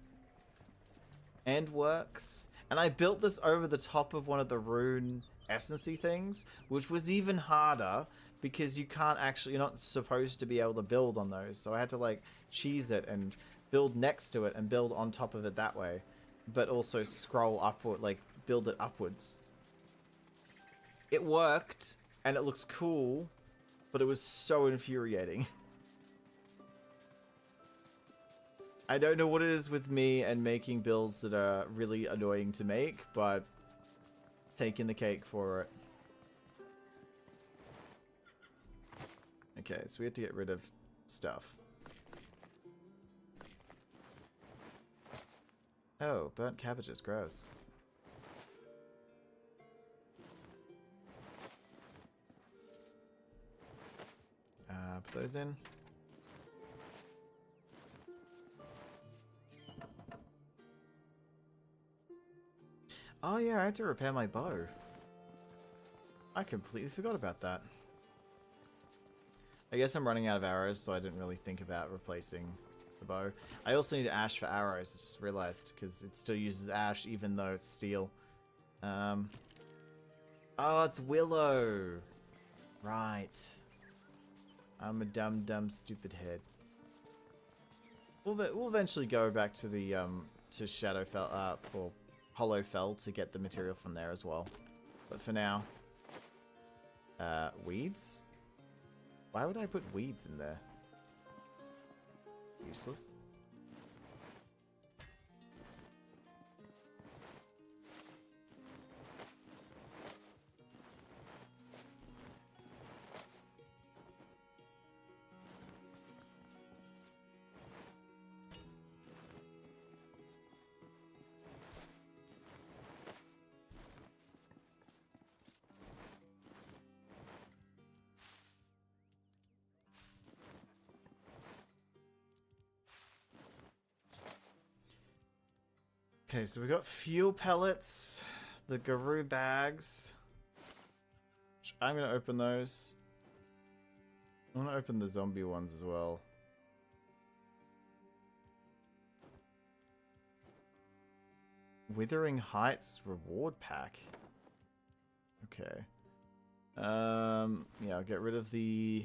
and works. And I built this over the top of one of the rune essency things, which was even harder because you can't actually, you're not supposed to be able to build on those. So I had to like cheese it and build next to it and build on top of it that way, but also scroll upward, like build it upwards. It worked and it looks cool, but it was so infuriating. I don't know what it is with me and making builds that are really annoying to make, but taking the cake for it. Okay, so we have to get rid of stuff. Oh, burnt cabbages, gross. Put those in. Oh yeah, I had to repair my bow. I completely forgot about that. I guess I'm running out of arrows, so I didn't really think about replacing the bow. I also need ash for arrows, I just realized, because it still uses ash even though it's steel. Oh, it's willow. Right. I'm a dumb, stupid head. We'll eventually go back to the to Shadowfell, or Hallowfell to get the material from there as well. But for now, weeds? Why would I put weeds in there? Useless. Okay, so we got fuel pellets, the Garou bags. I'm gonna open those. I'm gonna open the zombie ones as well. Withering Heights reward pack. Okay. Yeah, I'll get rid of the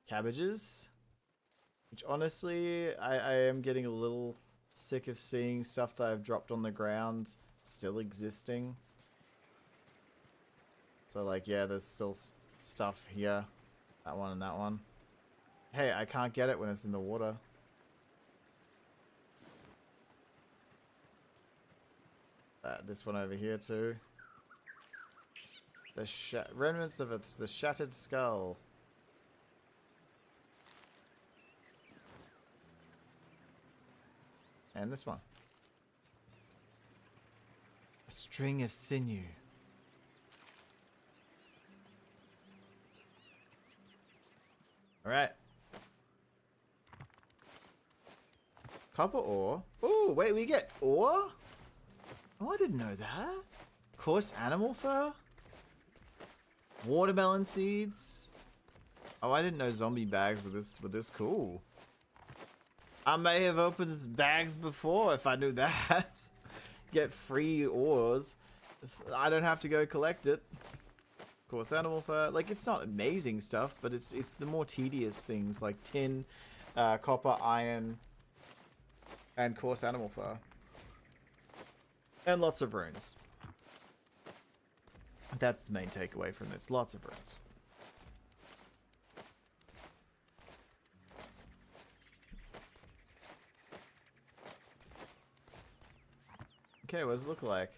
cabbages. Which honestly, I am getting a little sick of seeing stuff that I've dropped on the ground still existing. So like, yeah, there's still stuff here. That one and that one. Hey, I can't get it when it's in the water. This one over here too. The remnants of the shattered skull. And this one. A string of sinew. Alright. Copper ore. Oh, wait, we get ore? Oh, I didn't know that. Coarse animal fur? Watermelon seeds? Oh, I didn't know zombie bags were this cool. I may have opened bags before if I knew that. Get free ores. I don't have to go collect it. Coarse animal fur. Like, it's not amazing stuff, but it's the more tedious things like tin, copper, iron, and coarse animal fur. And lots of runes. That's the main takeaway from this. Lots of runes. Okay, what does it look like?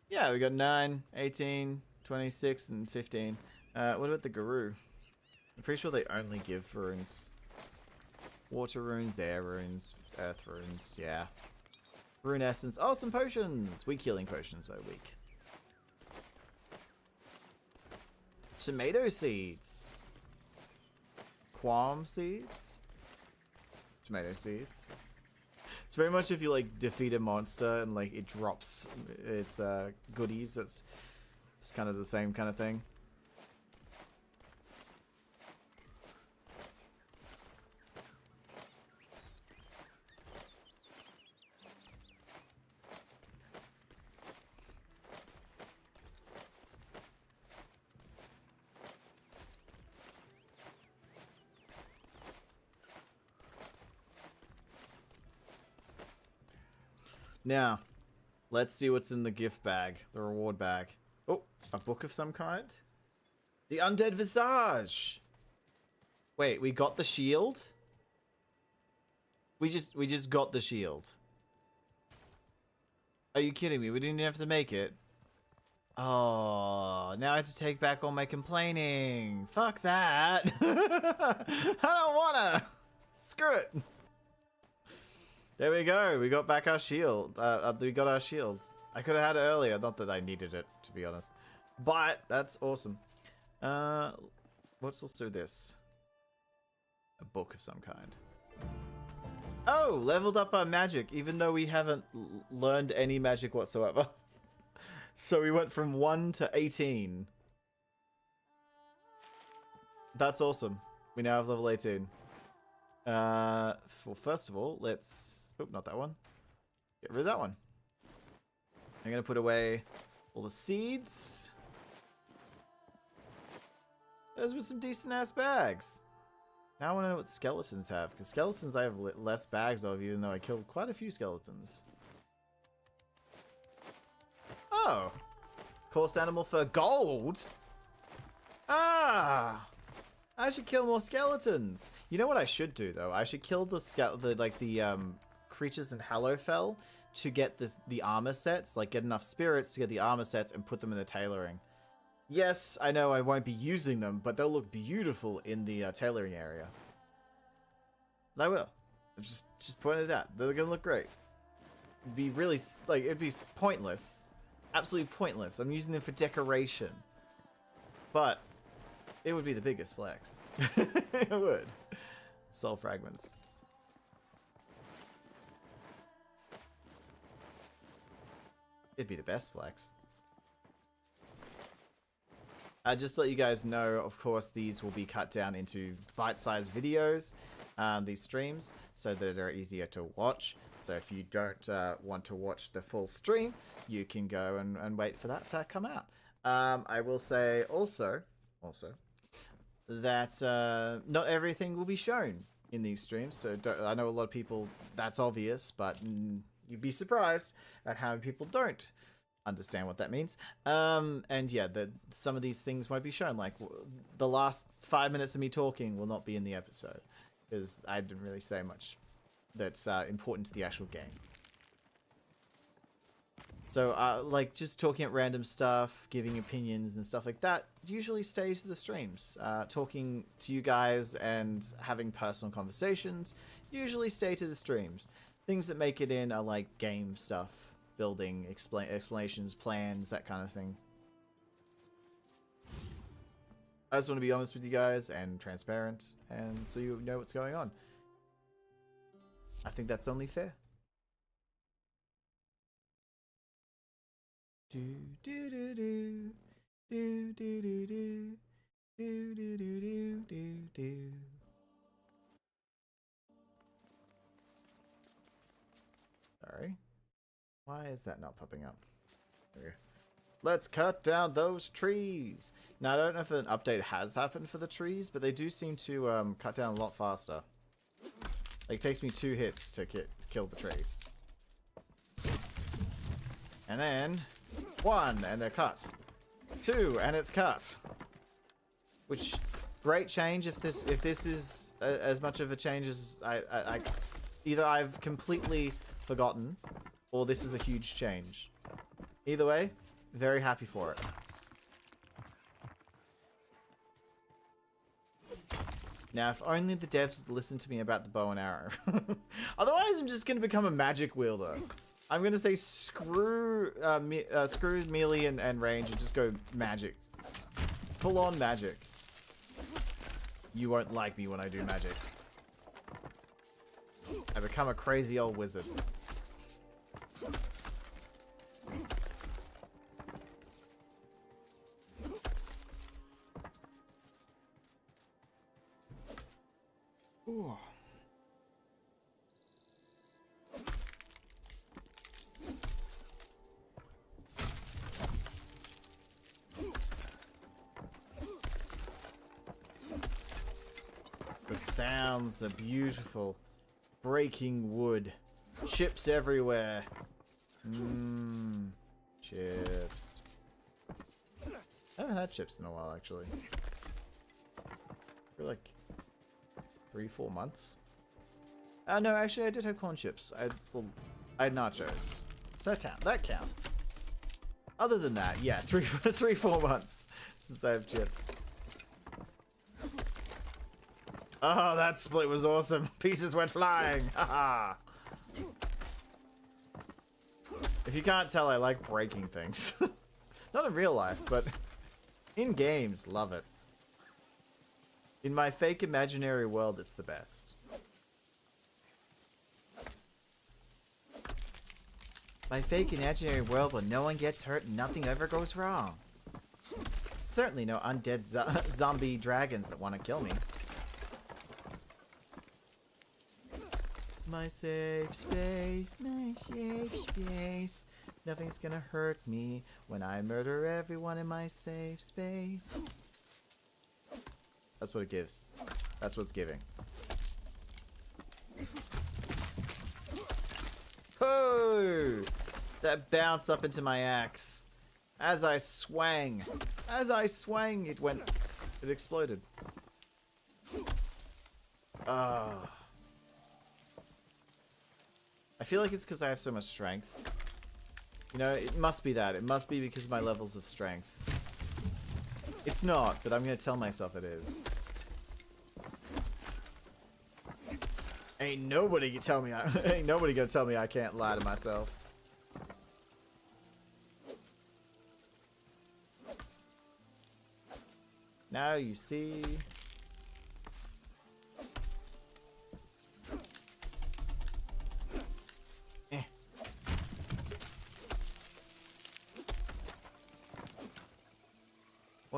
Yeah, we got 9, 18, 26, and 15. What about the Garou? I'm pretty sure they only give runes. Water runes, air runes, earth runes, yeah. Rune essence. Oh, some potions! Weak healing potions, though, weak. Tomato seeds. Qualm seeds. Tomato seeds. It's very much if you like defeat a monster and like it drops its goodies. It's kind of the same kind of thing. Now, let's see what's in the gift bag, the reward bag. Oh, a book of some kind? The Undead Visage! Wait, we got the shield? We just got the shield. Are you kidding me? We didn't even have to make it. Oh, now I have to take back all my complaining. Fuck that. I don't wanna. Screw it. There we go. We got back our shield. We got our shields. I could have had it earlier. Not that I needed it, to be honest. But that's awesome. Let's do this. A book of some kind. Oh, leveled up our magic, even though we haven't learned any magic whatsoever. So we went from 1 to 18. That's awesome. We now have level 18. Well, first of all, let's... Oh, not that one. Get rid of that one. I'm going to put away all the seeds. Those were some decent-ass bags. Now I want to know what skeletons have, because skeletons I have less bags of, even though I killed quite a few skeletons. Oh! Coarse animal fur gold? Ah! I should kill more skeletons. You know what I should do though? I should kill the creatures in Hallowfell to get the armor sets, like get enough spirits to get the armor sets and put them in the tailoring. Yes, I know I won't be using them, but they'll look beautiful in the tailoring area. They will. Just pointed it out. They're gonna look great. It'd be really it'd be pointless, absolutely pointless. I'm using them for decoration, but it would be the biggest flex. It would. Soul fragments. It'd be the best flex. Just to let you guys know, of course, these will be cut down into bite-sized videos, these streams, so that they're easier to watch. So if you don't want to watch the full stream, you can go and wait for that to come out. I will say also that not everything will be shown in these streams. So I know a lot of people, that's obvious, but you'd be surprised at how many people don't understand what that means. And yeah, some of these things won't be shown. Like the last 5 minutes of me talking will not be in the episode because I didn't really say much that's important to the actual game. So like just talking at random stuff, giving opinions and stuff like that usually stays to the streams. Talking to you guys and having personal conversations usually stay to the streams. Things that make it in are like game stuff, building, explanations, plans, that kind of thing. I just want to be honest with you guys and transparent, and so you know what's going on. I think that's only fair. Do do do do do do do do do do do do do. Sorry. Why is that not popping up? There. Let's cut down those trees. Now, I don't know if an update has happened for the trees, but they do seem to cut down a lot faster. Like, it takes me 2 hits to kill the trees. And then 1, and they're cut. 2, and it's cut. Which, great change if this is as much of a change as I either I've completely forgotten, or this is a huge change. Either way, very happy for it. Now, if only the devs would listen to me about the bow and arrow. Otherwise, I'm just going to become a magic wielder. I'm going to say screw melee and range and just go magic. Full on magic. You won't like me when I do magic. I become a crazy old wizard. Ooh. The sounds are beautiful. Breaking wood. Chips everywhere. Mmm. Chips. I haven't had chips in a while, actually. For like 3-4 months. No, actually, I did have corn chips. I had nachos. So that counts. Other than that, yeah, 3-4 months since I have chips. Oh, that split was awesome. Pieces went flying. Haha. If you can't tell, I like breaking things. Not in real life, but in games, love it. In my fake imaginary world, it's the best. My fake imaginary world where no one gets hurt and nothing ever goes wrong. Certainly no undead zombie dragons that want to kill me. My safe space, my safe space. Nothing's gonna hurt me when I murder everyone in my safe space. That's what it gives. That's what's giving. Oh! That bounced up into my axe. As I swang. As I swang, it exploded. Ah. I feel like it's because I have so much strength. You know, it must be that. It must be because of my levels of strength. It's not, but I'm gonna tell myself it is. Ain't nobody gonna tell me I can't lie to myself. Now you see.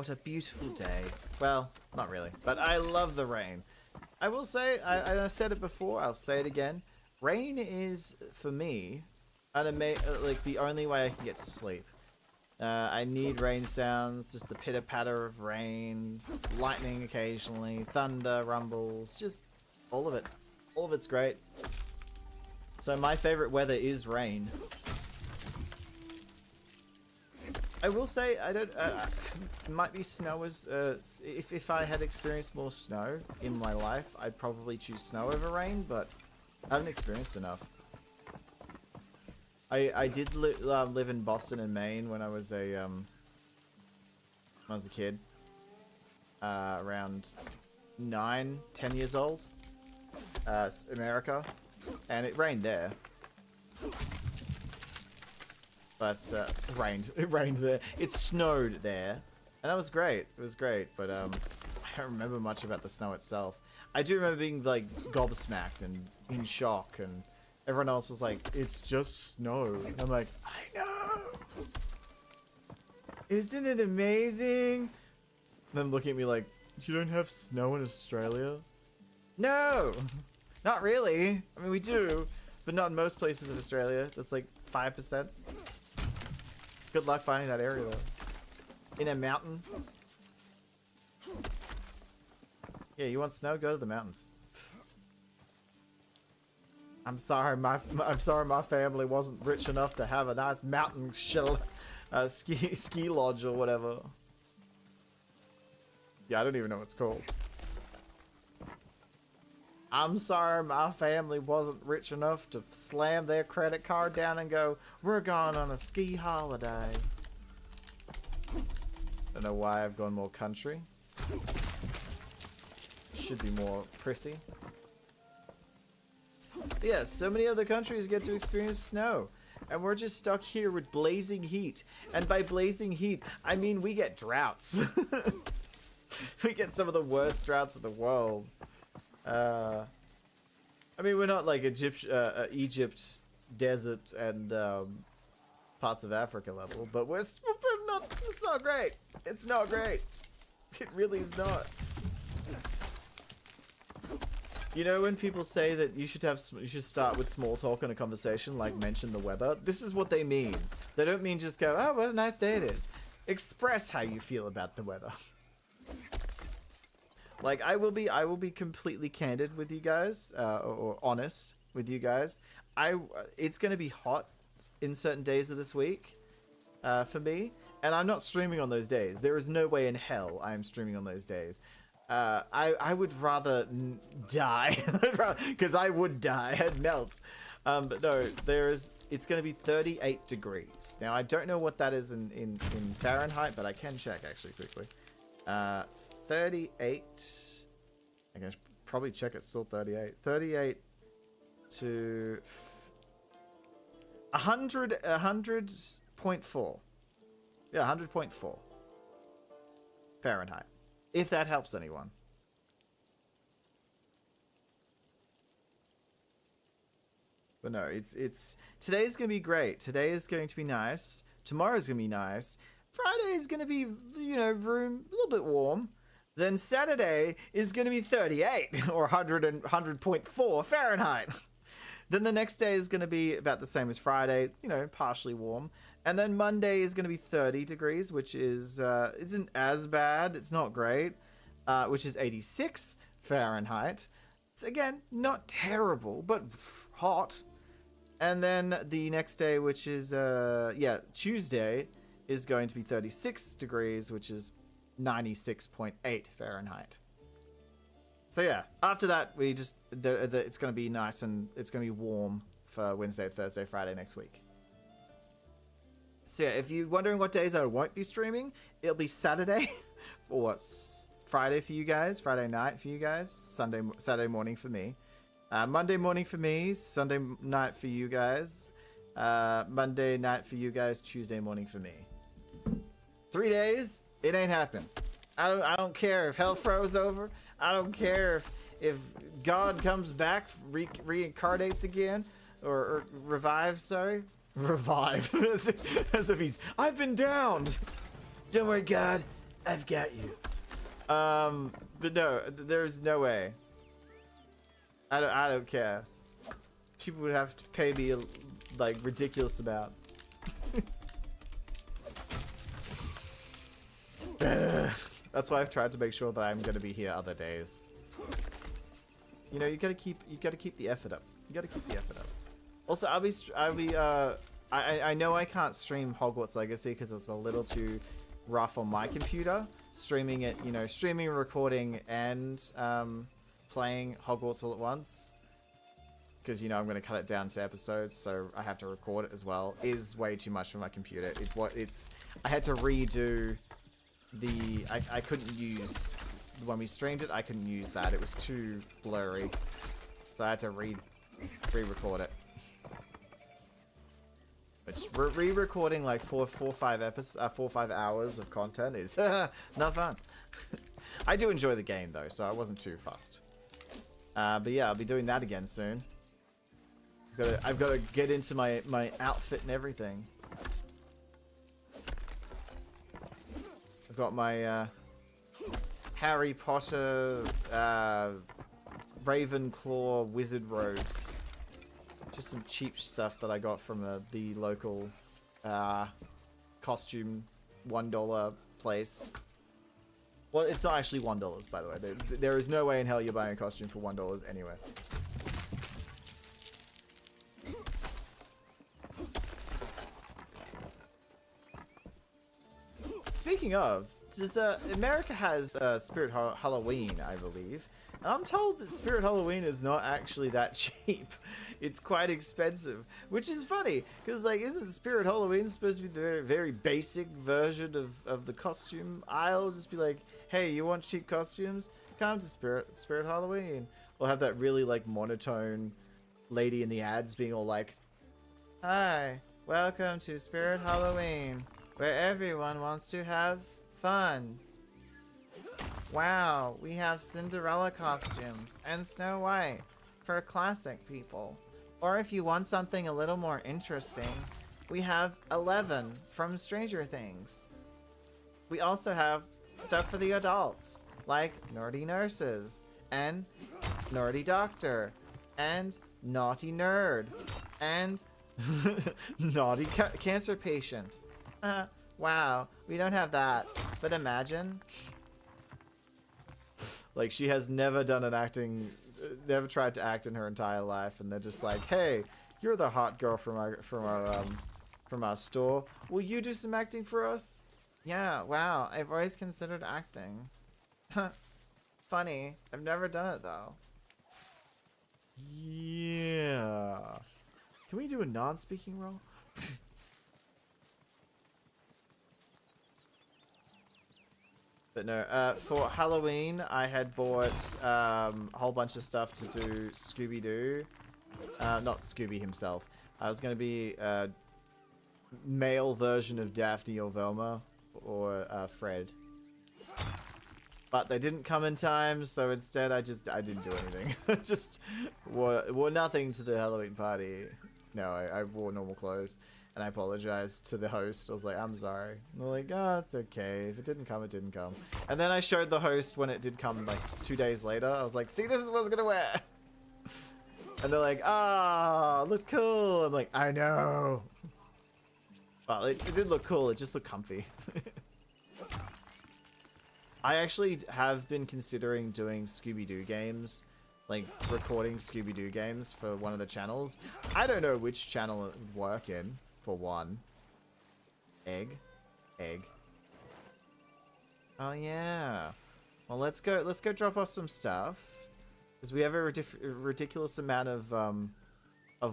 What a beautiful day. Well, not really, but I love the rain. I will say, I've said it before, I'll say it again. Rain is, for me, like the only way I can get to sleep. I need rain sounds, just the pitter-patter of rain, lightning occasionally, thunder, rumbles, just all of it. All of it's great. So my favorite weather is rain. I will say, I don't, it might be snow as, if I had experienced more snow in my life, I'd probably choose snow over rain, but I haven't experienced enough. I did live in Boston and Maine when I was a kid, around 9, 10 years old, America, and it rained there. But it rained there. It snowed there, and that was great. It was great, but I don't remember much about the snow itself. I do remember being like gobsmacked and in shock, and everyone else was like, "It's just snow." And I'm like, "I know, isn't it amazing?" And then looking at me like, "You don't have snow in Australia?" No, not really. I mean, we do, but not in most places of Australia. That's like 5%. Good luck finding that area though. In a mountain. Yeah, you want snow? Go to the mountains. I'm sorry, my family wasn't rich enough to have a nice mountain ski lodge or whatever. Yeah, I don't even know what it's called. I'm sorry, my family wasn't rich enough to slam their credit card down and go, "We're going on a ski holiday." Don't know why I've gone more country. Should be more prissy. But yeah, so many other countries get to experience snow. And we're just stuck here with blazing heat. And by blazing heat, I mean we get droughts. We get some of the worst droughts in the world. I mean, we're not like Egypt, desert, and parts of Africa level, but we're not. It's not great. It's not great. It really is not. You know when people say that you should start with small talk in a conversation, like mention the weather? This is what they mean. They don't mean just go, "Oh, what a nice day it is." Express how you feel about the weather. Like, I will be completely candid with you guys, or honest with you guys. It's gonna be hot in certain days of this week, for me, and I'm not streaming on those days. There is no way in hell I am streaming on those days. I would rather die, because I would die. I'd melt. But no, it's gonna be 38 degrees. Now, I don't know what that is in Fahrenheit, but I can check actually quickly. 38, I can probably check it's still 38. 38 to 100.4. Yeah, 100.4 Fahrenheit. If that helps anyone. But no, it's today's gonna be great. Today is going to be nice. Tomorrow's gonna be nice. Friday is gonna be, you know, a little bit warm. Then Saturday is going to be 38 or 100.4 Fahrenheit. Then the next day is going to be about the same as Friday, you know, partially warm. And then Monday is going to be 30 degrees, which is isn't as bad. It's not great, which is 86 Fahrenheit. It's, again, not terrible, but hot. And then the next day, which is, Tuesday, is going to be 36 degrees, which is 96.8 Fahrenheit. So yeah, after that we just it's going to be nice and it's going to be warm for Wednesday, Thursday, Friday next week. So yeah, if you're wondering what days I won't be streaming, it'll be Saturday for Friday for you guys, Friday night for you guys, Saturday morning for me, Monday morning for me, Sunday night for you guys, Monday night for you guys, Tuesday morning for me. 3 days. It ain't happening. I don't care if hell froze over. I don't care if God comes back, reincarnates again, or revives. Sorry, revive. As if he's. I've been downed. Don't worry, God. I've got you. But no, there's no way. I don't care. People would have to pay me like ridiculous amount. That's why I've tried to make sure that I'm going to be here other days. You know, you gotta keep the effort up. You gotta keep the effort up. Also, I know I can't stream Hogwarts Legacy because it's a little too rough on my computer. Streaming it, you know, streaming, recording, and playing Hogwarts all at once. Because, you know, I'm going to cut it down to episodes, so I have to record it as well. Is way too much for my computer. I had to redo the... I couldn't use... When we streamed it, I couldn't use that. It was too blurry. So I had to re-record it. Which, re-recording like 4 or 5 hours of content is not fun. I do enjoy the game, though, so I wasn't too fussed. But yeah, I'll be doing that again soon. I've got to get into my outfit and everything. I've got my Harry Potter Ravenclaw wizard robes. Just some cheap stuff that I got from the local costume $1 place. Well, it's not actually $1, by the way. There is no way in hell you're buying a costume for $1 anywhere. Speaking of, America has Spirit Halloween, I believe. And I'm told that Spirit Halloween is not actually that cheap. It's quite expensive, which is funny, because, like, isn't Spirit Halloween supposed to be the very, very basic version of the costume aisle? Just be like, hey, you want cheap costumes? Come to Spirit Halloween. Or have that really, like, monotone lady in the ads being all like, hi, welcome to Spirit Halloween, where everyone wants to have fun. Wow, we have Cinderella costumes and Snow White for classic people. Or if you want something a little more interesting, we have 11 from Stranger Things. We also have stuff for the adults, like Naughty Nurses, and Naughty Doctor, and Naughty Nerd, and Naughty Cancer Patient. Wow, we don't have that, but imagine. Like, she has never done an acting, never tried to act in her entire life, and they're just like, hey, you're the hot girl from our store. Will you do some acting for us? Yeah, wow, I've always considered acting. Funny, I've never done it though. Yeah. Can we do a non-speaking role? But no, for Halloween, I had bought a whole bunch of stuff to do Scooby-Doo. Not Scooby himself. I was going to be a male version of Daphne or Velma or Fred. But they didn't come in time, so instead I didn't do anything. Just wore nothing to the Halloween party. No, I wore normal clothes. And I apologized to the host. I was like, I'm sorry. And they're like, oh, it's okay. If it didn't come, it didn't come. And then I showed the host when it did come, like, 2 days later. I was like, see, this is what I was gonna wear. And they're like, ah, look cool. I'm like, I know. Well, it did look cool. It just looked comfy. I actually have been considering doing Scooby-Doo games. Like, recording Scooby-Doo games for one of the channels. I don't know which channel it would work in. For one. Egg. Oh yeah. Well, let's go drop off some stuff. Because we have a ridiculous amount of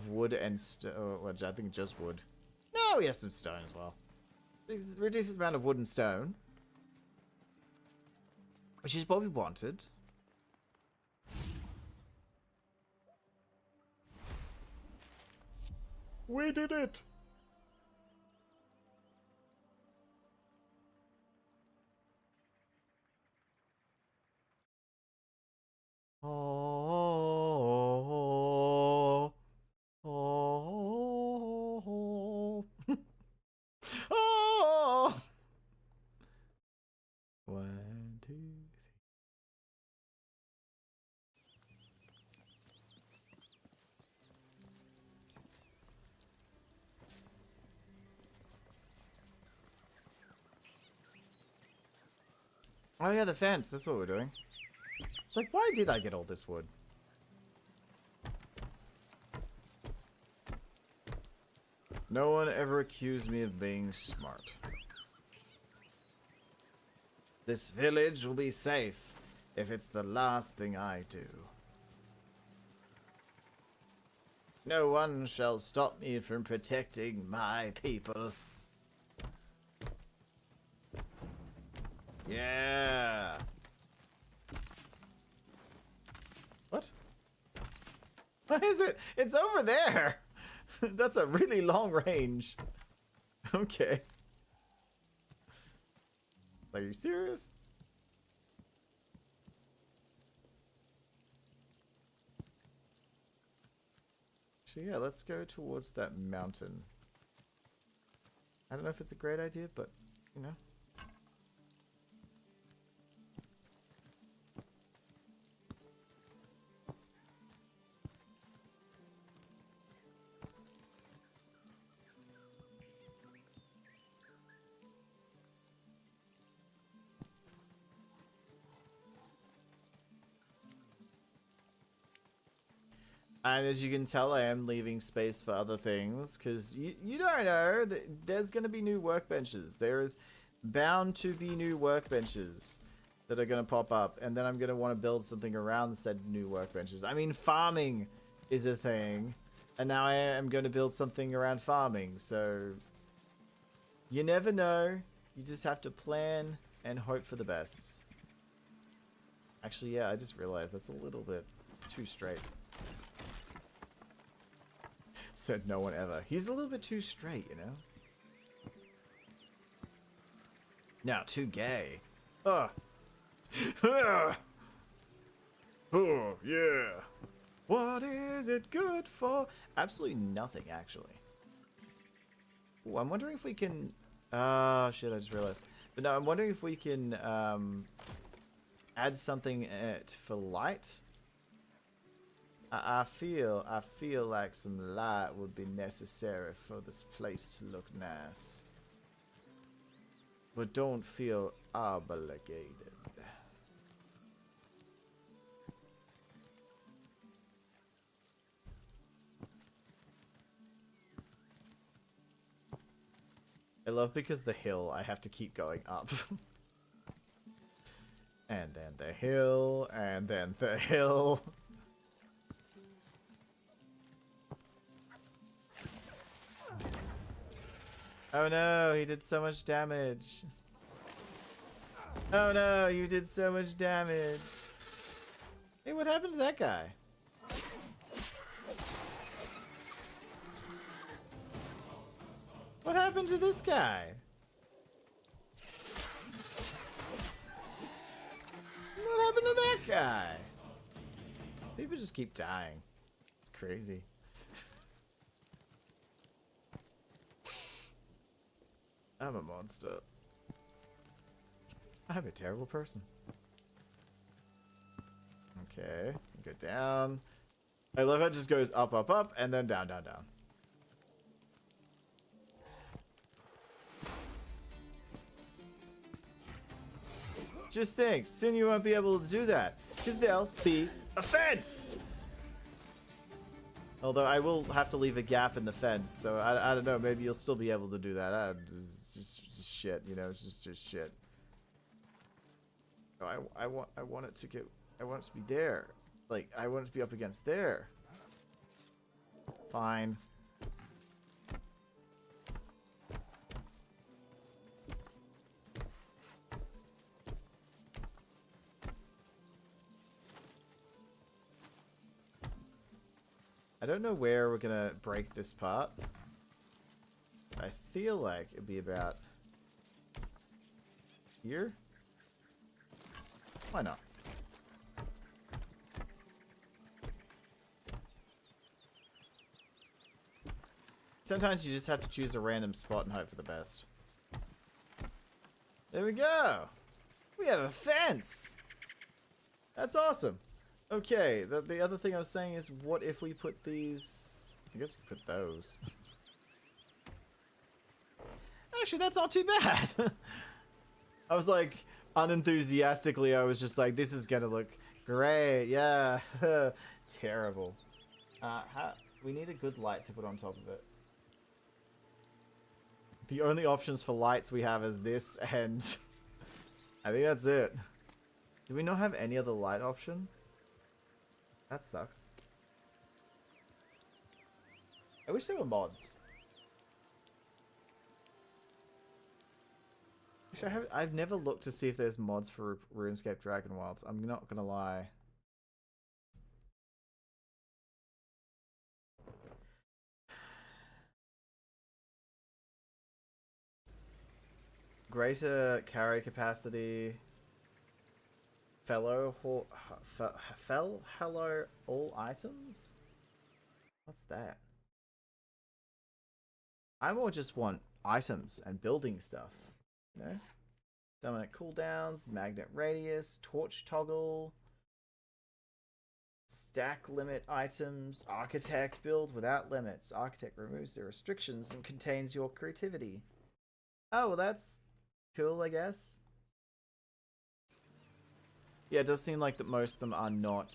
wood and stone, which I think just wood. No, we have some stone as well. Ridiculous amount of wood and stone. Which is what we wanted. We did it! Oh, oh, oh. Oh yeah, the fence. That's what we're doing. It's like, why did I get all this wood? No one ever accused me of being smart. This village will be safe if it's the last thing I do. No one shall stop me from protecting my people. Yeah. What? What is it? It's over there. That's a really long range. Okay. Are you serious? So yeah, let's go towards that mountain. I don't know if it's a great idea, but, you know. And as you can tell, I am leaving space for other things, because you don't know that there's going to be new workbenches. There is bound to be new workbenches that are going to pop up, and then I'm going to want to build something around said new workbenches. I mean, farming is a thing, and now I am going to build something around farming, so you never know. You just have to plan and hope for the best. Actually, yeah, I just realized that's a little bit too straight. Said no one ever. He's a little bit too straight, you know? Now, too gay. Ugh. Oh, yeah. What is it good for? Absolutely nothing, actually. Ooh, I'm wondering if we can... Oh, shit, I just realized. But no, I'm wondering if we can add something for light. I feel like some light would be necessary for this place to look nice. But don't feel obligated. I love because the hill, I have to keep going up. And then the hill, and then the hill. Oh no, he did so much damage. Oh no, you did so much damage. Hey, what happened to that guy? What happened to this guy? What happened to that guy? People just keep dying. It's crazy. I'm a monster. I'm a terrible person. Okay, go down. I love how it just goes up, up, up, and then down, down, down. Just think, soon you won't be able to do that, because there'll be a fence! Although I will have to leave a gap in the fence, so I don't know, maybe you'll still be able to do that. It's just shit, you know, it's just shit. I want it to get, I want it to be there. Like, I want it to be up against there. Fine. I don't know where we're gonna break this part. I feel like it'd be about here. Why not? Sometimes you just have to choose a random spot and hope for the best. There we go! We have a fence! That's awesome! Okay, the other thing I was saying is, what if we put these... I guess we put those. Actually, that's not too bad! I was like, unenthusiastically, I was just like, this is gonna look great. Yeah. Terrible. We need a good light to put on top of it. The only options for lights we have is this, and I think that's it. Do we not have any other light option? That sucks. I wish there were mods. Actually, I've never looked to see if there's mods for RuneScape Dragonwilds. I'm not gonna lie. Greater carry capacity. Hello all items? What's that? I more just want items and building stuff, you know? Dominant cooldowns, magnet radius, torch toggle, stack limit items, architect build without limits. Architect removes the restrictions and contains your creativity. Oh, well that's cool, I guess. Yeah, it does seem like that most of them are not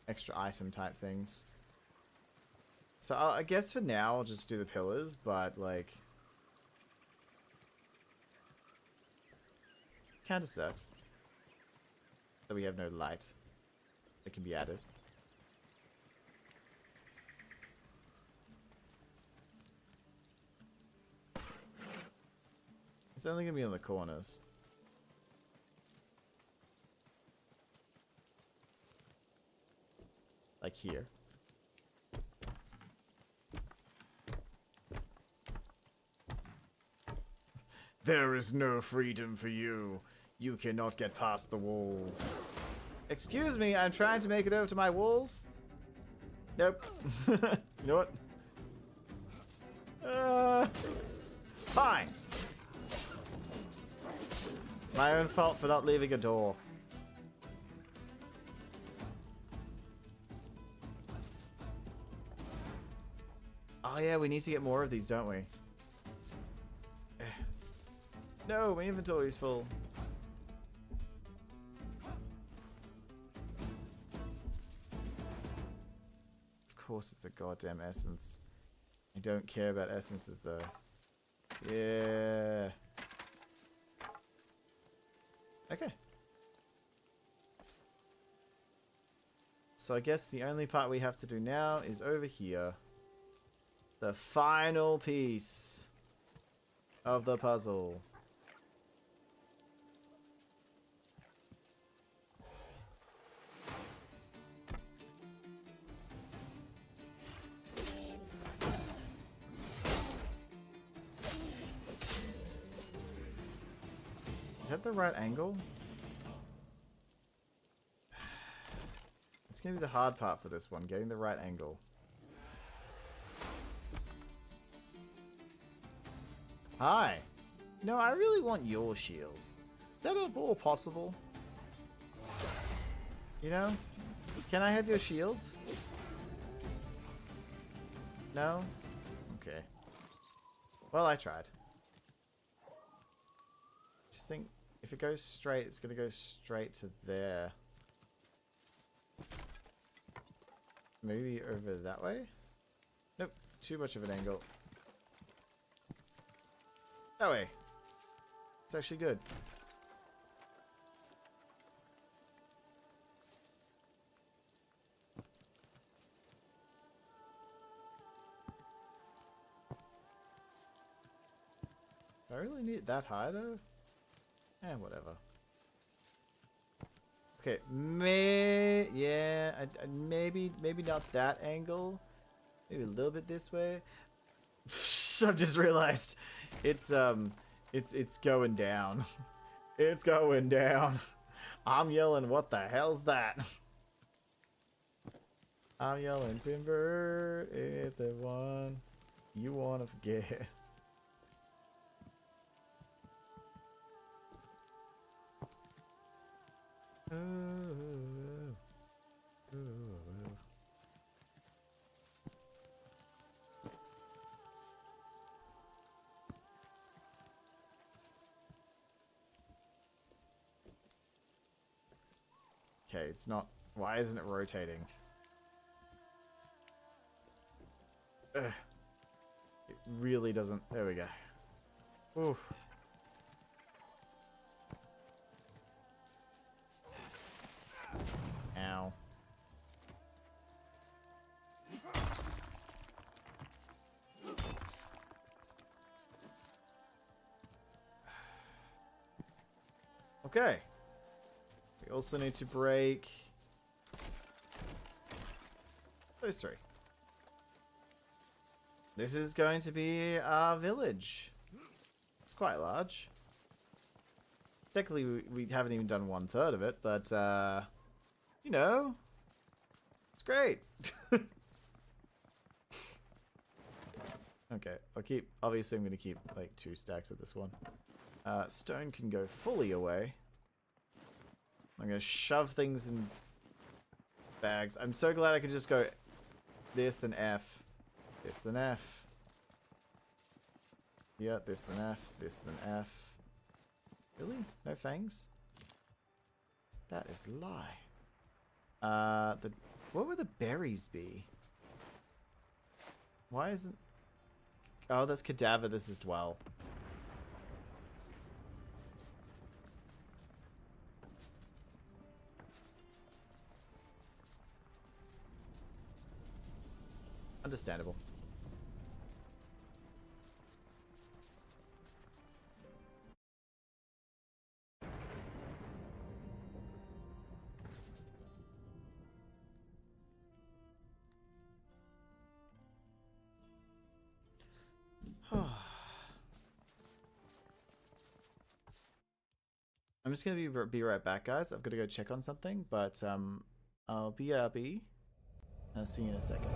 extra item type things. So I guess for now I'll just do the pillars, but like... Kinda sucks that we have no light that can be added. It's only gonna be on the corners. Like here. There is no freedom for you. You cannot get past the walls. Excuse me, I'm trying to make it over to my walls. Nope. You know what? Fine. My own fault for not leaving a door. Oh yeah, we need to get more of these, don't we? No, my inventory's full. Of course it's a goddamn essence. I don't care about essences though. Yeah. Okay. So I guess the only part we have to do now is over here. The final piece of the puzzle. Is that the right angle? It's gonna be the hard part for this one, getting the right angle. Hi. No, I really want your shield. Is that at all possible? You know? Can I have your shield? No? Okay. Well, I tried. Just think, if it goes straight, it's gonna go straight to there. Maybe over that way? Nope, too much of an angle. That way. It's actually good. Do I really need it that high though? Eh, whatever. Okay, maybe not that angle. Maybe a little bit this way. I've just realized it's going down. It's going down. I'm yelling, what the hell's that? I'm yelling, timber is the one you wanna forget. Okay, it's not... Why isn't it rotating? Ugh. It really doesn't... There we go. Oof. Ow. Okay. We also need to break those three. This is going to be our village. It's quite large. Technically, we haven't even done 1/3 of it, but, you know, it's great. Okay, obviously I'm going to keep, like, 2 stacks of this one. Stone can go fully away. I'm going to shove things in bags. I'm so glad I could just go this then F. This then F. Yeah, this then F. This then F. Really? No fangs? That is a lie. What would the berries be? Why isn't... Oh, that's cadaver. This is dwell. Understandable. I'm just gonna be right back, guys. I've got to go check on something, but I'll be RB. I'll see you in a second.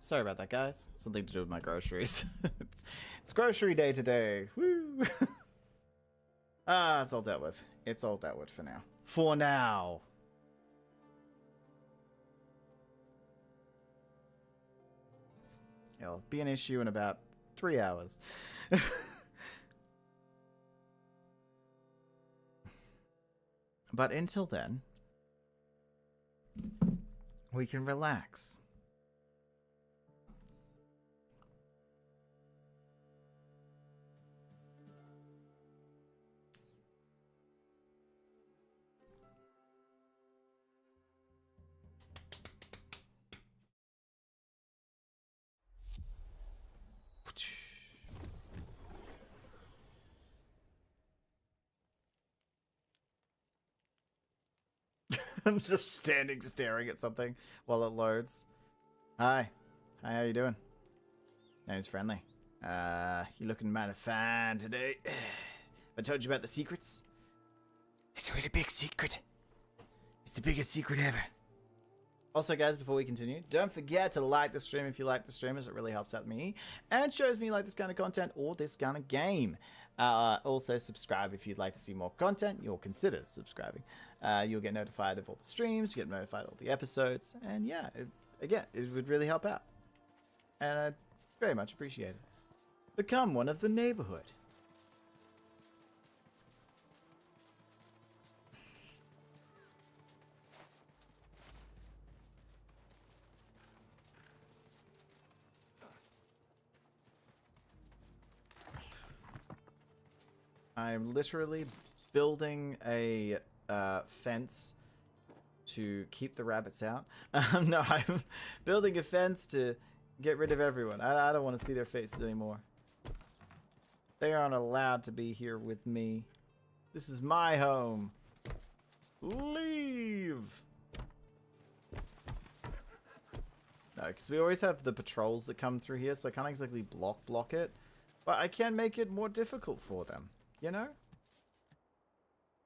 Sorry about that, guys. Something to do with my groceries. it's grocery day today. Woo! It's all dealt with. It's all dealt with for now. For now. It'll be an issue in about 3 hours. But until then, we can relax. I'm just standing staring at something while it loads. Hi. Hi, how you doing? Name's Friendly. You looking mighty fine today. I told you about the secrets? It's a really big secret. It's the biggest secret ever. Also, guys, before we continue, don't forget to like the stream if you like the stream, as it really helps out me and shows me you like this kind of content or this kind of game. Also, subscribe if you'd like to see more content. You'll consider subscribing. You'll get notified of all the streams, you get notified of all the episodes, and yeah, again, it would really help out. And I'd very much appreciate it. Become one of the neighborhood. I'm literally building a fence to keep the rabbits out. No, I'm building a fence to get rid of everyone. I don't want to see their faces anymore. They aren't allowed to be here with me. This is my home. Leave! No, because we always have the patrols that come through here, so I can't exactly block it. But I can make it more difficult for them, you know?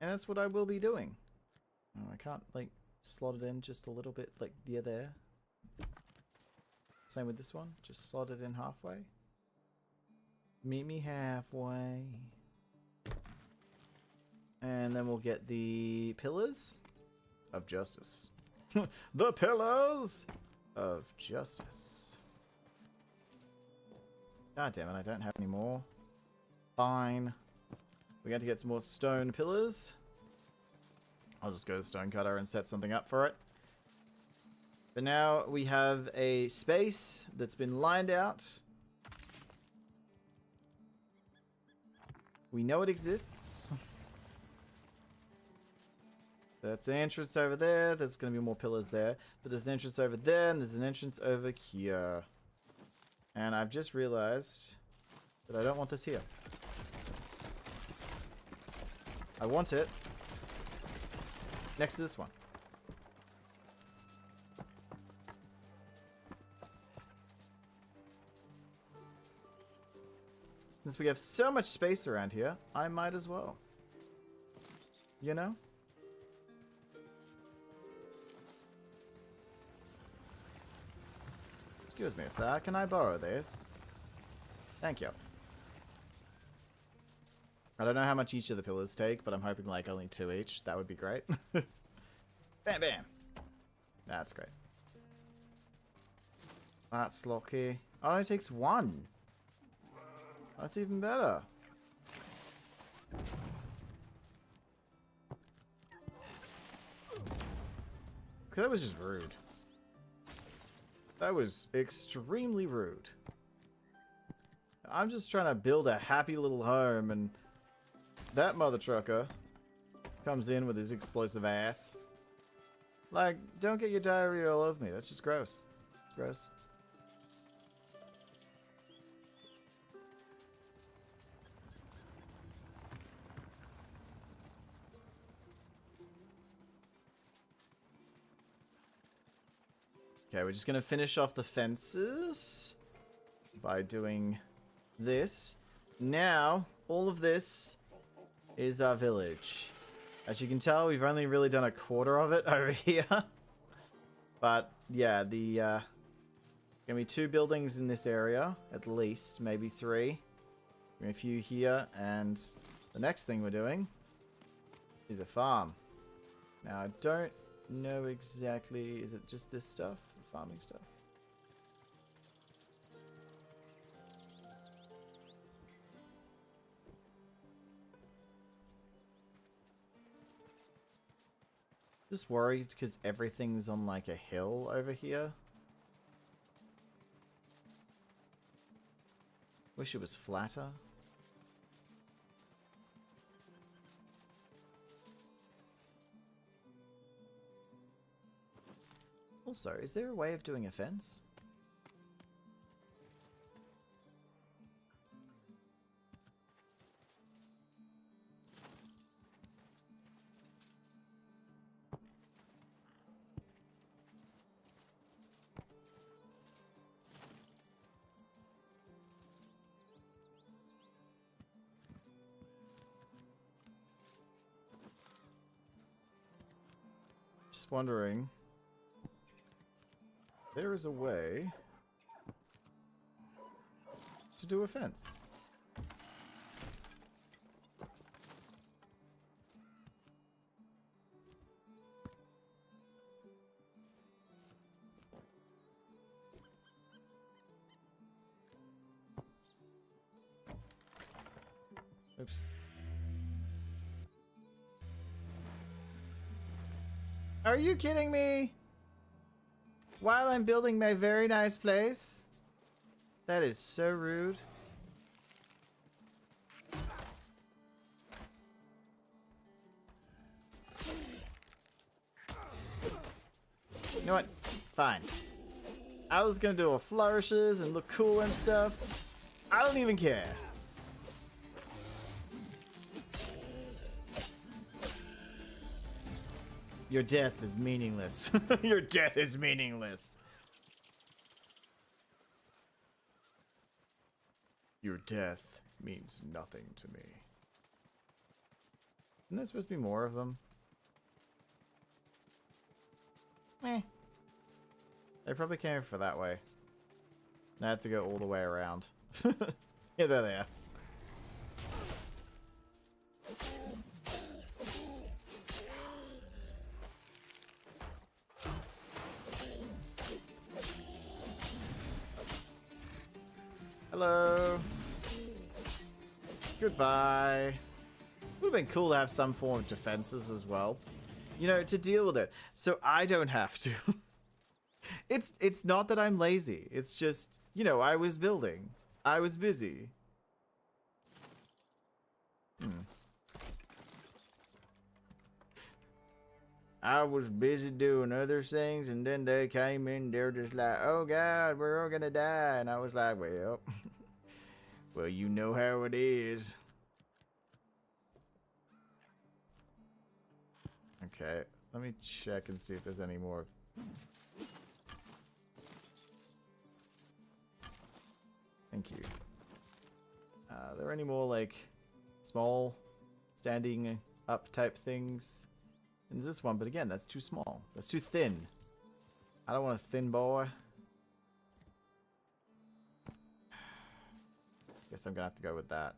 And that's what I will be doing. Oh, I can't, like, slot it in just a little bit, like, near there. Same with this one. Just slot it in halfway. Meet me halfway. And then we'll get the pillars of justice. The pillars of justice. God damn it, I don't have any more. Fine. We got to get some more stone pillars. I'll just go to Stonecutter and set something up for it. But now we have a space that's been lined out. We know it exists. That's an entrance over there. There's going to be more pillars there. But there's an entrance over there, and there's an entrance over here. And I've just realized that I don't want this here. I want it next to this one. Since we have so much space around here, I might as well. You know? Excuse me, sir. Can I borrow this? Thank you. I don't know how much each of the pillars take, but I'm hoping like only 2 each. That would be great. Bam, bam. That's great. That's lucky. Oh, it only takes 1. That's even better. Okay, that was just rude. That was extremely rude. I'm just trying to build a happy little home, and that mother trucker comes in with his explosive ass. Like, don't get your diarrhea all over me. That's just gross. Gross. Okay, we're just going to finish off the fences by doing this. Now, all of this is our village. As you can tell, we've only really done a quarter of it over here. But, yeah, the Gonna be 2 buildings in this area, at least, maybe 3. A few here, and the next thing we're doing is a farm. Now, I don't know exactly, is it just this stuff? The farming stuff? Just worried because everything's on like a hill over here. Wish it was flatter. Also, is there a way of doing a fence? Just wondering. There is a way to do a fence. Oops. Are you kidding me? While I'm building my very nice place? That is so rude. You know what? Fine. I was gonna do a flourishes and look cool and stuff. I don't even care. Your death is meaningless. Your death is meaningless. Your death means nothing to me. Isn't there supposed to be more of them? Meh. They probably came for that way. Now I have to go all the way around. Yeah, there they are. Hello. Goodbye. Would have been cool to have some form of defenses as well. You know, to deal with it. So I don't have to. It's not that I'm lazy. It's just, you know, I was building. I was busy. I was busy doing other things, and then they came in, they're just like, oh god, we're all gonna die. And I was like, well, well, you know how it is. Okay, let me check and see if there's any more. Thank you. Are there any more, like, small, standing up type things? And there's this one, but again, that's too small. That's too thin. I don't want a thin boy. Guess I'm gonna have to go with that.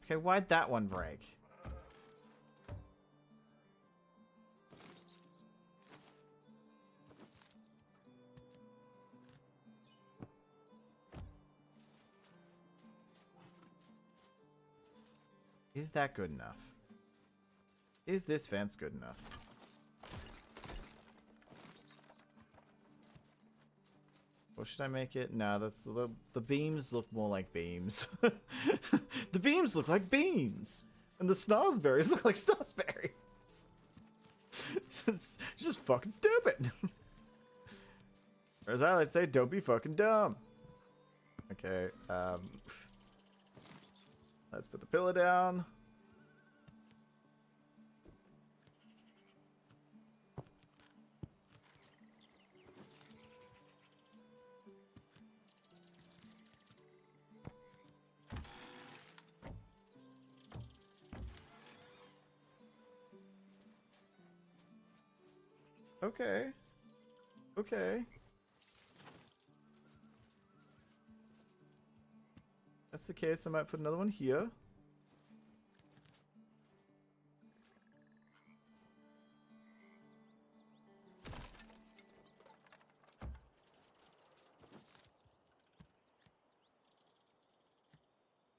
Okay, why'd that one break? Is that good enough? Is this fence good enough? Or should I make it? No, the beams look more like beams. The beams look like beams! And the snozberries look like snozberries! It's just fucking stupid! Or as I like to say, don't be fucking dumb! Okay, let's put the pillar down. Okay. Okay. That's the case. I might put another one here.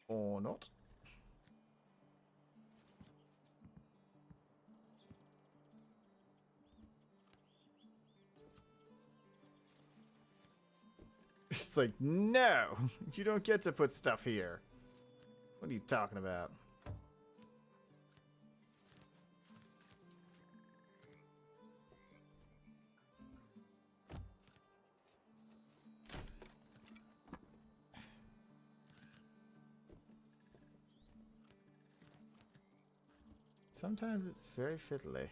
Or not. It's like, no! You don't get to put stuff here. What are you talking about? Sometimes it's very fiddly.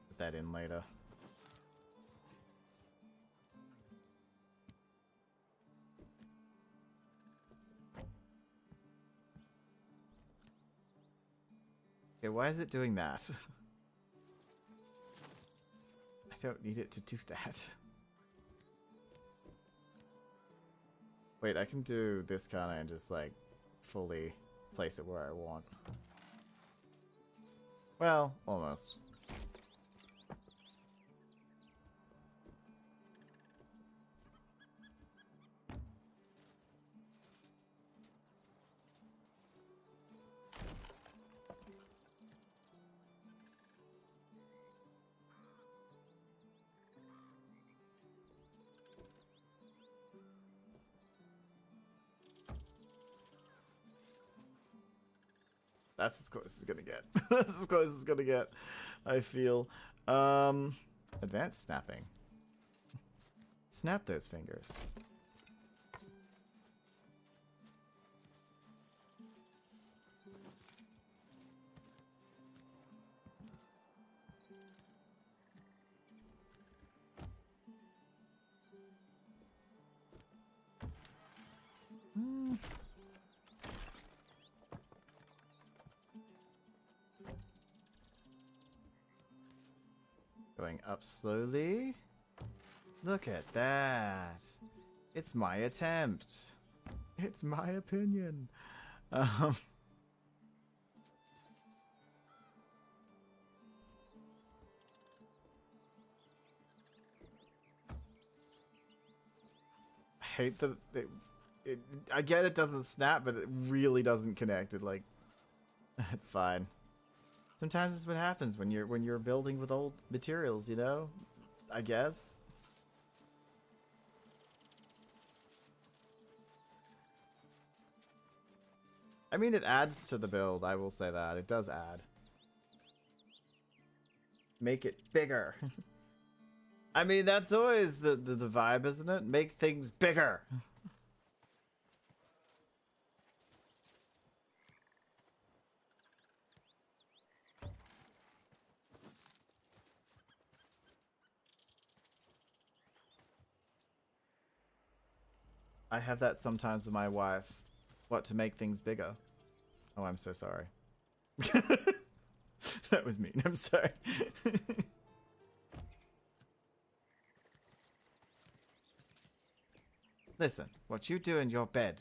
Put that in later. Okay, why is it doing that? I don't need it to do that. Wait, I can do this kind of and just like fully place it where I want. Well, almost. That's as close as it's gonna get. That's as close as it's gonna get, I feel. Advanced snapping. Snap those fingers. Going up slowly. Look at that. It's my attempt. It's my opinion. I hate that I get it doesn't snap, but it really doesn't connect. It like it's fine. Sometimes it's what happens when you're building with old materials, you know? I guess. I mean, it adds to the build, I will say that. It does add. Make it bigger. I mean, that's always the vibe, isn't it? Make things bigger. I have that sometimes with my wife. What, to make things bigger? Oh, I'm so sorry. That was mean. I'm sorry. Listen, what you do in your bed,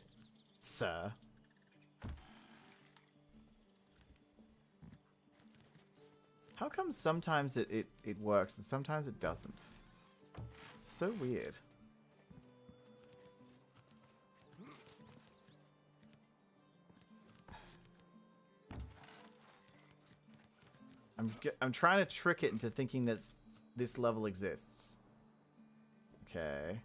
sir. How come sometimes it works and sometimes it doesn't? It's so weird. I'm trying to trick it into thinking that this level exists. Okay.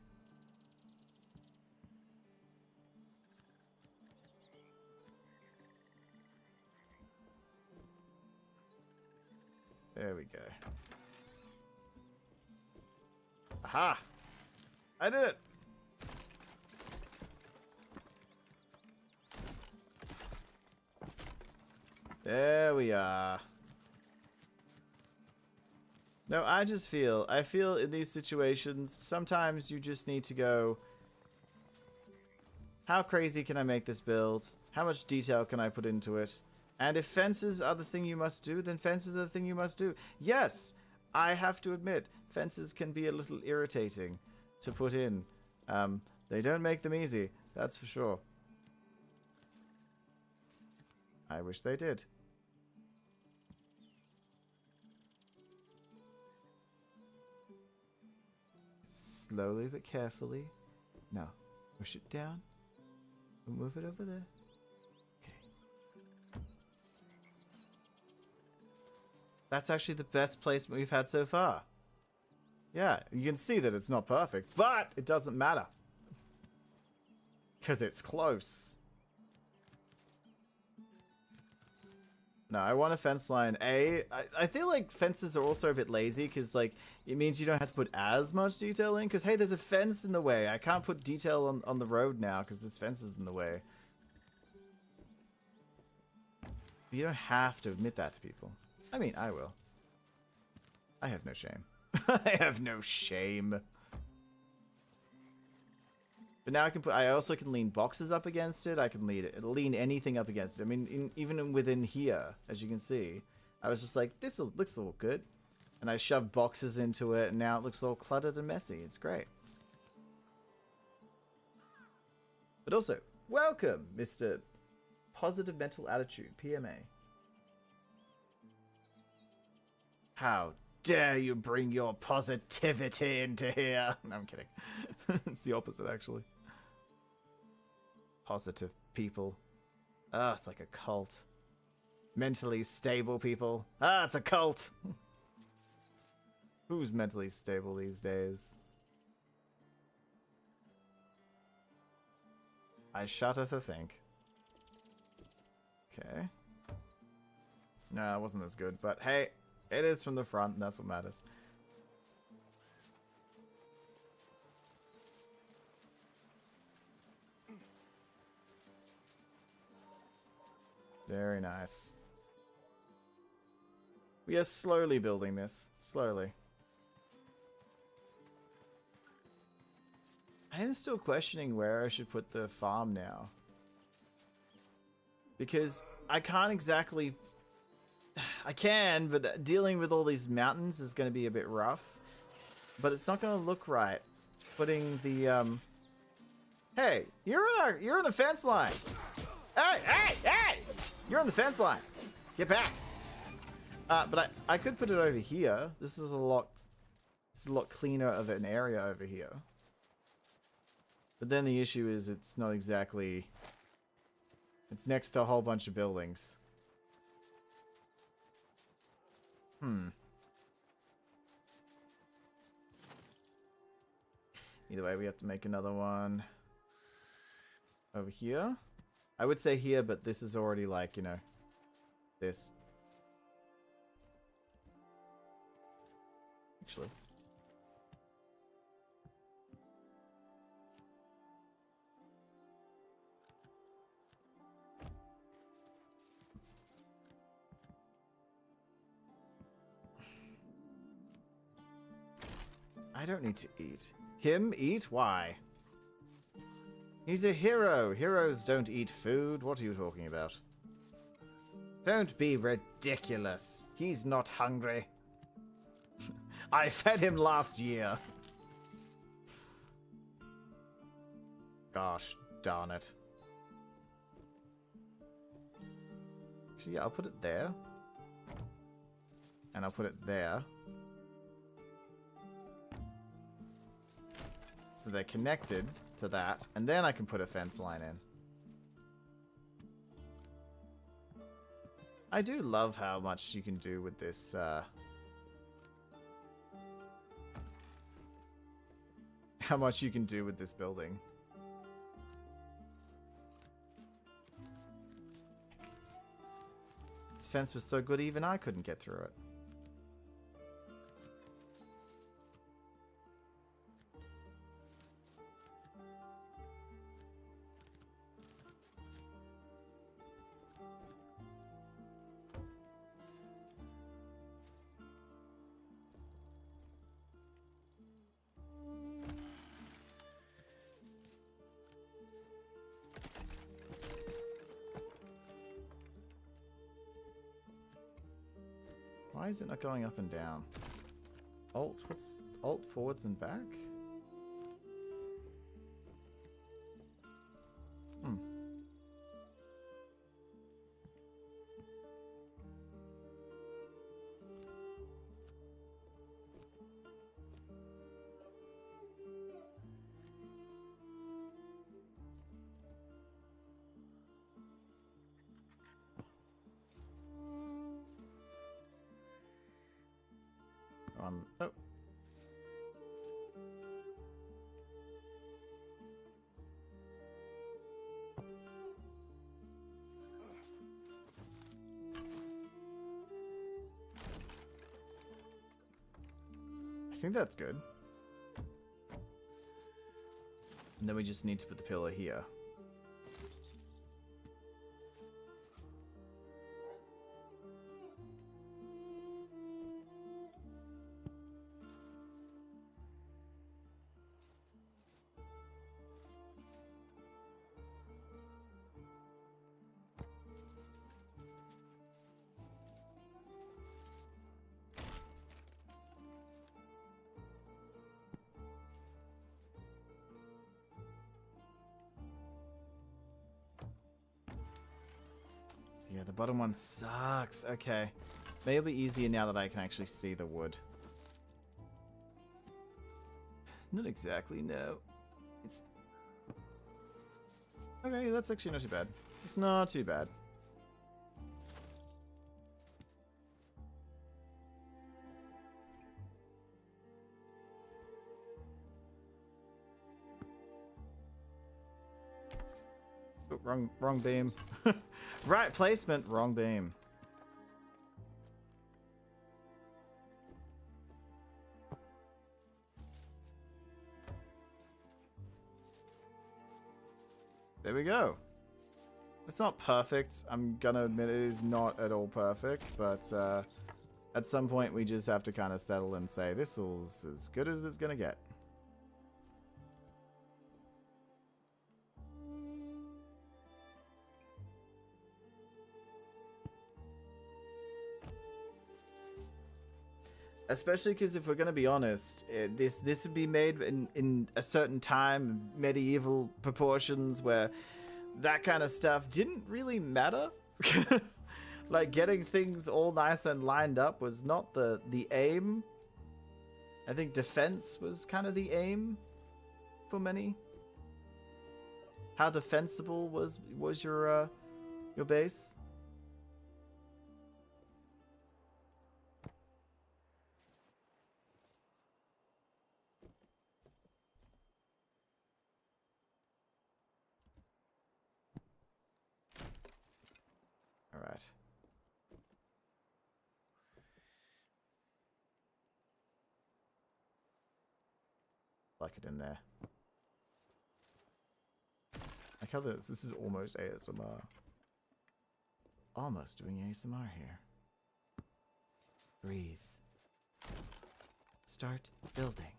There we go. Aha! I did it! There we are. No, I feel in these situations, sometimes you just need to go, how crazy can I make this build? How much detail can I put into it? And if fences are the thing you must do, then fences are the thing you must do. Yes, I have to admit, fences can be a little irritating to put in. They don't make them easy, that's for sure. I wish they did. Slowly but carefully. Now, push it down. We'll move it over there. Okay. That's actually the best placement we've had so far. Yeah, you can see that it's not perfect, but it doesn't matter. Because it's close. No, I want a fence line. I feel like fences are also a bit lazy because, like, it means you don't have to put as much detail in. Because, hey, there's a fence in the way. I can't put detail on the road now because this fence is in the way. But you don't have to admit that to people. I mean, I will. I have no shame. I have no shame. But now I also can lean boxes up against it. I can lean anything up against it. I mean, even within here, as you can see, I was just like, this looks a little good. And I shoved boxes into it, and now it looks all cluttered and messy. It's great. But also, welcome, Mr. Positive Mental Attitude, PMA. How dare you bring your positivity into here? No, I'm kidding. It's the opposite, actually. Positive people. Ah, it's like a cult. Mentally stable people. Ah, it's a cult. Who's mentally stable these days? I shuddeth to think. Okay. No, it wasn't as good, but hey, it is from the front, and that's what matters. Very nice. We are slowly building this. Slowly. I am still questioning where I should put the farm now. Because I can't exactly... I can, but dealing with all these mountains is going to be a bit rough. But it's not going to look right. Putting the... Hey! You're in a fence line! Hey! Hey! Hey! You're on the fence line! Get back! But I could put it over here. This is a lot cleaner of an area over here. But then the issue is it's not exactly... It's next to a whole bunch of buildings. Either way, we have to make another one over here. I would say here, but this is already like, you know, this. Actually. I don't need to eat. Him eat? Why? He's a hero. Heroes don't eat food. What are you talking about? Don't be ridiculous. He's not hungry. I fed him last year. Gosh darn it. Actually, yeah, I'll put it there. And I'll put it there. So they're connected to that, and then I can put a fence line in. I do love how much you can do with this, how much you can do with this building. This fence was so good even I couldn't get through it. Why is it not going up and down? Alt, what's Alt forwards and back? Hmm. Oh. I think that's good. And then we just need to put the pillar here. Yeah, the bottom one sucks. Okay. Maybe it'll be easier now that I can actually see the wood. Not exactly, no. It's... Okay, that's actually not too bad. It's not too bad. Oh, wrong beam. Right placement, wrong beam. There we go. It's not perfect. I'm gonna admit it is not at all perfect, but at some point we just have to kind of settle and say this is as good as it's gonna get. Especially because if we're going to be honest, this would be made in a certain time, medieval proportions, where that kind of stuff didn't really matter. Like, getting things all nice and lined up was not the aim. I think defense was kind of the aim for many. How defensible was your base? All right. Like it in there. Like how this is almost ASMR. Almost doing ASMR here. Breathe. Start building.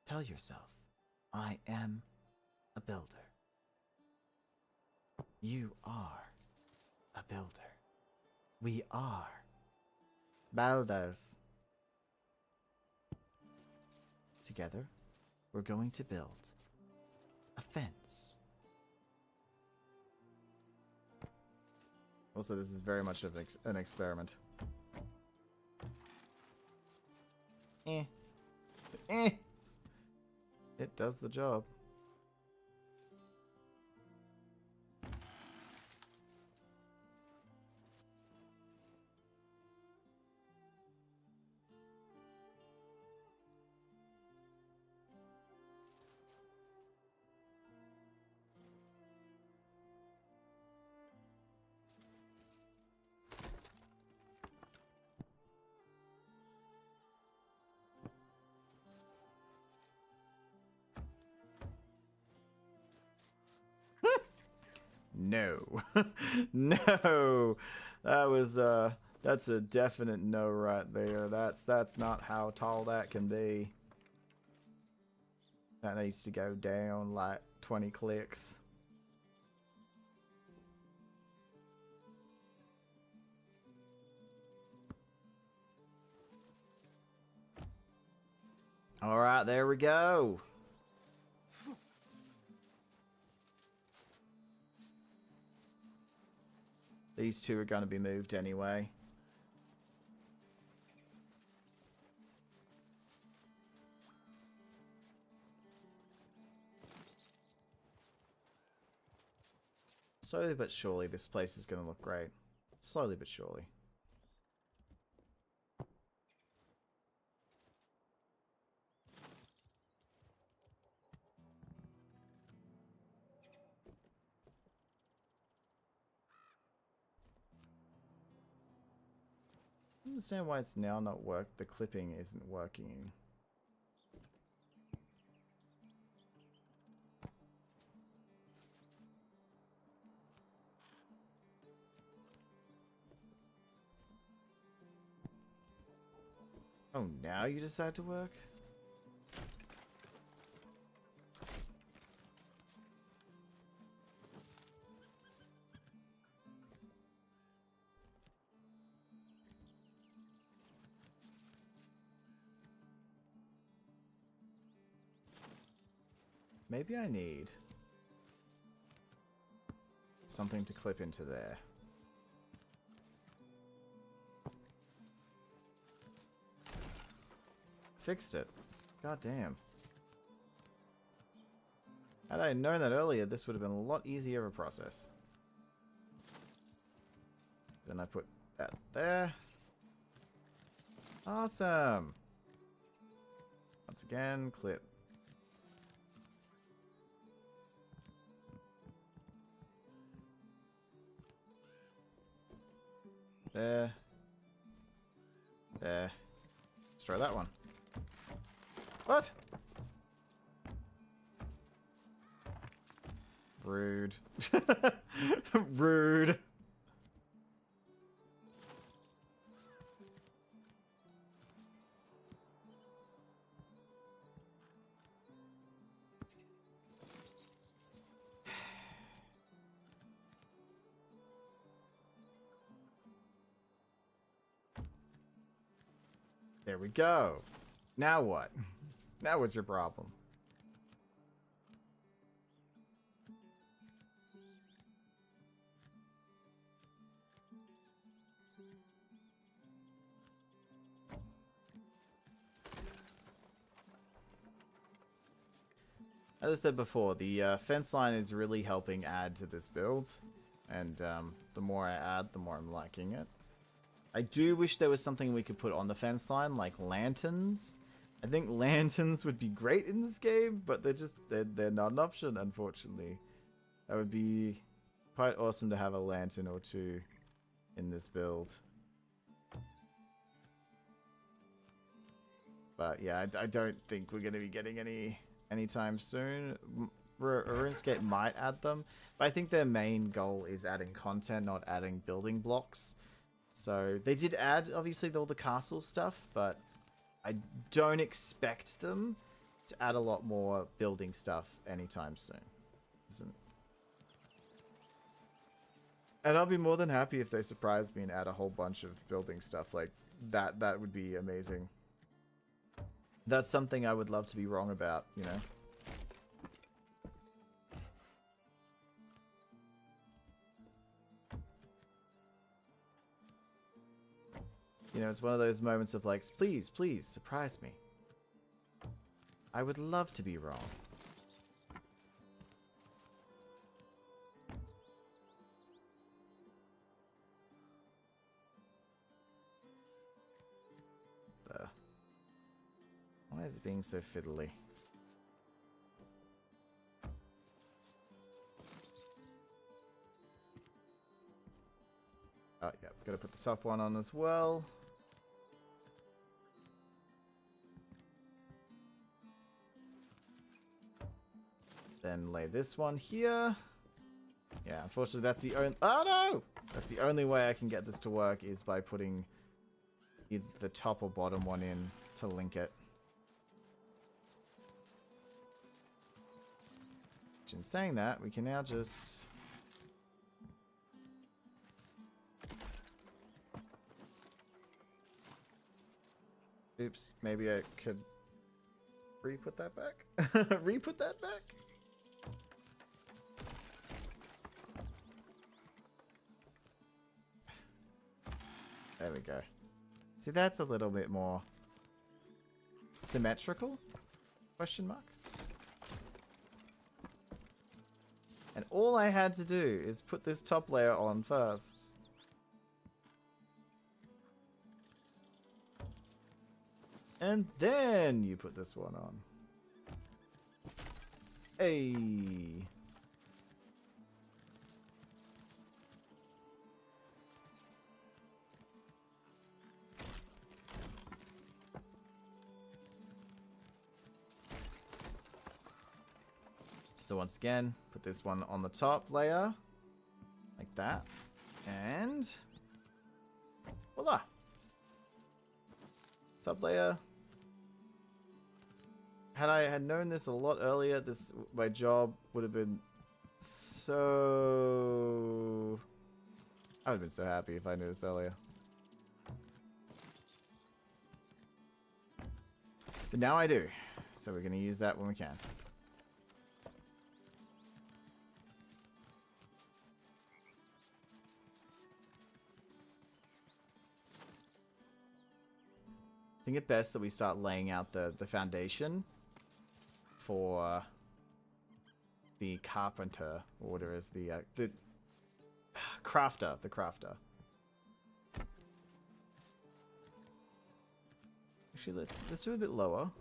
Tell yourself, I am a builder. You are a builder. We are builders. Together, we're going to build a fence. Also, this is very much of an experiment. It does the job. No. No. That was that's a definite no right there. That's not how tall that can be. That needs to go down like 20 clicks. Alright, there we go. These two are going to be moved anyway. Slowly but surely, this place is going to look great. Slowly but surely. I don't understand why it's now not the clipping isn't working. Oh, now you decide to work? Maybe I need something to clip into there. Fixed it. God damn. Had I known that earlier, this would have been a lot easier of a process. Then I put that there. Awesome. Once again, clip. There. There. Let's try that one. What? Rude. Rude. There we go. Now what? Now what's your problem? As I said before, the fence line is really helping add to this build. And the more I add, the more I'm liking it. I do wish there was something we could put on the fence line, like lanterns. I think lanterns would be great in this game, but they're not an option, unfortunately. That would be quite awesome to have a lantern or two in this build. But yeah, I don't think we're going to be getting any anytime soon. RuneScape might add them, but I think their main goal is adding content, not adding building blocks. So they did add, obviously, all the castle stuff, but I don't expect them to add a lot more building stuff anytime soon. And I'll be more than happy if they surprise me and add a whole bunch of building stuff like that. That would be amazing. That's something I would love to be wrong about, you know? You know, it's one of those moments of like, please, please, surprise me. I would love to be wrong. Why is it being so fiddly? Oh, yeah, gotta put the top one on as well. Then lay this one here. Yeah, unfortunately that's the only... Oh no! That's the only way I can get this to work is by putting either the top or bottom one in to link it. Which in saying that, we can now just... Oops, maybe I could Re-put that back. Re-put that back. There we go. See, that's a little bit more symmetrical? Question mark. And all I had to do is put this top layer on first. And then you put this one on. Hey. So once again, put this one on the top layer, like that, and voila! Top layer. Had I had known this a lot earlier, my job would have been so... I would have been so happy if I knew this earlier. But now I do, so we're going to use that when we can. I think it best that we start laying out the foundation for the carpenter, or whatever is the crafter, Actually, let's do it a bit lower.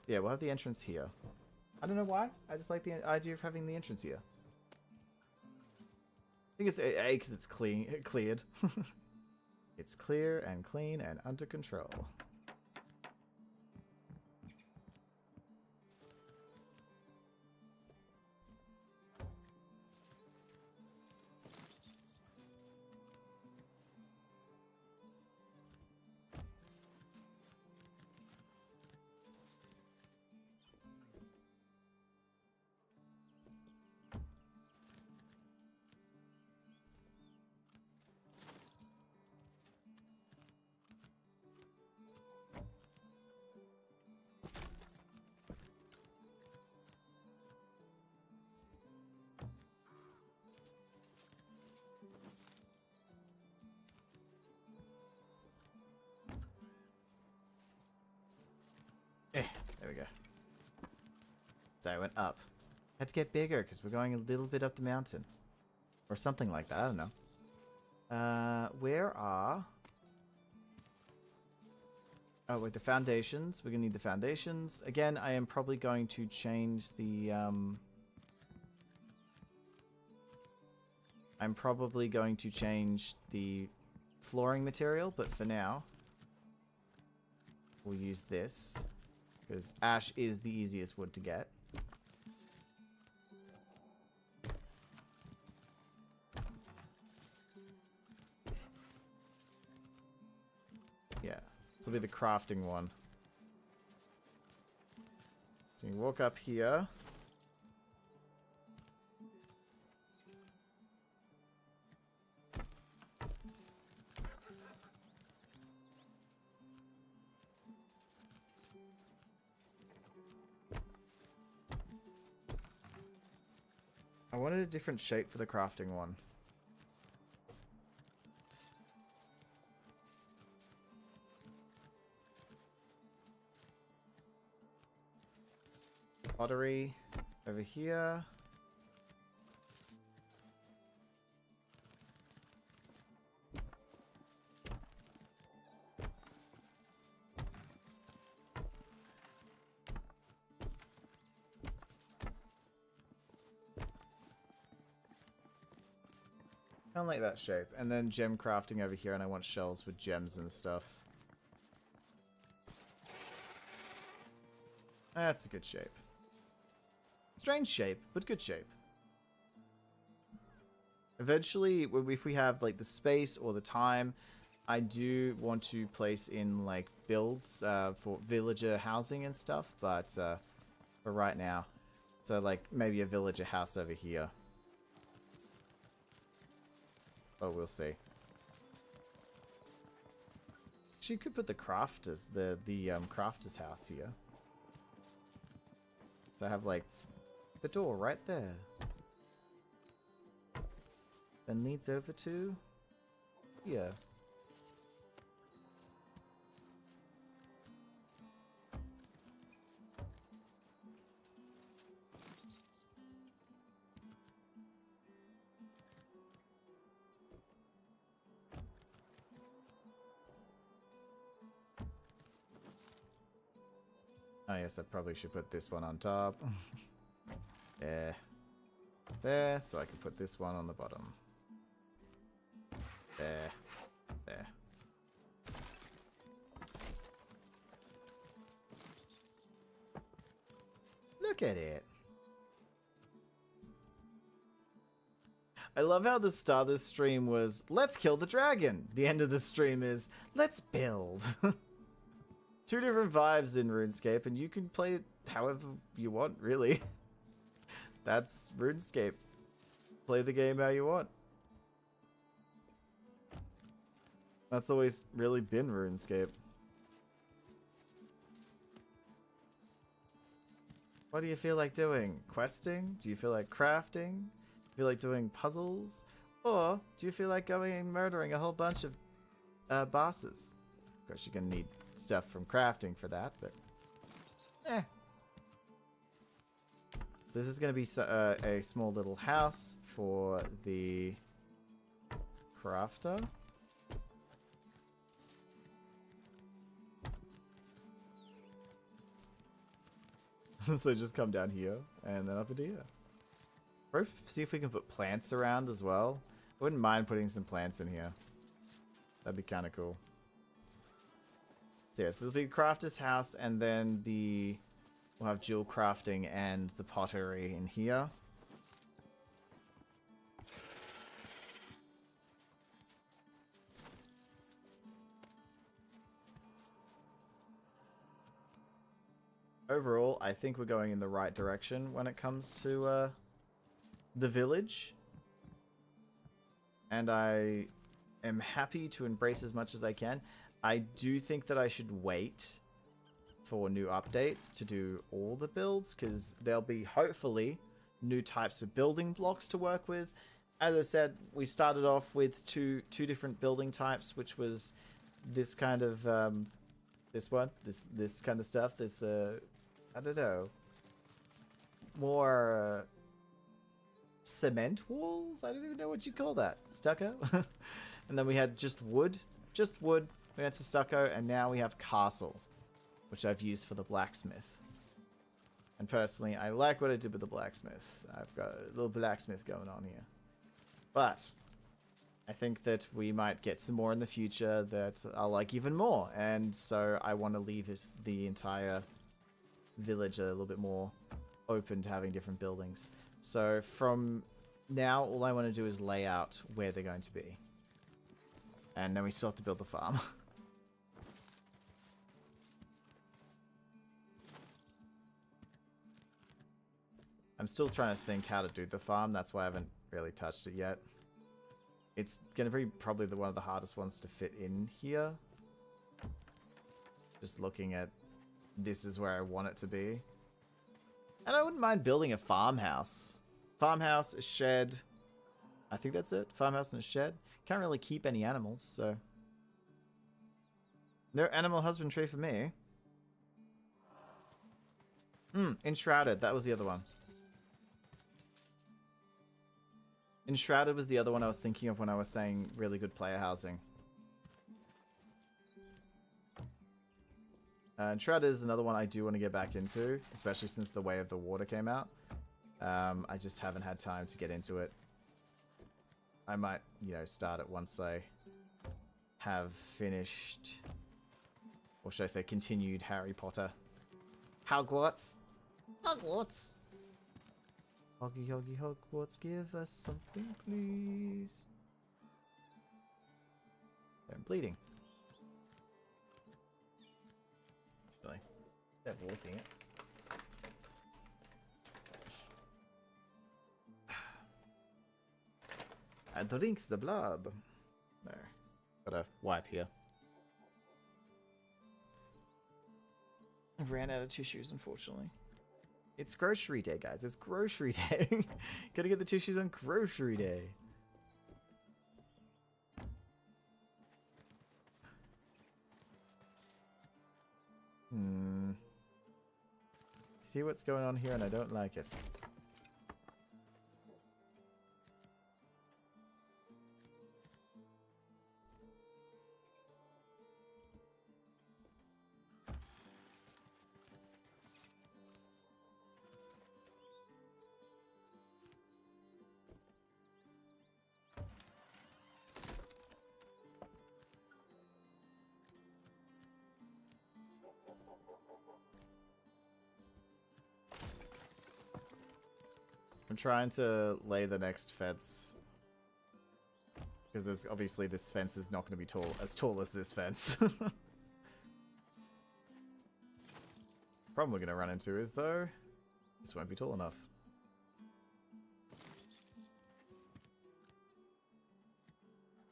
Yeah, we'll have the entrance here. I don't know why. I just like the idea of having the entrance here. I think it's A because it's cleared. It's clear and clean and under control. There we go. So I went up. Had to get bigger because we're going a little bit up the mountain. Or something like that, I don't know. Where are... Oh, wait, the foundations. We're going to need the foundations. Again, I am probably going to change the... I'm probably going to change the flooring material, but for now, we'll use this. Because ash is the easiest wood to get. Yeah, this will be the crafting one. So you walk up here. I wanted a different shape for the crafting one. Pottery over here. Kind of like that shape. And then gem crafting over here, and I want shells with gems and stuff. That's a good shape. Strange shape, but good shape. Eventually, if we have like the space or the time, I do want to place in like builds for villager housing and stuff, but for right now, so like maybe a villager house over here. Oh, we'll see. She could put the crafters, the crafter's house here. So I have like the door right there. Then leads over to here. Oh yes, I probably should put this one on top. Yeah. There, so I can put this one on the bottom. There. There. Look at it. I love how the start of this stream was, let's kill the dragon. The end of the stream is, let's build. Two different vibes in RuneScape, and you can play it however you want, really. That's RuneScape. Play the game how you want. That's always really been RuneScape. What do you feel like doing? Questing? Do you feel like crafting? Do you feel like doing puzzles? Or do you feel like going and murdering a whole bunch of bosses? Of course, you're going to need stuff from crafting for that, but eh. So this is going to be a small little house for the crafter. So just come down here and then up into here. Or see if we can put plants around as well. I wouldn't mind putting some plants in here. That'd be kind of cool. So yeah, so this will be crafter's house, and then we'll have jewel crafting and the pottery in here. Overall, I think we're going in the right direction when it comes to the village. And I am happy to embrace as much as I can. I do think that I should wait for new updates to do all the builds, because there'll be hopefully new types of building blocks to work with. As I said, we started off with two different building types, which was this kind of this one, this kind of stuff. This I don't know, more cement walls. I don't even know what you call that. Stucco. And then we had just wood. We had to stucco, and now we have castle, which I've used for the blacksmith. And personally, I like what I did with the blacksmith. I've got a little blacksmith going on here. But I think that we might get some more in the future that I'll like even more. And so I want to leave the entire village a little bit more open to having different buildings. So from now, all I want to do is lay out where they're going to be. And then we still have to build the farm. I'm still trying to think how to do the farm. That's why I haven't really touched it yet. It's going to be probably one of the hardest ones to fit in here. Just looking at this is where I want it to be. And I wouldn't mind building a farmhouse. Farmhouse, a shed. I think that's it. Farmhouse and a shed. Can't really keep any animals, so. No animal husbandry for me. Enshrouded. That was the other one. Enshrouded was the other one I was thinking of when I was saying really good player housing. Enshrouded is another one I do want to get back into, especially since the Way of the Water came out. I just haven't had time to get into it. I might, start it once I have finished, or should I say continued Harry Potter. Hogwarts! Hogwarts! Hoggy, hoggy, Hogwarts, give us something, please. I'm bleeding. Actually, instead of licking it. And drinks the blood. There. Got a wipe here. I ran out of tissues, unfortunately. It's grocery day, guys. It's grocery day. Gotta get the tissues on grocery day. See what's going on here and I don't like it. I'm trying to lay the next fence. Because there's obviously this fence is not going to be as tall as this fence. Problem we're going to run into is, though, this won't be tall enough.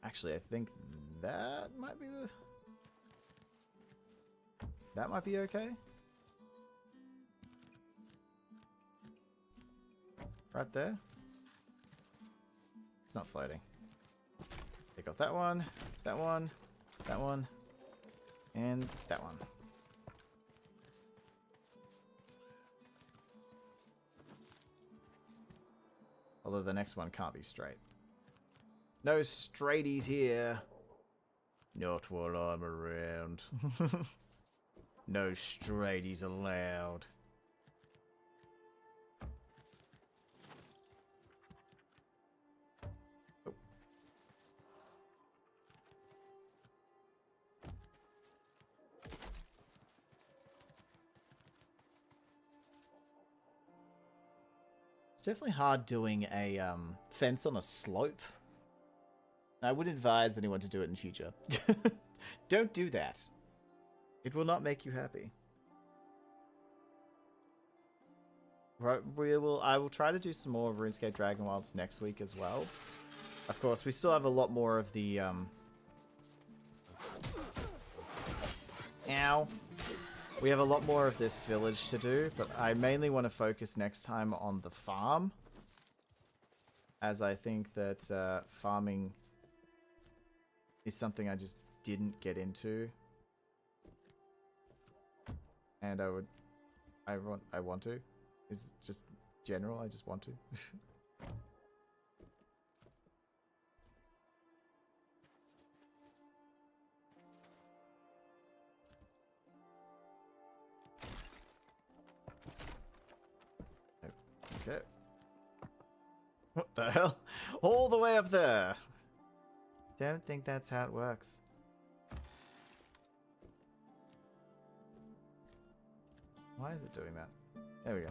Actually, I think that might be the... That might be okay. Right there. It's not floating. Take off that one, that one, that one, and that one. Although the next one can't be straight. No straighties here. Not while I'm around. No straighties allowed. It's definitely hard doing a fence on a slope. I would advise anyone to do it in future. Don't do that. It will not make you happy. Right, I will try to do some more RuneScape Dragonwilds next week as well. Of course, we still have a lot more of the Ow. We have a lot more of this village to do, but I mainly want to focus next time on the farm. As I think that farming is something I just didn't get into. And I want to. It's just general, I just want to. Okay. What the hell? All the way up there! Don't think that's how it works. Why is it doing that? There we go.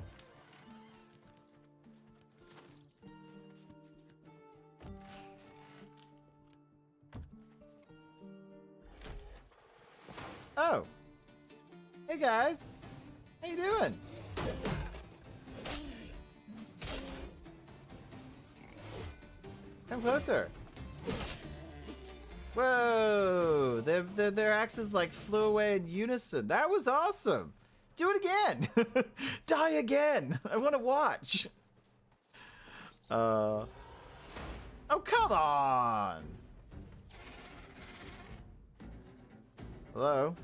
Oh! Hey guys! How you doing? Come closer. Whoa! Their axes like flew away in unison. That was awesome. Do it again. Die again. I want to watch. Oh, come on. Hello?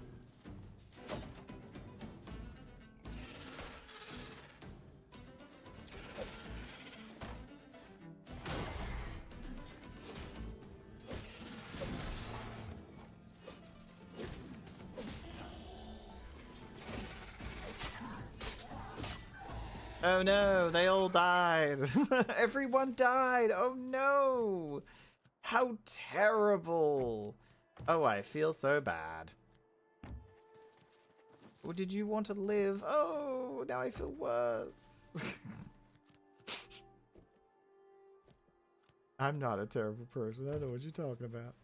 Oh no, they all died. Everyone died. Oh no. How terrible. Oh, I feel so bad. Or did you want to live? Oh, now I feel worse. I'm not a terrible person. I know what you're talking about.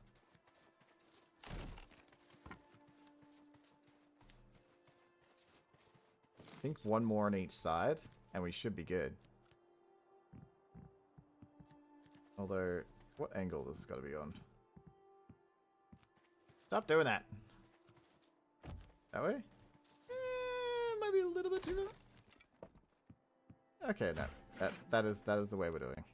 I think one more on each side, and we should be good. Although, what angle this has got to be on? Stop doing that. That way? Might be a little bit too low. Okay, no. That is the way we're doing.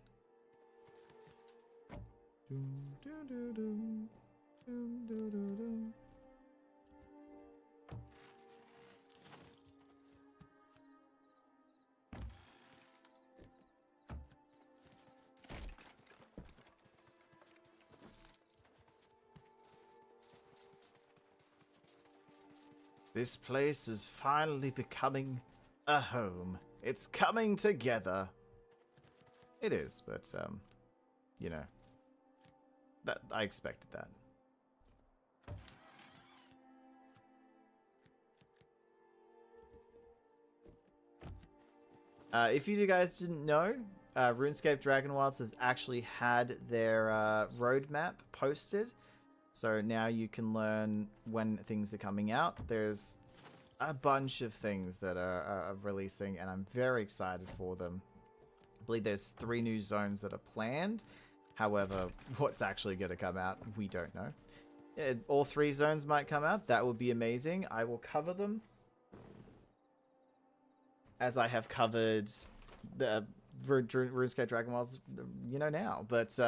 This place is finally becoming a home. It's coming together. It is, but you know, that I expected that. If you guys didn't know, RuneScape Dragonwilds has actually had their roadmap posted. So now you can learn when things are coming out. There's a bunch of things that are releasing, and I'm very excited for them. I believe there's 3 new zones that are planned. However, what's actually going to come out, we don't know. All 3 zones might come out. That would be amazing. I will cover them, as I have covered the RuneScape Dragonwilds, you know, now. But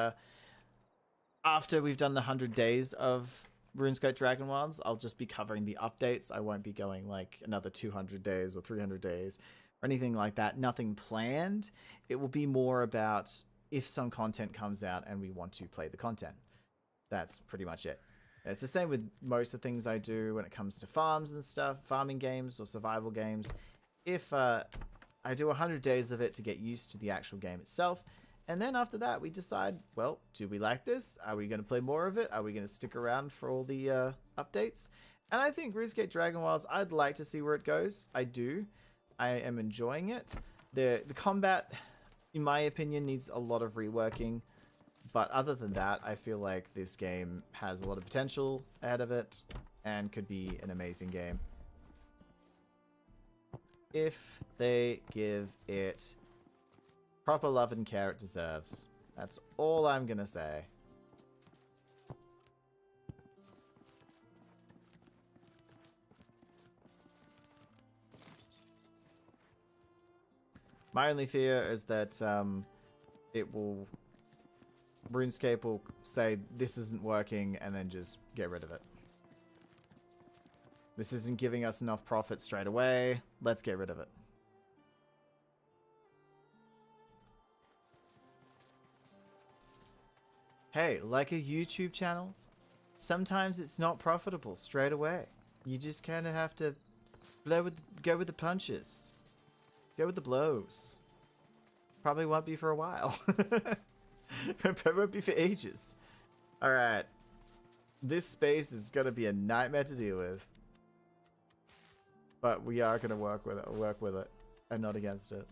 after we've done the 100 days of RuneScape Dragonwilds, I'll just be covering the updates. I won't be going like another 200 days or 300 days or anything like that. Nothing planned. It will be more about if some content comes out and we want to play the content. That's pretty much it. It's the same with most of the things I do when it comes to farms and stuff, farming games or survival games. If I do 100 days of it to get used to the actual game itself, and then after that, we decide, well, do we like this? Are we going to play more of it? Are we going to stick around for all the updates? And I think RuneScape Dragonwilds, I'd like to see where it goes. I do. I am enjoying it. The combat, in my opinion, needs a lot of reworking. But other than that, I feel like this game has a lot of potential ahead of it and could be an amazing game if they give it proper love and care it deserves. That's all I'm gonna say. My only fear is that RuneScape will say this isn't working and then just get rid of it. This isn't giving us enough profit straight away. Let's get rid of it. Hey, like a YouTube channel, sometimes it's not profitable straight away. You just kind of have to go with the punches. Go with the blows. Probably won't be for a while. Probably won't be for ages. Alright. This space is going to be a nightmare to deal with. But we are going to work with it. And not against it.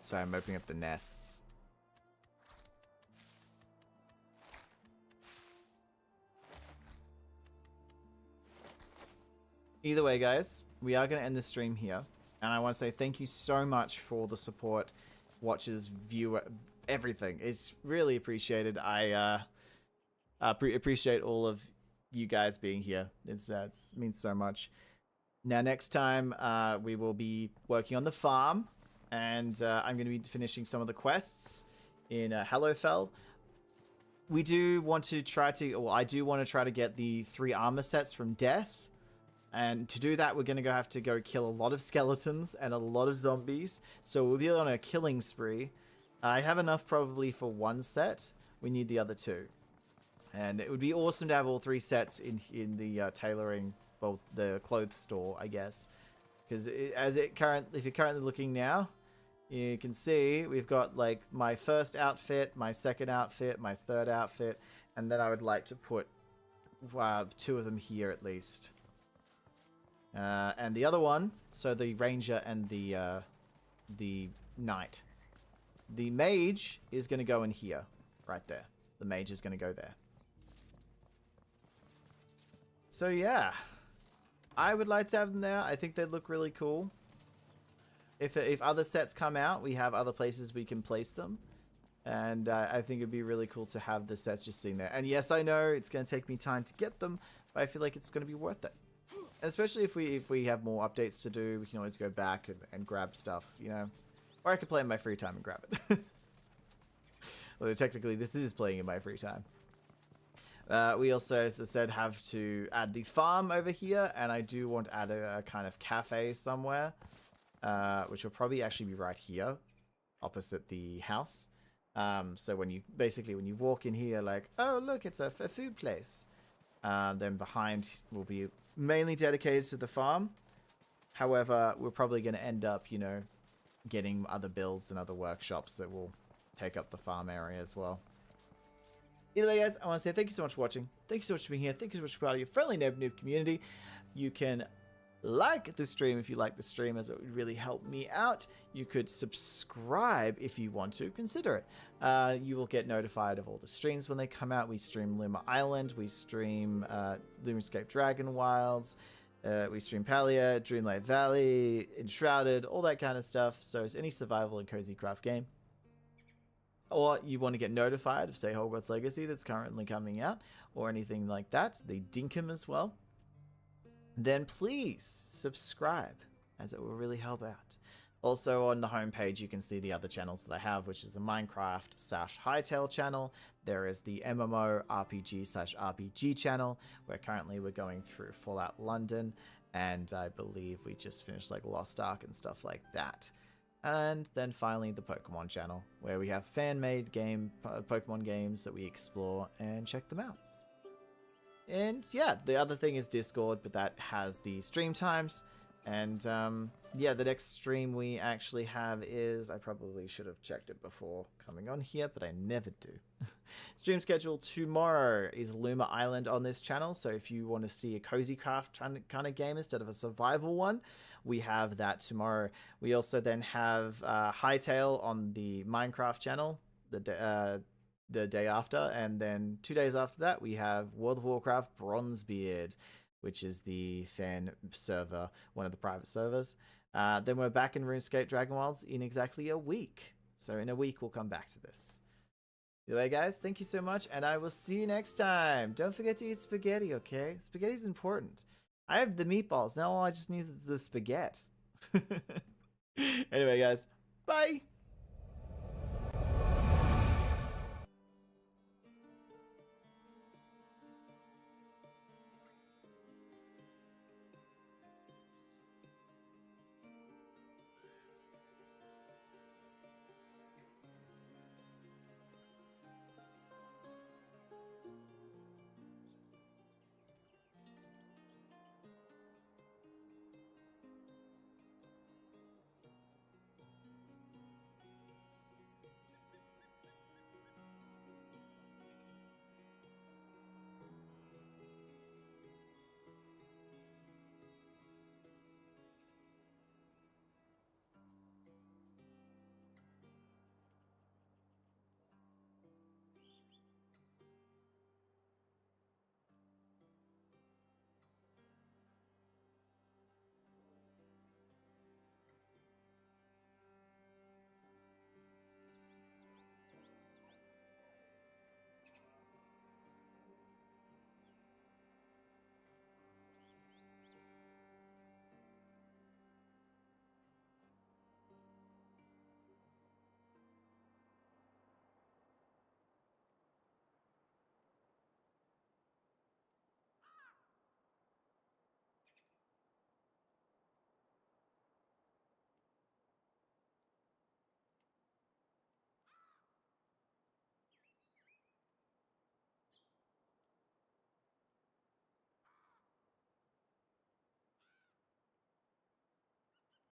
Sorry, I'm opening up the nests. Either way, guys, we are going to end the stream here. And I want to say thank you so much for the support, watches, viewer, everything. It's really appreciated. I appreciate all of you guys being here. It means so much. Now, next time, we will be working on the farm. And I'm going to be finishing some of the quests in Hallowfell. We do want to try to, well, I do want to try to get the 3 armor sets from Death. And to do that, we're going to have to go kill a lot of skeletons and a lot of zombies. So we'll be on a killing spree. I have enough probably for 1 set. We need the other 2. And it would be awesome to have all 3 sets in the tailoring, well, the clothes store, I guess. Because if you're currently looking now, you can see we've got like my first outfit, my second outfit, my third outfit, and then I would like to put 2 of them here at least. And the other one, so the ranger and the knight. The mage is going to go in here, right there. The mage is going to go there. So yeah. I would like to have them there. I think they'd look really cool. If other sets come out, we have other places we can place them. And I think it'd be really cool to have the sets just sitting there. And yes, I know it's going to take me time to get them, but I feel like it's going to be worth it. Especially if we have more updates to do, we can always go back and grab stuff, you know. Or I could play in my free time and grab it. Although technically this is playing in my free time. We also, as I said, have to add the farm over here, and I do want to add a kind of cafe somewhere, which will probably actually be right here, opposite the house. So when you walk in here, like, oh look, it's a food place. Then behind will be mainly dedicated to the farm. However, we're probably going to end up, you know, getting other builds and other workshops that will take up the farm area as well. Either way, guys, I want to say thank you so much for watching. Thank you so much for being here. Thank you so much for part of your friendly noob community. You can like the stream if you like the stream, as it would really help me out. You could subscribe if you want to. Consider it. You will get notified of all the streams when they come out. We stream Luma Island. We stream Runescape Dragonwilds. We stream Palia, Dreamlight Valley, Enshrouded, all that kind of stuff. So it's any survival and cozy craft game. Or you want to get notified of, say, Hogwarts Legacy that's currently coming out, or anything like that, the Dinkum as well, then please subscribe, as it will really help out. Also on the homepage you can see the other channels that I have, which is the Minecraft/Hytale channel. There is the MMO RPG/RPG channel, where currently we're going through Fallout London, and I believe we just finished like Lost Ark and stuff like that. And then finally the Pokemon channel, where we have fan-made Pokemon games that we explore and check them out. And yeah, the other thing is Discord, but that has the stream times. And yeah, the next stream we actually have is, I probably should have checked it before coming on here, but I never do. Stream schedule tomorrow is Luma Island on this channel, so if you want to see a cozy craft kind of game instead of a survival one, we have that tomorrow. We also then have Hytale on the Minecraft channel the day after, and then 2 days after that we have World of Warcraft Bronzebeard, which is the fan server, one of the private servers. Then we're back in RuneScape Dragonwilds in exactly a week. So in a week we'll come back to this. Either way, guys, thank you so much, and I will see you next time. Don't forget to eat spaghetti, okay? Spaghetti's important. I have the meatballs. Now all I just need is the spaghetti. Anyway, guys, bye!